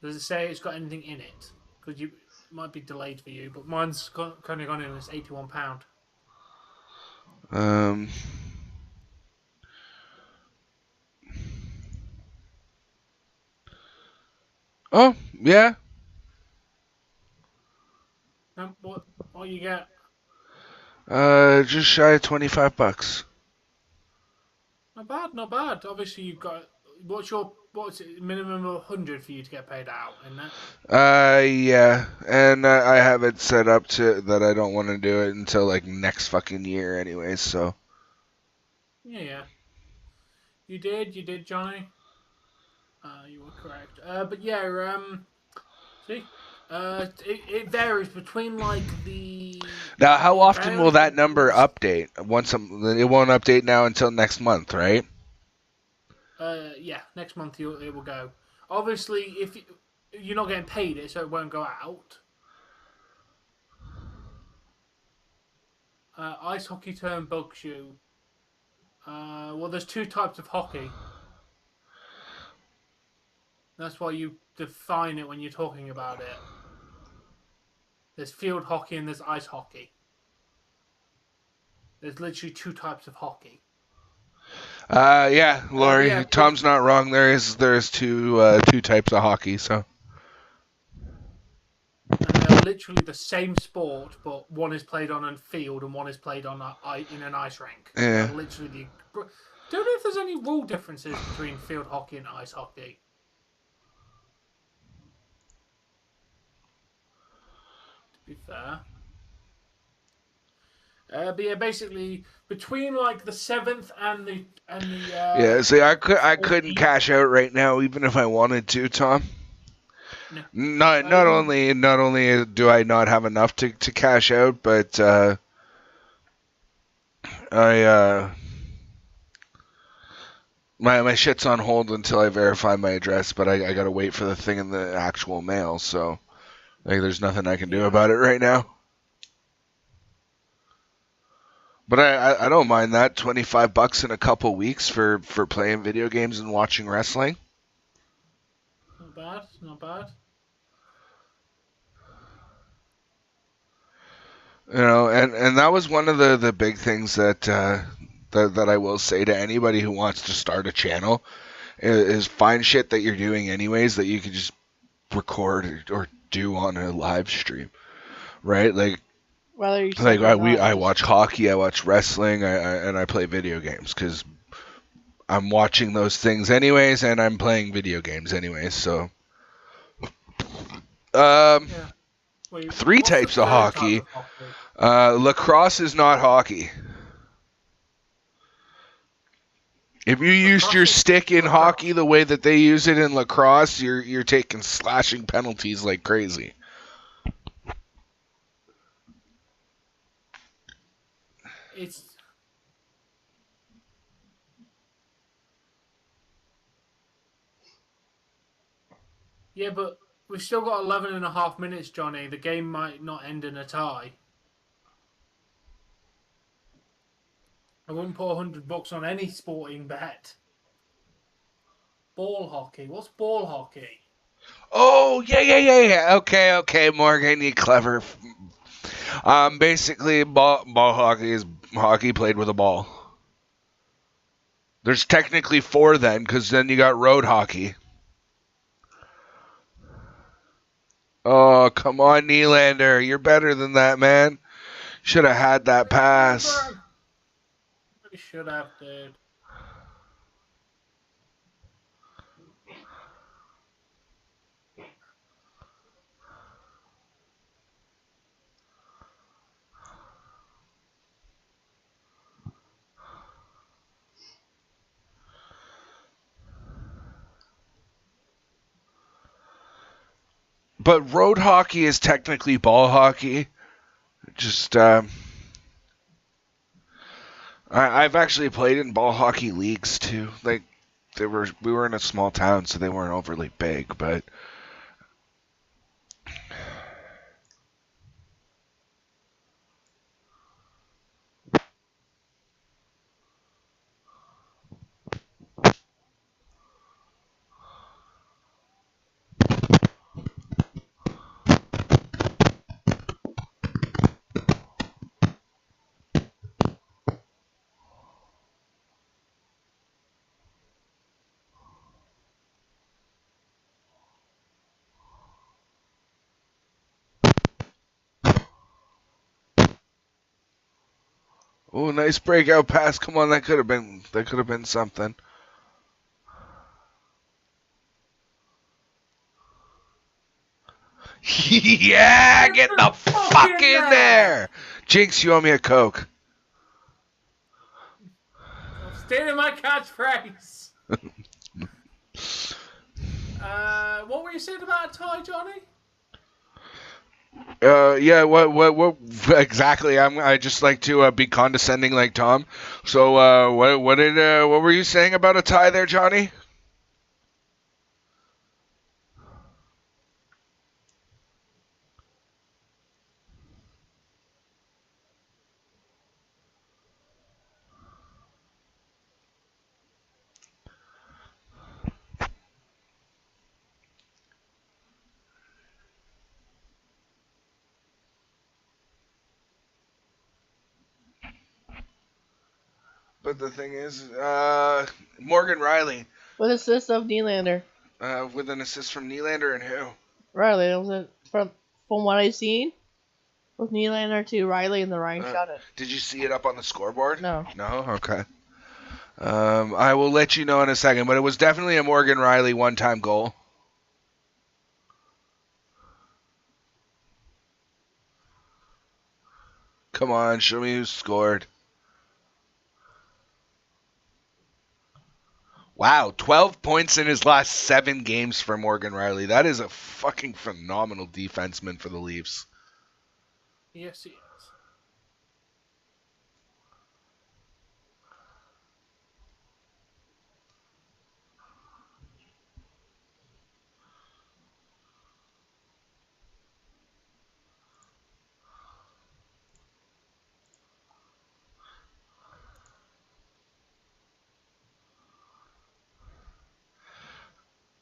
Does it say it's got anything in it? Because it might be delayed for you, but mine's kind of gone in. It's £81. Oh yeah. What you get? Just shy of $25. Not bad, not bad. Obviously, you've got what's it, minimum of 100 for you to get paid out, isn't it? Yeah, and I have it set up to that I don't want to do it until like next fucking year, anyways. So. Yeah. You did, Johnny. You were correct. But yeah, see, it varies between like the. Now, how It often will varies that number between. update? It won't update now until next month, right? Yeah, next month it will go. Obviously, if you're not getting paid it, so it won't go out. Ice hockey term bugs you. Well, there's two types of hockey. That's why you define it when you're talking about it. There's field hockey and there's ice hockey. There's literally two types of hockey. Yeah, Laurie, Yeah, Tom's not wrong. There's two types of hockey, so. And they're literally the same sport, but one is played on a field and one is played on in an ice rink. Yeah. They're literally don't know if there's any rule differences between field hockey and ice hockey. To be fair. But yeah, basically between like the 7th and the Yeah, see, I couldn't cash out right now, even if I wanted to, Tom. No. Not only do I not have enough to cash out, but my shit's on hold until I verify my address. But I gotta wait for the thing in the actual mail, so like there's nothing I can do about it right now. But I don't mind that. $25 in a couple weeks for playing video games and watching wrestling. Not bad, not bad. You know, and that was one of the big things that I will say to anybody who wants to start a channel is find shit that you're doing anyways that you can just record or do on a live stream, right? Like I watch hockey, I watch wrestling, and I play video games because I'm watching those things anyways, and I'm playing video games anyways. So, Yeah. Wait, three what's the types of third hockey. type of hockey? Lacrosse is not hockey. If you used your stick in hockey the way that they use it in lacrosse, you're taking slashing penalties like crazy. Yeah, but we've still got 11 and a half minutes, Johnny. The game might not end in a tie. I wouldn't put $100 on any sporting bet. Ball hockey. What's ball hockey? Oh, yeah. Okay, Morgan, you clever. Basically, ball hockey is hockey played with a ball. There's technically 4 then, because then you got road hockey. Oh, come on, Nylander. You're better than that, man. Should have had that pass. You should have, dude. But road hockey is technically ball hockey. Just, I've actually played in ball hockey leagues too. Like, we were in a small town, so they weren't overly big, but. Oh, nice breakout pass. Come on, that could have been something. Yeah, get the fuck in there. Jinx, you owe me a Coke. I'm stealing my catchphrase. What were you saying about a tie, Johnny? Yeah, what exactly? I just like to be condescending like Tom. So, what were you saying about a tie there, Johnny? But the thing is, Morgan Riley. With assist of Nylander. With an assist from Nylander and who? Riley, that was it. From what I've seen, with Nylander to Riley and the Ryan shot it. Did you see it up on the scoreboard? No. No? Okay. I will let you know in a second, but it was definitely a Morgan Riley one-time goal. Come on, show me who scored. Wow, 12 points in his last 7 games for Morgan Riley. That is a fucking phenomenal defenseman for the Leafs. Yes, he is.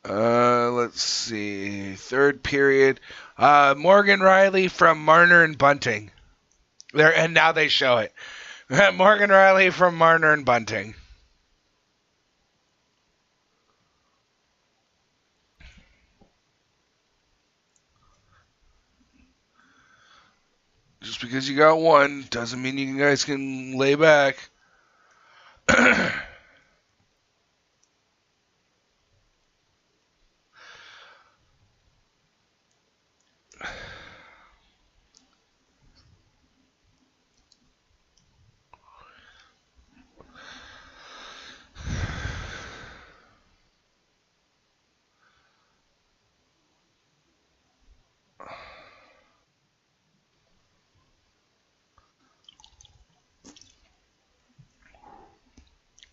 Let's see. Third period. Morgan Riley from Marner and Bunting. There, and now they show it. Morgan Riley from Marner and Bunting. Just because you got one doesn't mean you guys can lay back.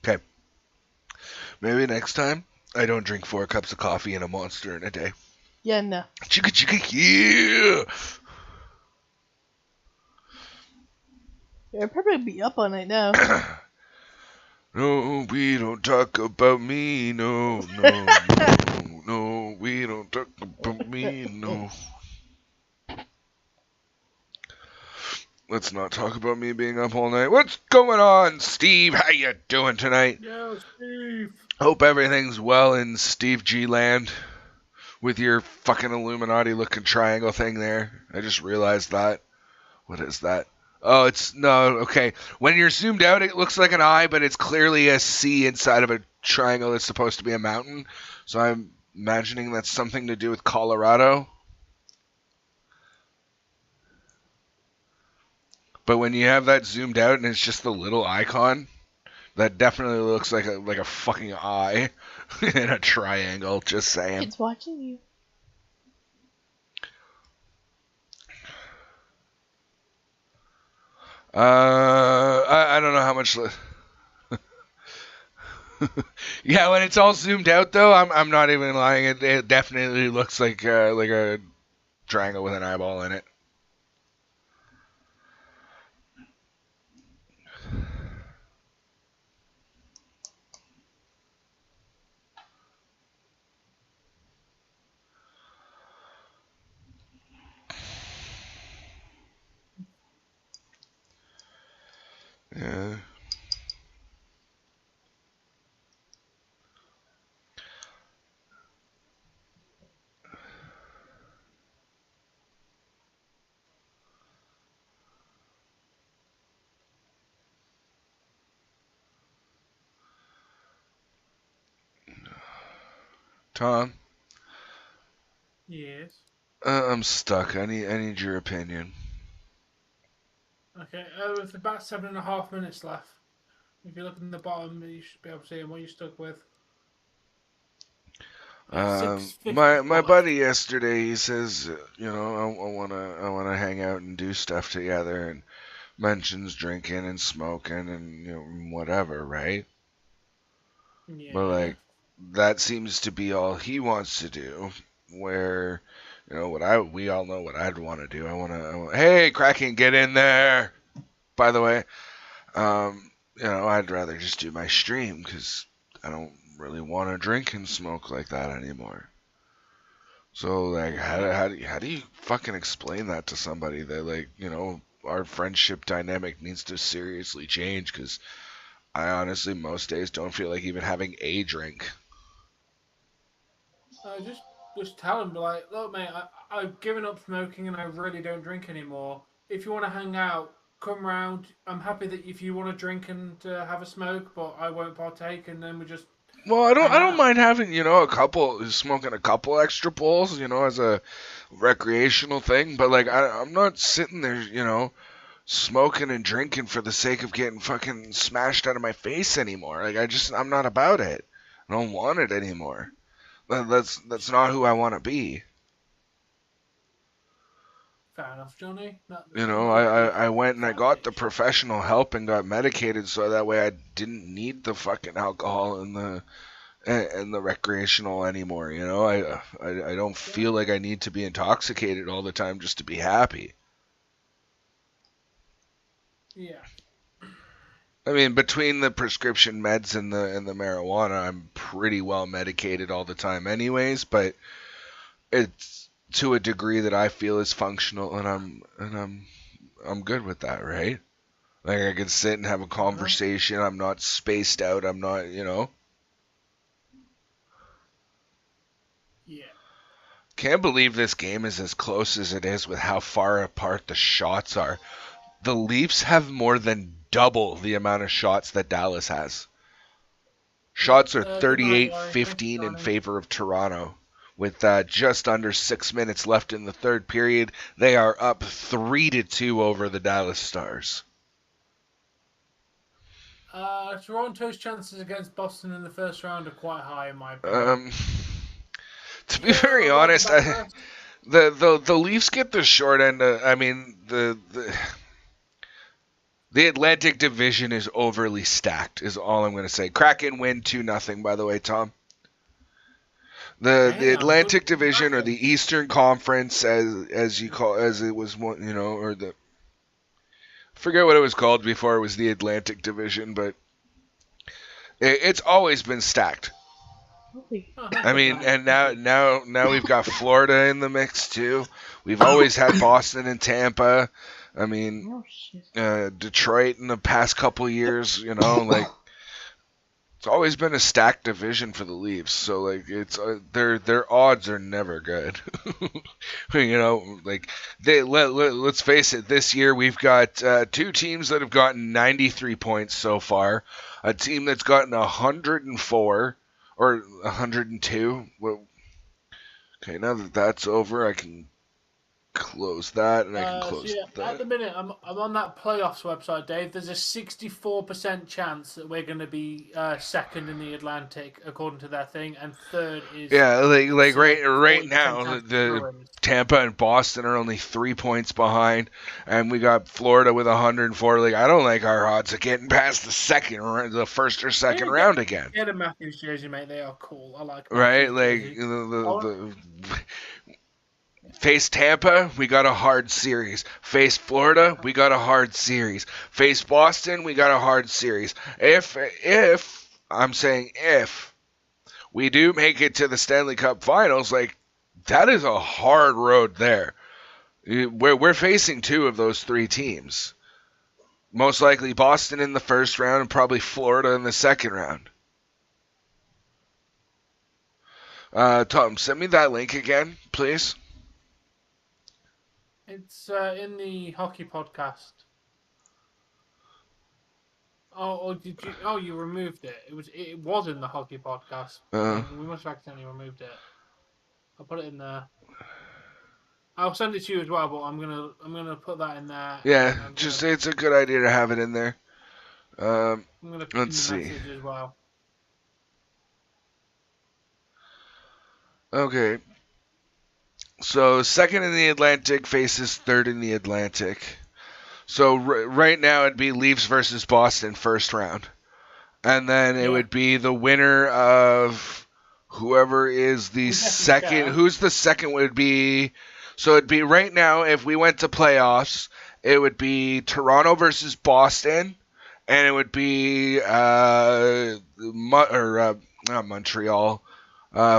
Okay. Maybe next time I don't drink 4 cups of coffee and a Monster in a day. Yeah, no. Chicka chicka, yeah! I'll probably be up all night now. No, we don't talk about me, no, no, no, no, we don't talk about me, no. Let's not talk about me being up all night. What's going on, Steve? How you doing tonight? Yo, Steve. Hope everything's well in Steve G land. with your fucking Illuminati-looking triangle thing there. I just realized that. What is that? Oh, okay. When you're zoomed out, it looks like an eye, but it's clearly a C inside of a triangle that's supposed to be a mountain. So I'm imagining that's something to do with Colorado. But when you have that zoomed out and it's just the little icon, that definitely looks like a fucking eye in a triangle. Just saying. It's watching you. I don't know how much. Yeah, when it's all zoomed out though, I'm not even lying. It definitely looks like a triangle with an eyeball in it. Yeah. Tom? Yes. I'm stuck. I need your opinion. Okay, with about 7.5 minutes left. If you look in the bottom, you should be able to see what you're stuck with. My buddy yesterday, he says, I wanna hang out and do stuff together, and mentions drinking and smoking and whatever, right? Yeah. But like, that seems to be all he wants to do. Where, we all know what I'd want to do. Hey, Kraken, get in there. By the way, I'd rather just do my stream because I don't really want to drink and smoke like that anymore. So like, how do you fucking explain that to somebody that our friendship dynamic needs to seriously change? Because I honestly most days don't feel like even having a drink. Just tell him, like, look, mate, I've given up smoking and I really don't drink anymore. If you want to hang out, come round. I'm happy that if you want to drink and have a smoke, but I won't partake, and then we just. Well, I don't mind having smoking a couple extra bowls, as a recreational thing. But like, I'm not sitting there, smoking and drinking for the sake of getting fucking smashed out of my face anymore. Like, I'm not about it. I don't want it anymore. That's not who I want to be. Fair enough, Johnny. I went and I got the professional help and got medicated so that way I didn't need the fucking alcohol and the recreational anymore. I don't feel like I need to be intoxicated all the time just to be happy. Yeah. I mean, between the prescription meds and the marijuana, I'm pretty well medicated all the time anyways, but it's to a degree that I feel is functional, and I'm good with that, right? Like, I can sit and have a conversation, I'm not spaced out, I'm not, Yeah. Can't believe this game is as close as it is with how far apart the shots are. The Leafs have more than double the amount of shots that Dallas has. Shots are 38-15 in favor of Toronto. With just under 6 minutes left in the third period, they are up 3-2 over the Dallas Stars. Toronto's chances against Boston in the first round are quite high, in my opinion. To be very honest, the Leafs get the short end. The Atlantic Division is overly stacked, is all I'm going to say. Kraken win 2-0, by the way, Tom. The Atlantic Division, or the Eastern Conference, as it was, or the, forget what it was called before it was the Atlantic Division, but it's always been stacked. I mean, and now we've got Florida in the mix too. We've always had Boston and Tampa. I mean, Detroit in the past couple years, like, It's always been a stacked division for the Leafs, so like it's their odds are never good. You know, like let's face it. This year we've got two teams that have gotten 93 points so far, a team that's gotten 104 or 102. Well, okay, now that that's over, I can close that, and I can close that. At the minute, I'm on that playoffs website, Dave. There's a 64% chance that we're going to be second in the Atlantic, according to that thing, and third is like right 40% now, chance the Bruins. Tampa and Boston are only 3 points behind, and we got Florida with 104. Like I don't like our odds of getting past the first or second round again. Get a Matthews jersey, mate. They are cool. I like. Right, Matthews like jersey. Face Tampa, we got a hard series. Face Florida, we got a hard series. Face Boston, we got a hard series. If I'm saying if we do make it to the Stanley Cup Finals, like that is a hard road there. We're facing two of those three teams. Most likely Boston in the first round and probably Florida in the second round. Tom, send me that link again, please. It's in the hockey podcast. Oh, did you? Oh, you removed it. It was in the hockey podcast. We must have accidentally removed it. I'll put it in there. I'll send it to you as well, but I'm gonna put that in there. Yeah, it's a good idea to have it in there. I'm gonna pin let's the see. message as well. Okay. So second in the Atlantic faces third in the Atlantic. So right now it'd be Leafs versus Boston first round. And then it would be the winner of whoever is the second. Who's the second would be. So it'd be right now, if we went to playoffs, it would be Toronto versus Boston. And it would be not Montreal.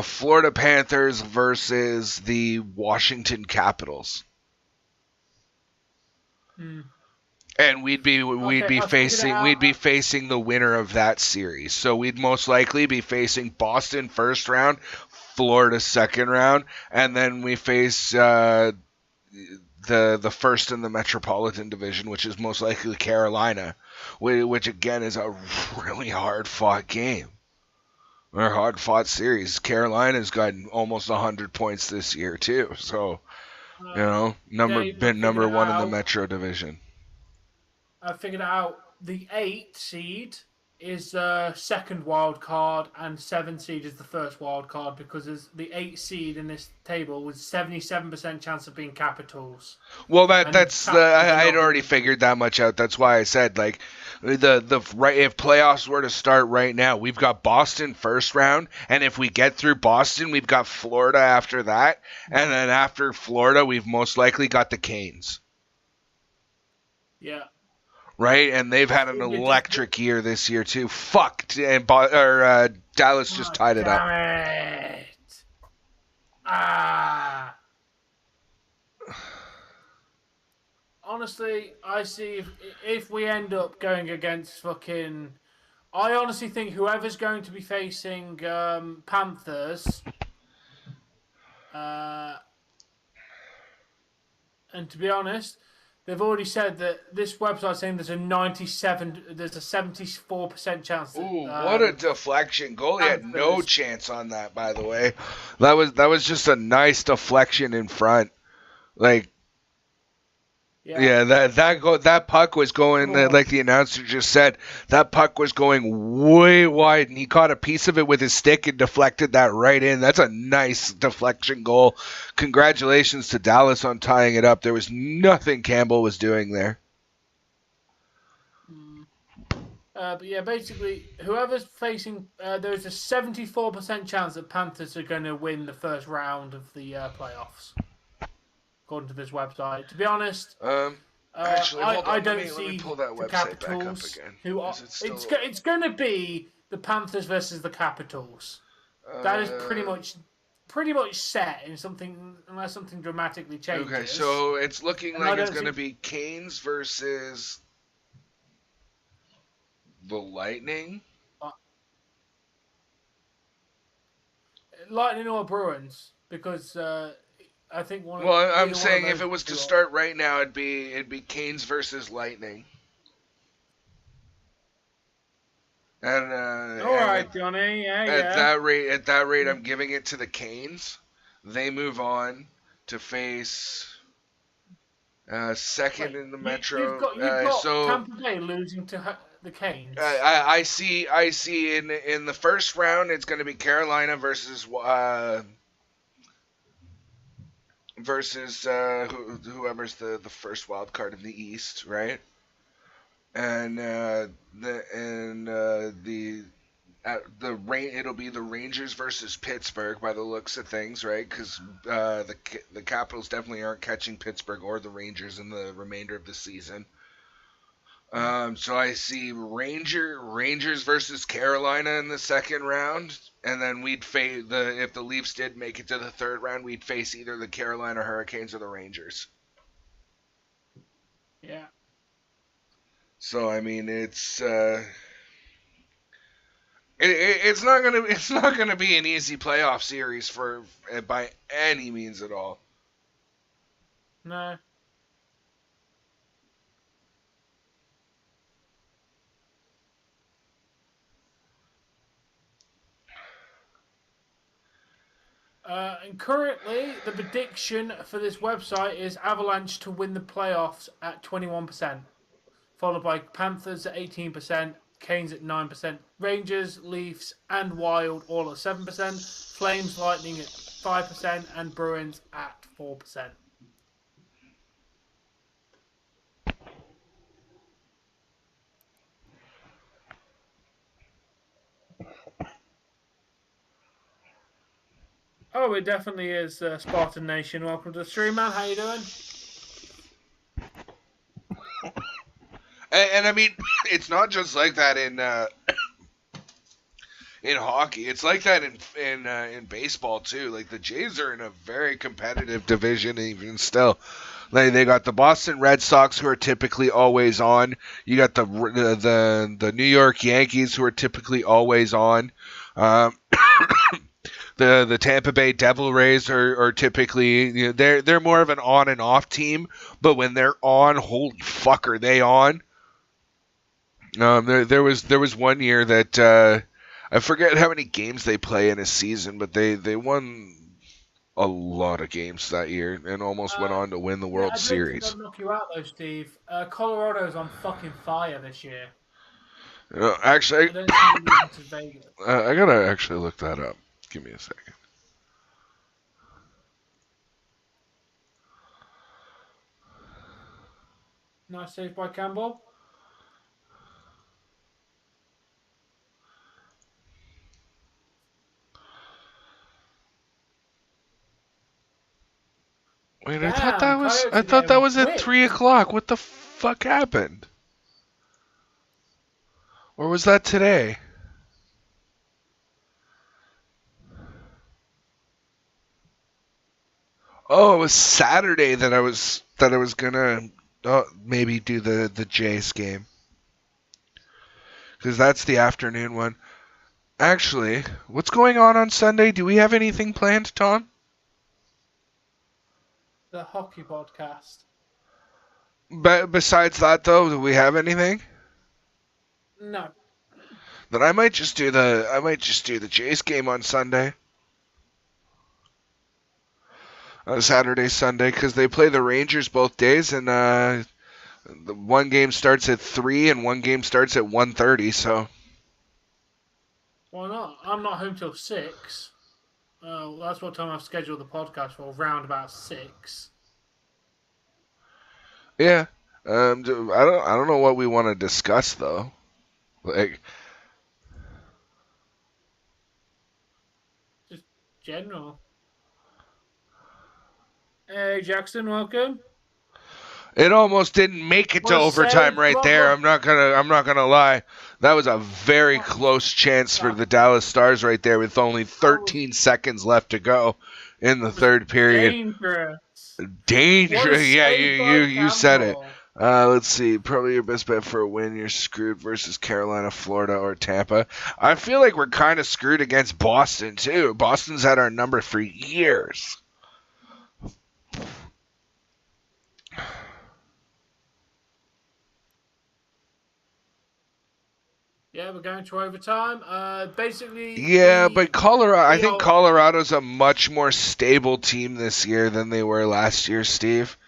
Florida Panthers versus the Washington Capitals. And we'd be facing the winner of that series. So we'd most likely be facing Boston first round, Florida second round, and then we face the first in the Metropolitan Division, which is most likely Carolina, which again is a really hard fought game. Or hard-fought series. Carolina's gotten almost 100 points this year too, so been number one in the Metro Division. I figured out the 8 seed is the second wild card, and 7 seed is the first wild card, because the 8 seed in this table was 77% chance of being Capitals. Well, I'd already figured that much out. That's why I said like. If playoffs were to start right now, we've got Boston first round, and if we get through Boston, we've got Florida after that, and then after Florida, we've most likely got the Canes. Yeah. Right, and they've had an electric year this year too. Fuck, and Dallas just tied it up. Damn it! Ah. Honestly, I see if we end up going against fucking... I honestly think whoever's going to be facing Panthers... and to be honest, they've already said that this website's saying there's a 74% chance that... Ooh, what a deflection. Goalie had no chance on that, by the way. That was just a nice deflection in front. Like... Yeah, that puck was going, like the announcer just said, that puck was going way wide, and he caught a piece of it with his stick and deflected that right in. That's a nice deflection goal. Congratulations to Dallas on tying it up. There was nothing Campbell was doing there. But yeah, basically, whoever's facing, there's a 74% chance that Panthers are going to win the first round of the playoffs. According to this website, to be honest, actually, I don't see let me pull that the website Capitals. back up again. Who are, it's going to be the Panthers versus the Capitals. That is pretty much set in something, unless something dramatically changes. Okay, so it's looking like it's going to be Canes versus the Lightning. Lightning or Bruins, because I think one. Well, Either I'm one saying of if those it was two to are- start right now, it'd be Canes versus Lightning. And All right, Johnny. Yeah, yeah. at that rate, I'm giving it to the Canes. They move on to face second in the You've Metro. got So Tampa Bay losing to the Canes. I see in the first round it's going to be Carolina versus whoever's the first wild card in the East, right? And it'll be the Rangers versus Pittsburgh by the looks of things, right? Because the Capitals definitely aren't catching Pittsburgh or the Rangers in the remainder of the season. So I see Rangers versus Carolina in the second round, and then we'd face if the Leafs did make it to the third round, we'd face either the Carolina Hurricanes or the Rangers. Yeah. So I mean, it's not gonna be an easy playoff series for by any means at all. No. And currently, the prediction for this website is Avalanche to win the playoffs at 21%, followed by Panthers at 18%, Canes at 9%, Rangers, Leafs, and Wild all at 7%, Flames, Lightning at 5%, and Bruins at 4%. Oh, it definitely is Spartan Nation. Welcome to the stream, man. How you doing? And I mean, it's not just like that in hockey. It's like that in baseball too. Like the Jays are in a very competitive division even still. They got the Boston Red Sox who are typically always on. You got the New York Yankees who are typically always on. The Tampa Bay Devil Rays are typically they're more of an on and off team, but when they're on, holy fuck, are they on? There was one year that I forget how many games they play in a season, but they won a lot of games that year and almost went on to win the World Series. I don't knock you out though, Steve. Colorado's on fucking fire this year. Actually, I don't think they're to Vegas. I gotta actually look that up. Give me a second. Nice save by Campbell. Wait, Damn, I thought that was at 3:00. What the fuck happened? Or was that today? Oh, it was Saturday that I was gonna maybe do the Jays game, because that's the afternoon one. Actually, what's going on Sunday? Do we have anything planned, Tom? The hockey podcast. But besides that, though, do we have anything? No. Then I might just do the Jays game on Sunday. Saturday, Sunday, because they play the Rangers both days, and the one game starts at 3 and one game starts at 1:30. So Why not? I'm not home till 6. That's what time I've scheduled the podcast for. Round about 6. yeah, I don't know what we want to discuss though. Like, just general. Hey, Jackson, welcome. It almost didn't make it to overtime right there. I'm not gonna lie. That was a very close chance for the Dallas Stars right there with only 13 seconds left to go in the third period. Dangerous. Yeah, you said it. Let's see. Probably your best bet for a win. You're screwed versus Carolina, Florida, or Tampa. I feel like we're kind of screwed against Boston, too. Boston's had our number for years. Yeah, we're going to overtime. Basically. Yeah, but Colorado. I think Colorado's a much more stable team this year than they were last year, Steve.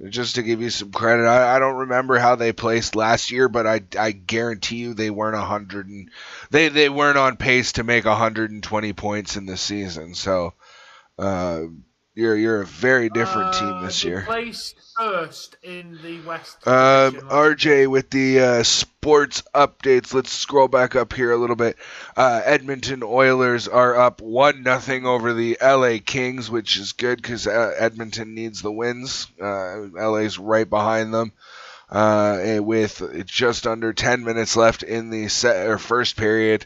Just to give you some credit, I don't remember how they placed last year, but I guarantee you they weren't 100 and they weren't on pace to make 120 points in the season. So you're a very different team this year. Placed first in the West division. RJ with the sports updates. Let's scroll back up here a little bit. Edmonton Oilers are up 1-0 over the LA Kings, which is good because Edmonton needs the wins. LA's right behind them with just under 10 minutes left in the first period.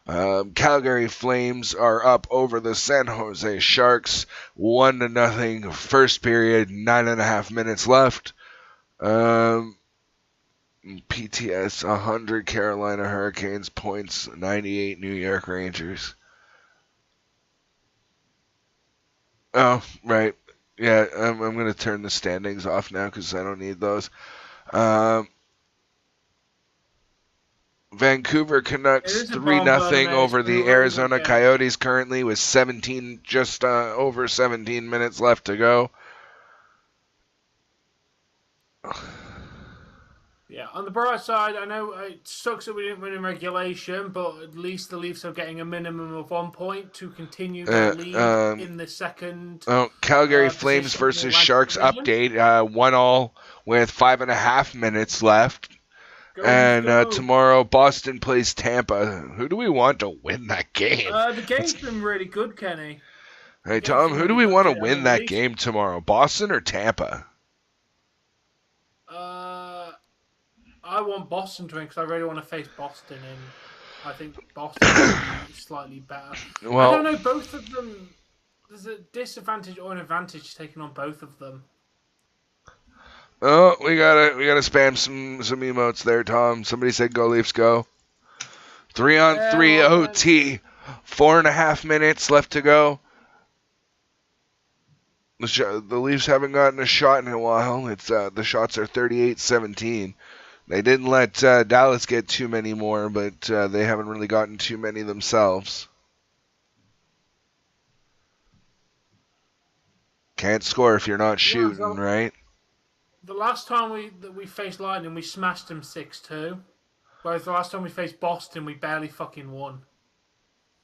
Calgary Flames are up over the San Jose Sharks 1-0 first period, 9.5 minutes left. PTS 100 Carolina Hurricanes points, 98 New York Rangers. Oh, right. Yeah, I'm going to turn the standings off now because I don't need those. Vancouver Canucks 3-0 over the Arizona Coyotes currently with just over 17 minutes left to go. Yeah, on the bright side, I know it sucks that we didn't win in regulation, but at least the Leafs are getting a minimum of 1 point to continue their lead in the second. Calgary Flames versus Sharks update, 1-1 with 5.5 minutes left. Tomorrow, Boston plays Tampa. Who do we want to win that game? The game's been really good, Kenny. Hey, Tom, who do we want to win that game tomorrow? Boston or Tampa? I want Boston to win because I really want to face Boston, and I think Boston will be slightly better. Well, I don't know, both of them, there's a disadvantage or an advantage taking on both of them. Oh, we gotta spam some emotes there, Tom. Somebody said go Leafs go. 3-on-3 OT. 4.5 minutes left to go. The Leafs haven't gotten a shot in a while. It's the shots are 38-17. They didn't let Dallas get too many more, but they haven't really gotten too many themselves. Can't score if you're not shooting, right? The last time we faced Lightning, we smashed them 6-2. Whereas the last time we faced Boston, we barely fucking won.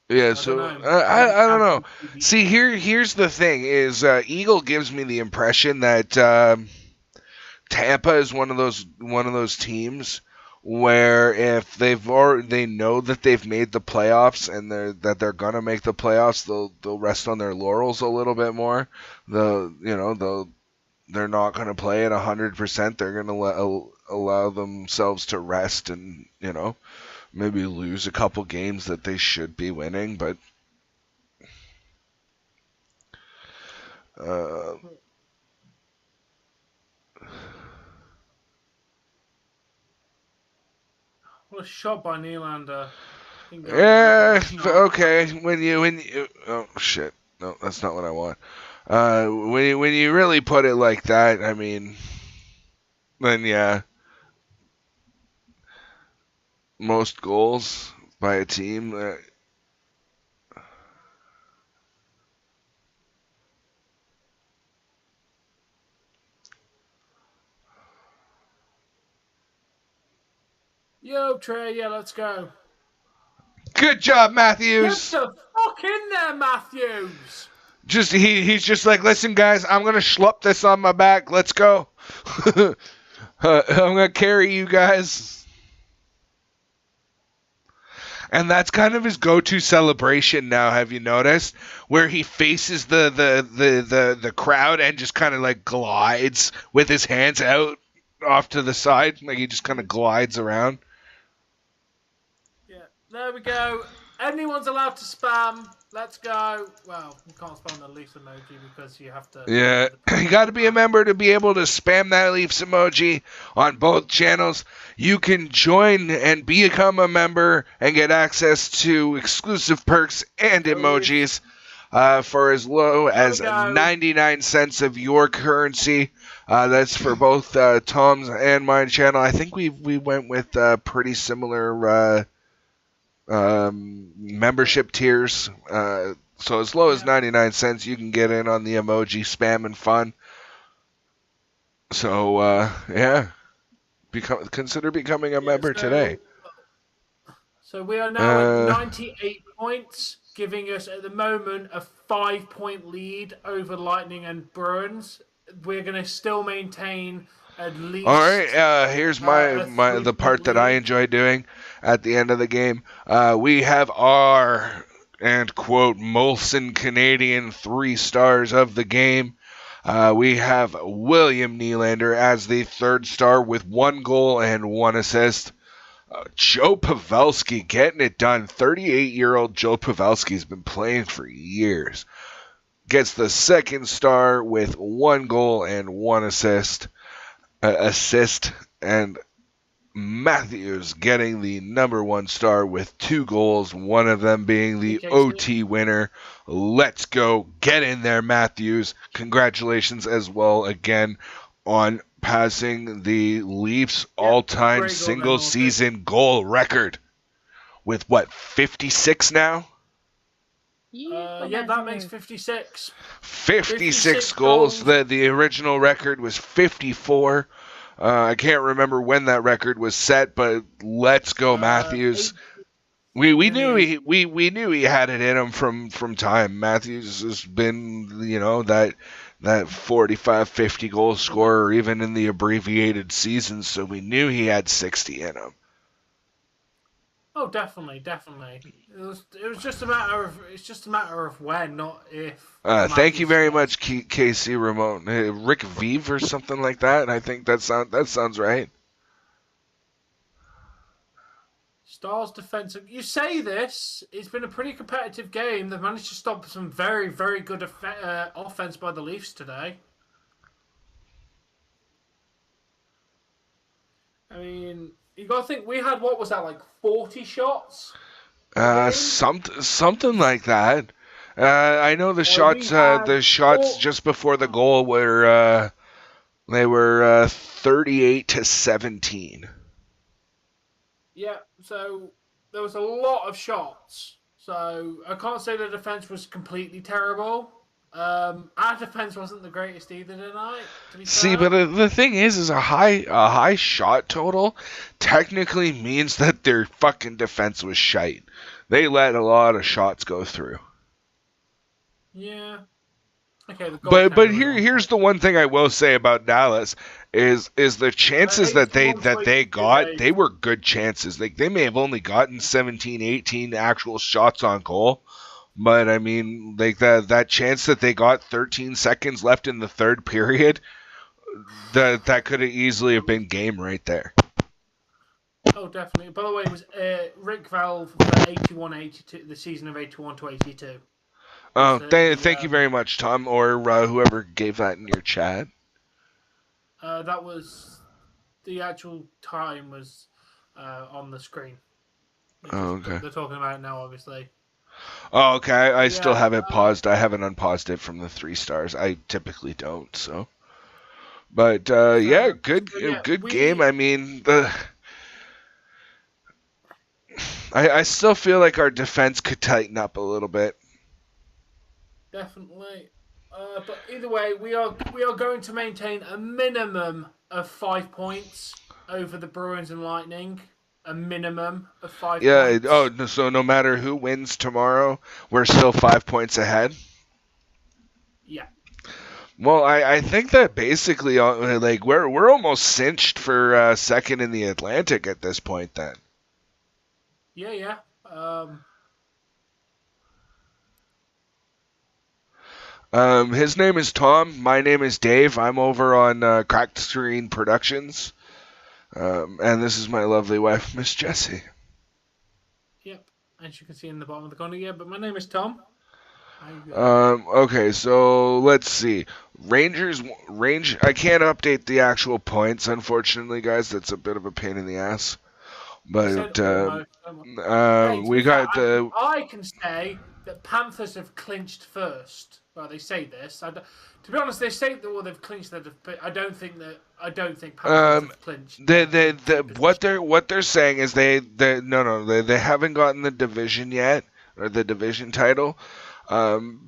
Yeah, so I don't know. See, here's the thing: is Eagle gives me the impression that Tampa is one of those teams where if they know that they've made the playoffs and they're gonna make the playoffs, they'll rest on their laurels a little bit more. They're not going to play at 100%. They're going to allow themselves to rest and, maybe lose a couple games that they should be winning. But what a shot by Nylander. Yeah, okay. When you oh shit. No, that's not what I want. When you really put it like that, I mean, then yeah, most goals by a team. Yo, Trey, yeah, let's go. Good job, Matthews. Get the fuck in there, Matthews. He's just like, listen, guys, I'm gonna schlup this on my back. Let's go. I'm gonna carry you guys. And that's kind of his go-to celebration now. Have you noticed where he faces the crowd and just kind of like glides with his hands out off to the side, like he just kind of glides around. Yeah, there we go. Anyone's allowed to spam. Let's go. Well, you can't spam the Leafs emoji because you have to. Yeah, you got to be a member to be able to spam that Leafs emoji on both channels. You can join and become a member and get access to exclusive perks and emojis for as low as 99 cents of your currency. That's for both Tom's and my channel. I think we went with pretty similar membership tiers. So as low as 99 cents, you can get in on the emoji spam and fun. So yeah, consider becoming a member today. So we are now at 98 points, giving us at the moment a 5-point lead over Lightning and Bruins. We're going to still maintain at least. All right, here's the part that I enjoy doing at the end of the game. We have our, and quote, Molson Canadian 3 stars of the game. We have William Nylander as the 3rd star with 1 goal and 1 assist. Joe Pavelski getting it done. 38-year-old Joe Pavelski's been playing for years. Gets the 2nd star with 1 goal and 1 assist. And Matthews getting the number 1 star with 2 goals, one of them being the OT winner. Let's go. Get in there, Matthews. Congratulations as well again on passing the Leafs all-time single-season goal record with, 56 now? Yeah, that makes 56. 56 goals. The original record was 54. I can't remember when that record was set, but let's go, Matthews. We knew he had it in him from time. Matthews has been, that 45, 50 goal scorer even in the abbreviated seasons, so we knew he had 60 in him. Oh, definitely. It was just a matter of when, not if. Thank you very much, KC Ramon. Rick Vive or something like that. I think that sounds right. Stars defensive. You say this. It's been a pretty competitive game. They've managed to stop some very, very good offense by the Leafs today. I mean, you got to think we had, what was that, like 40 shots? Something like that. I know the shots just before the goal were they were 38-17. Yeah, so there was a lot of shots. So I can't say the defense was completely terrible. Our defense wasn't the greatest either tonight. See, but the thing is a high shot total technically means that their fucking defense was shite. They let a lot of shots go through. Yeah. Okay. But here's the one thing I will say about Dallas is the chances that they got, they were good chances. Like, they may have only gotten 17, 18 actual shots on goal. But, I mean, like, that chance that they got 13 seconds left in the 3rd period, that could have easily have been game right there. Oh, definitely. By the way, it was Rick Valve for 81-82, the season of 81-82. Oh, thank you very much, Tom, or whoever gave that in your chat. That was, the actual time was on the screen. Okay. They're talking about it now, obviously. Oh, okay. I still have it paused. I haven't unpaused it from the 3 stars. I typically don't, so. But good game. I mean, I still feel like our defense could tighten up a little bit. Definitely. But either way, we are going to maintain a minimum of 5 points over the Bruins and Lightning. A minimum of 5 points. Yeah, so no matter who wins tomorrow, we're still 5 points ahead? Yeah. Well, I think that basically, like, we're almost cinched for 2nd in the Atlantic at this point then. Yeah. His name is Tom. My name is Dave. I'm over on Cracked Screen Productions. And this is my lovely wife, Miss Jessie. Yep. As you can see in the bottom of the corner, yeah. But my name is Tom. Okay, so let's see. Rangers. I can't update the actual points, unfortunately, guys. That's a bit of a pain in the ass. You said But almost. Hey, to we be fair, got the. I can say that Panthers have clinched first. Well, they say this. To be honest, they say that they've clinched. But I don't think Panthers have clinched. What they're saying is they haven't gotten the division yet, or the division title.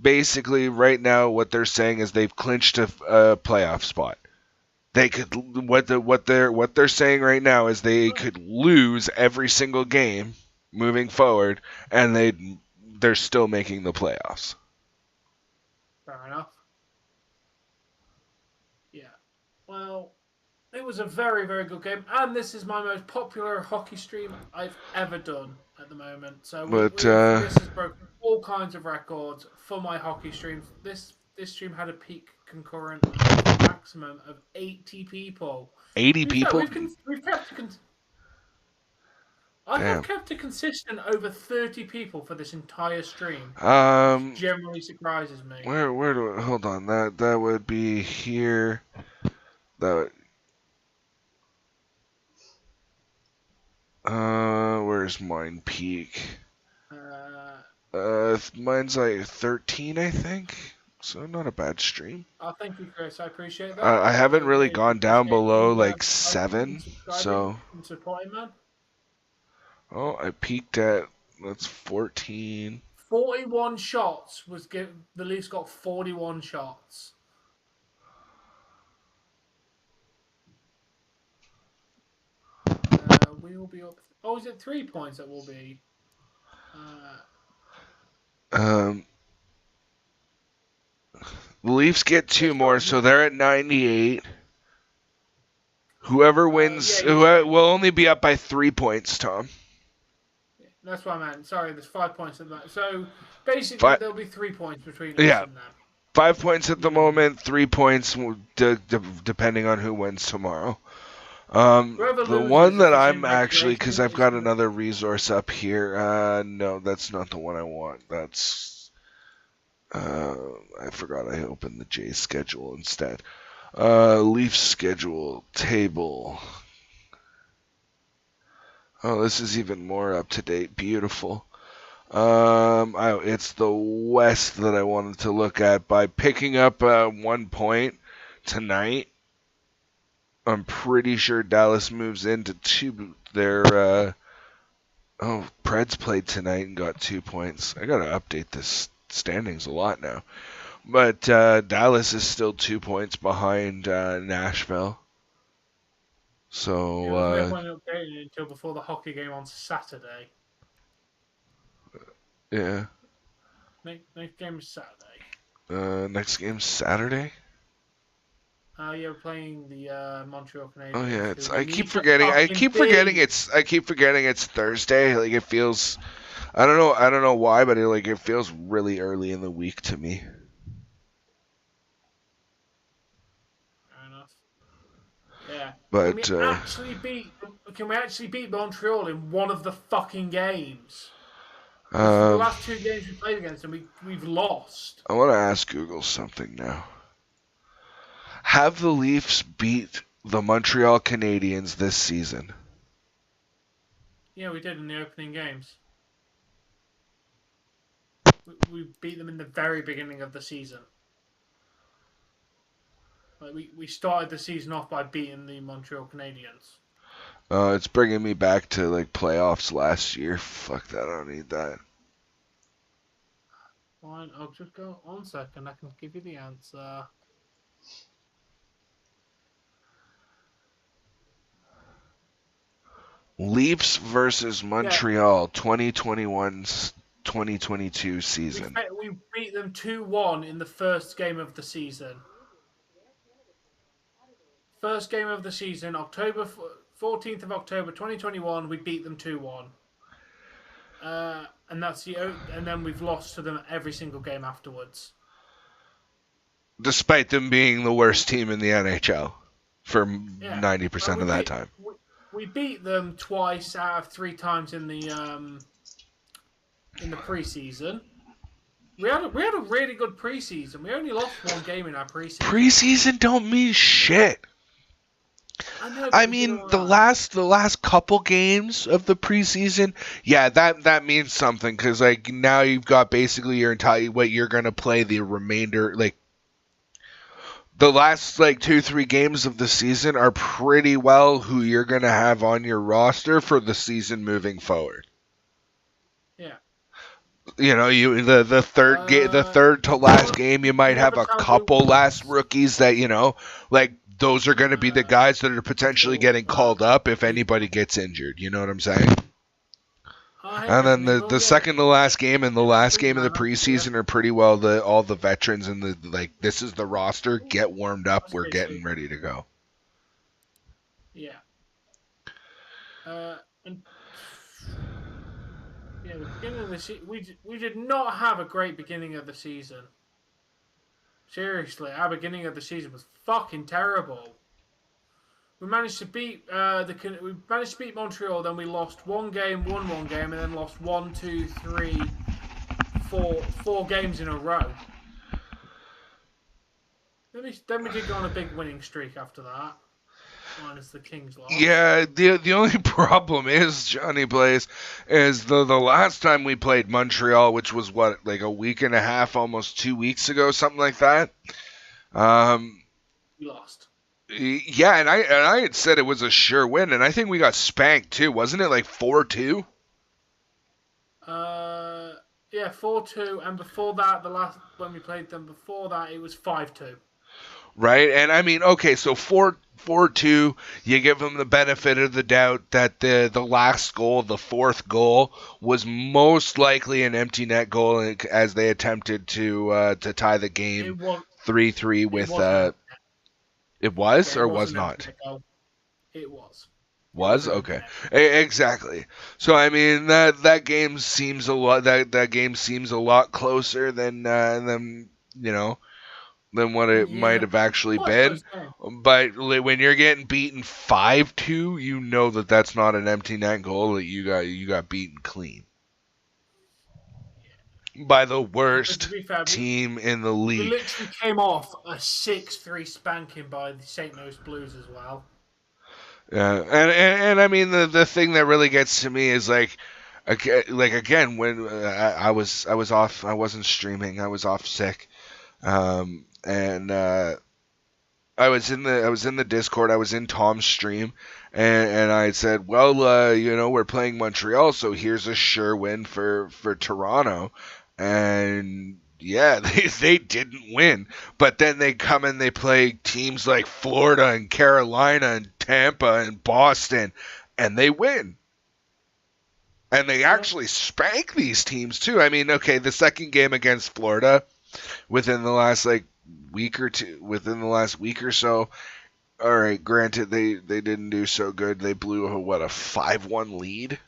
Basically, right now, what they're saying is they've clinched a playoff spot. They could what they're saying right now is they could lose every single game moving forward, and they're still making the playoffs. Fair enough. Yeah. Well, it was a very, very good game, and this is my most popular hockey stream I've ever done at the moment. So this has broken all kinds of records for my hockey stream. This stream had a peak concurrent maximum of 80 people. 80 people? We've kept I have kept it consistent over 30 people for this entire stream. Which generally surprises me. Where do hold on, that would be here. Where's mine peak? Mine's like 13, I think. So not a bad stream. Oh, thank you, Chris. I appreciate that. I haven't really gone down below like 7, so. Supporting, man. Oh, I peaked at, that's 14. 41 shots the Leafs got 41 shots. We will be up. Oh, is it 3 points that will be? The Leafs get 2 more, so they're at 98. Whoever wins will only be up by 3 points, Tom. That's what I meant. Sorry, there's 5 points at that. So basically, there'll be 3 points between us and them. 5 points at the moment, 3 points depending on who wins tomorrow. The one that I'm actually, because I've got another resource up here. No, that's not the one I want. That's I forgot I opened the J schedule instead. Leaf schedule table. Oh, this is even more up to date. Beautiful. It's the West that I wanted to look at. By picking up 1 point tonight, I'm pretty sure Dallas moves into their. Preds played tonight and got 2 points. I gotta update this standings a lot now. But Dallas is still 2 points behind Nashville. So no point updating it until before the hockey game on Saturday. Yeah. Next game is Saturday. Next game's Saturday? You're playing the Montreal Canadiens. Oh yeah, I keep forgetting it's Thursday. Like it feels, I don't know why, but it feels really early in the week to me. Fair enough. Yeah. But can we actually beat Montreal in one of the fucking games? The last 2 games we played against them, we've lost. I want to ask Google something now. Have the Leafs beat the Montreal Canadiens this season? Yeah, we did in the opening games. We beat them in the very beginning of the season. Like we started the season off by beating the Montreal Canadiens. It's bringing me back to like playoffs last year. Fuck that, I don't need that. Fine, I'll just go 1 second. I can give you the answer. Leafs versus Montreal, 2021-2022 season. We beat them 2-1 in the first game of the season. First game of the season, 14th of October 2021, we beat them 2-1. And then we've lost to them every single game afterwards. Despite them being the worst team in the NHL for 90% of that time. We beat them twice out of 3 times in the preseason. We had a really good preseason. We only lost one game in our preseason. Preseason don't mean shit. I know. I mean, the last couple games of the preseason, yeah, that means something because like now you've got basically your entire what you're gonna play the remainder like. The last like 2-3 games of the season are pretty well who you're gonna have on your roster for the season moving forward. Yeah. You know, the third to last game, you might have a couple last rookies that like those are going to be the guys that are potentially getting called up if anybody gets injured. You know what I'm saying? And then the second to last game and the last game of the preseason are pretty well all the veterans and the like. This is the roster. Get warmed up. We're getting ready to go. Yeah. And yeah, the beginning of the season, we did not have a great beginning of the season. Seriously, our beginning of the season was fucking terrible. We managed to beat Montreal. Then we lost one game, won one game, and then lost 1, 2, 3, 4 games in a row. Then we did go on a big winning streak after that. Minus the Kings loss. Yeah, the only problem is, Johnny Blaze, is the last time we played Montreal, which was what, like a week and a half, almost 2 weeks ago, something like that. We lost. Yeah, and I had said it was a sure win, and I think we got spanked too, wasn't it? Like 4-2. Yeah, 4-2, and before that, when we played them before that, it was 5-2. Right, and I mean, okay, so 4-2, you give them the benefit of the doubt that the last goal, the fourth goal, was most likely an empty net goal as they attempted to tie the game 3-3 with it was or was not? It was. Was okay, exactly. So I mean that game seems a lot that game seems a lot closer than than what it might have actually been. But when you're getting beaten 5-2, you know that that's not an empty net goal. That you got beaten clean by the worst team in the league. We literally came off a 6-3 spanking by the St. Louis Blues as well. Yeah, and I mean the thing that really gets to me is like again when I was off, I wasn't streaming, I was off sick. And I was in the Discord. I was in Tom's stream, and I said, "Well, we're playing Montreal, so here's a sure win for Toronto." And yeah, they didn't win, but then they come and they play teams like Florida and Carolina and Tampa and Boston, and they win. And they actually spank these teams too. I mean, okay, the second game against Florida, within the last week or so. All right, granted they didn't do so good. They blew a 5-1 lead.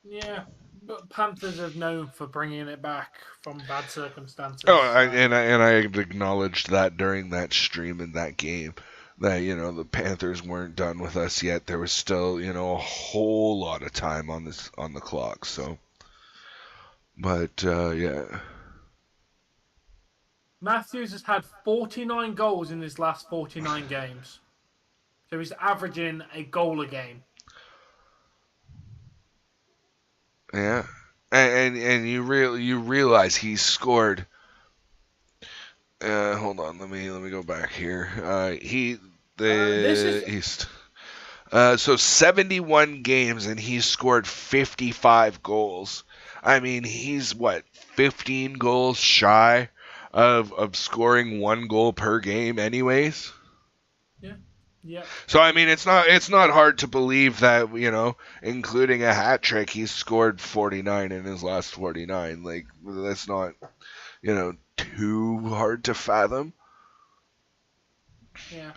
Yeah, but Panthers are known for bringing it back from bad circumstances. Oh, I acknowledged that during that stream in that game that the Panthers weren't done with us yet. There was still a whole lot of time on the clock. So, but yeah. Matthews has had 49 goals in his last 49 games. So he's averaging a goal a game. Yeah. And you realize he's scored hold on, let me go back here. So 71 games and he's scored 55 goals. I mean, he's 15 goals shy of scoring 1 goal per game anyways. Yeah. So I mean it's not hard to believe that, including a hat trick, he's scored 49 in his last 49. Like that's not, too hard to fathom. Yeah.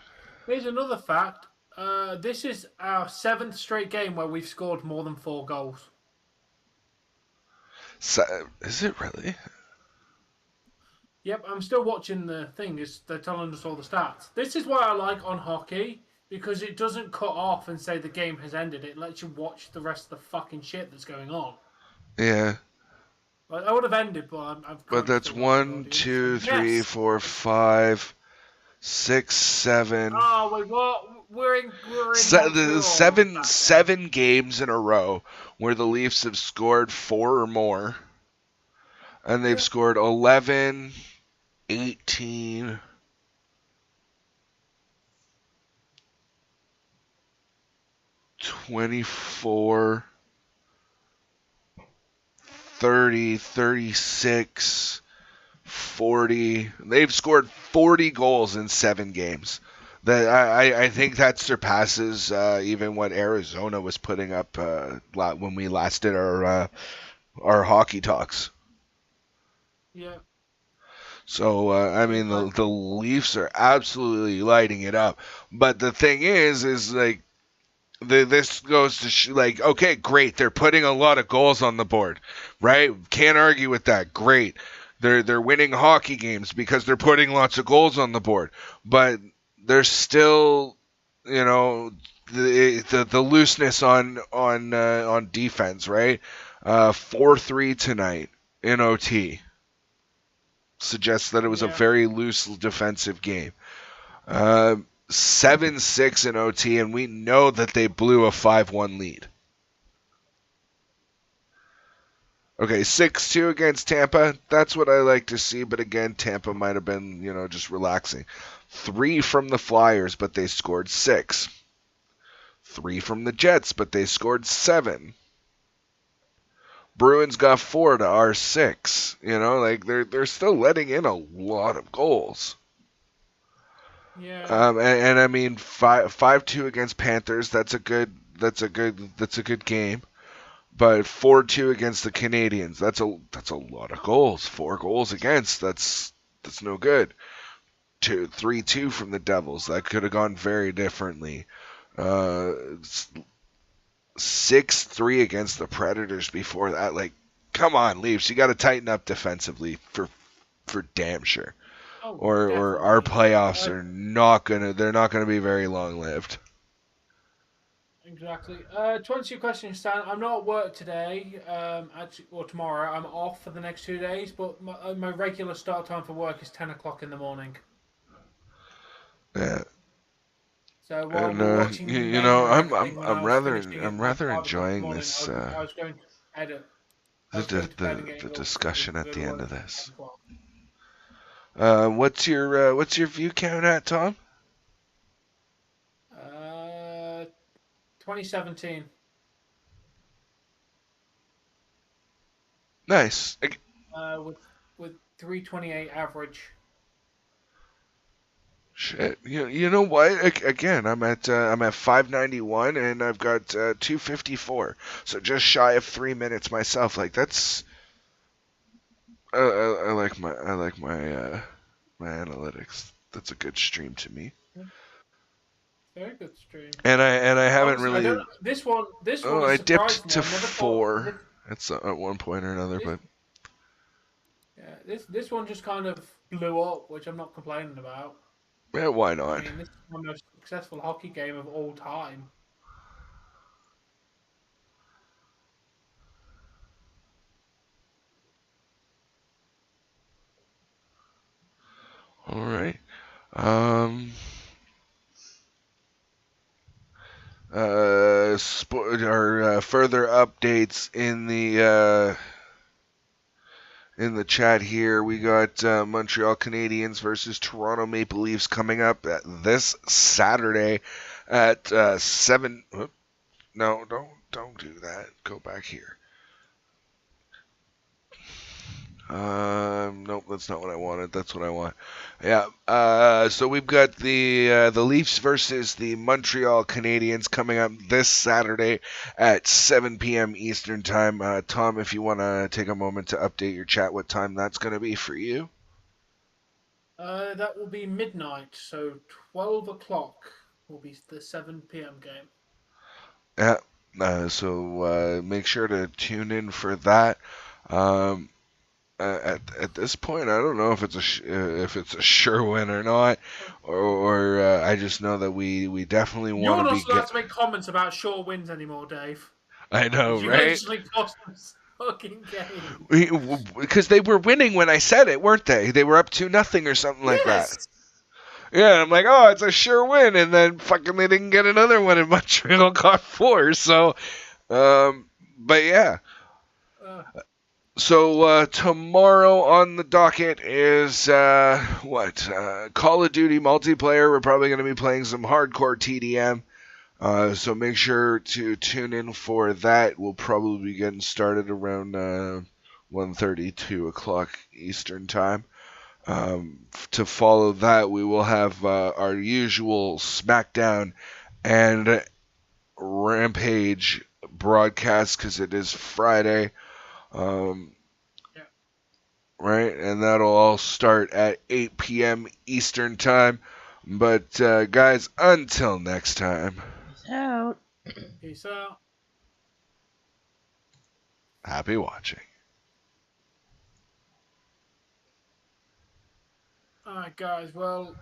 Here's another fact. This is our 7th straight game where we've scored more than 4 goals. Is it really? Yep, I'm still watching the thing. They're telling us all the stats. This is what I like on hockey, because it doesn't cut off and say the game has ended. It lets you watch the rest of the fucking shit that's going on. Yeah. I would have ended, but I've But that's still got the 1, audience. 2, 3, Yes. 4, 5, 6, 7. Oh wait, what? We're in Montreal. Seven games in a row where the Leafs have scored 4 or more. And they've scored 11, 18, 24, 30, 36, 40. They've scored 40 goals in 7 games. That I think that surpasses even what Arizona was putting up when we last did our hockey talks. Yeah. So I mean the Leafs are absolutely lighting it up. But the thing is like this goes to like, okay, great, they're putting a lot of goals on the board, right? Can't argue with that. Great, they're winning hockey games because they're putting lots of goals on the board. But there's still, the looseness on defense, right? 4-3 tonight in OT suggests that it was a very loose defensive game. 7-6 in OT, and we know that they blew a 5-1 lead. Okay, 6-2 against Tampa. That's what I like to see, but again, Tampa might have been, just relaxing. 3 from the Flyers, but they scored 6. 3 from the Jets, but they scored 7. Bruins got 4 to our 6. Like they're still letting in a lot of goals. Yeah. And I mean 5-2 against Panthers. That's a good game. But 4-2 against the Canadians. That's a lot of goals. 4 goals against. That's no good. 3-2 from the Devils. That could have gone very differently. 6-3 against the Predators before that. Like, come on, Leafs. You got to tighten up defensively for damn sure. Oh, or our playoffs are not gonna be very long lived. Exactly. To answer your question, Stan, I'm not at work today. Or tomorrow. I'm off for the next 2 days. But my regular start time for work is 10 o'clock in the morning. Yeah. So while And we're watching I'm rather enjoying this I was going to edit. the discussion at the end of this. What's your view count at, Tom? 2017. Nice. With 328 average. Shit. You know what? Again, I'm at 591 and I've got 254. So just shy of 3 minutes myself. Like that's. I like my analytics. That's a good stream to me. Very good stream. And I haven't really. This one. Oh, I dipped to 4. It's at one point or another, but. Yeah, this one just kind of blew up, which I'm not complaining about. Yeah, why not? I mean, this is the most successful hockey game of all time. All right. Further updates in the chat here. We got Montreal Canadiens versus Toronto Maple Leafs coming up this Saturday at 7. No, don't do that. Go back here. Nope, that's not what I wanted. That's what I want. Yeah. So we've got the Leafs versus the Montreal Canadiens coming up this Saturday at 7 p.m. Eastern Time. Tom, if you want to take a moment to update your chat, what time that's going to be for you? That will be midnight. So 12 o'clock will be the 7 p.m. game. Yeah. So make sure to tune in for that. At this point, I don't know if it's a sure win or not, or I just know that we definitely want to be. You're not allowed to make comments about sure wins anymore, Dave. I know, you right? literally cost us. fucking game. Because they were winning when I said it, weren't they? They were up 2-0 or something like that. Yes. Yeah, I'm like, oh, it's a sure win, and then fucking they didn't get another one, and Montreal got 4. So, but yeah. So tomorrow on the docket is Call of Duty multiplayer. We're probably going to be playing some hardcore TDM. So make sure to tune in for that. We'll probably be getting started around 1:30, 2 o'clock Eastern time. To follow that, we will have our usual SmackDown and Rampage broadcast because it is Friday. Right, and that'll all start at 8 p.m. Eastern time. But guys, until next time. Peace out. Peace out. Happy watching. Alright, guys. Well.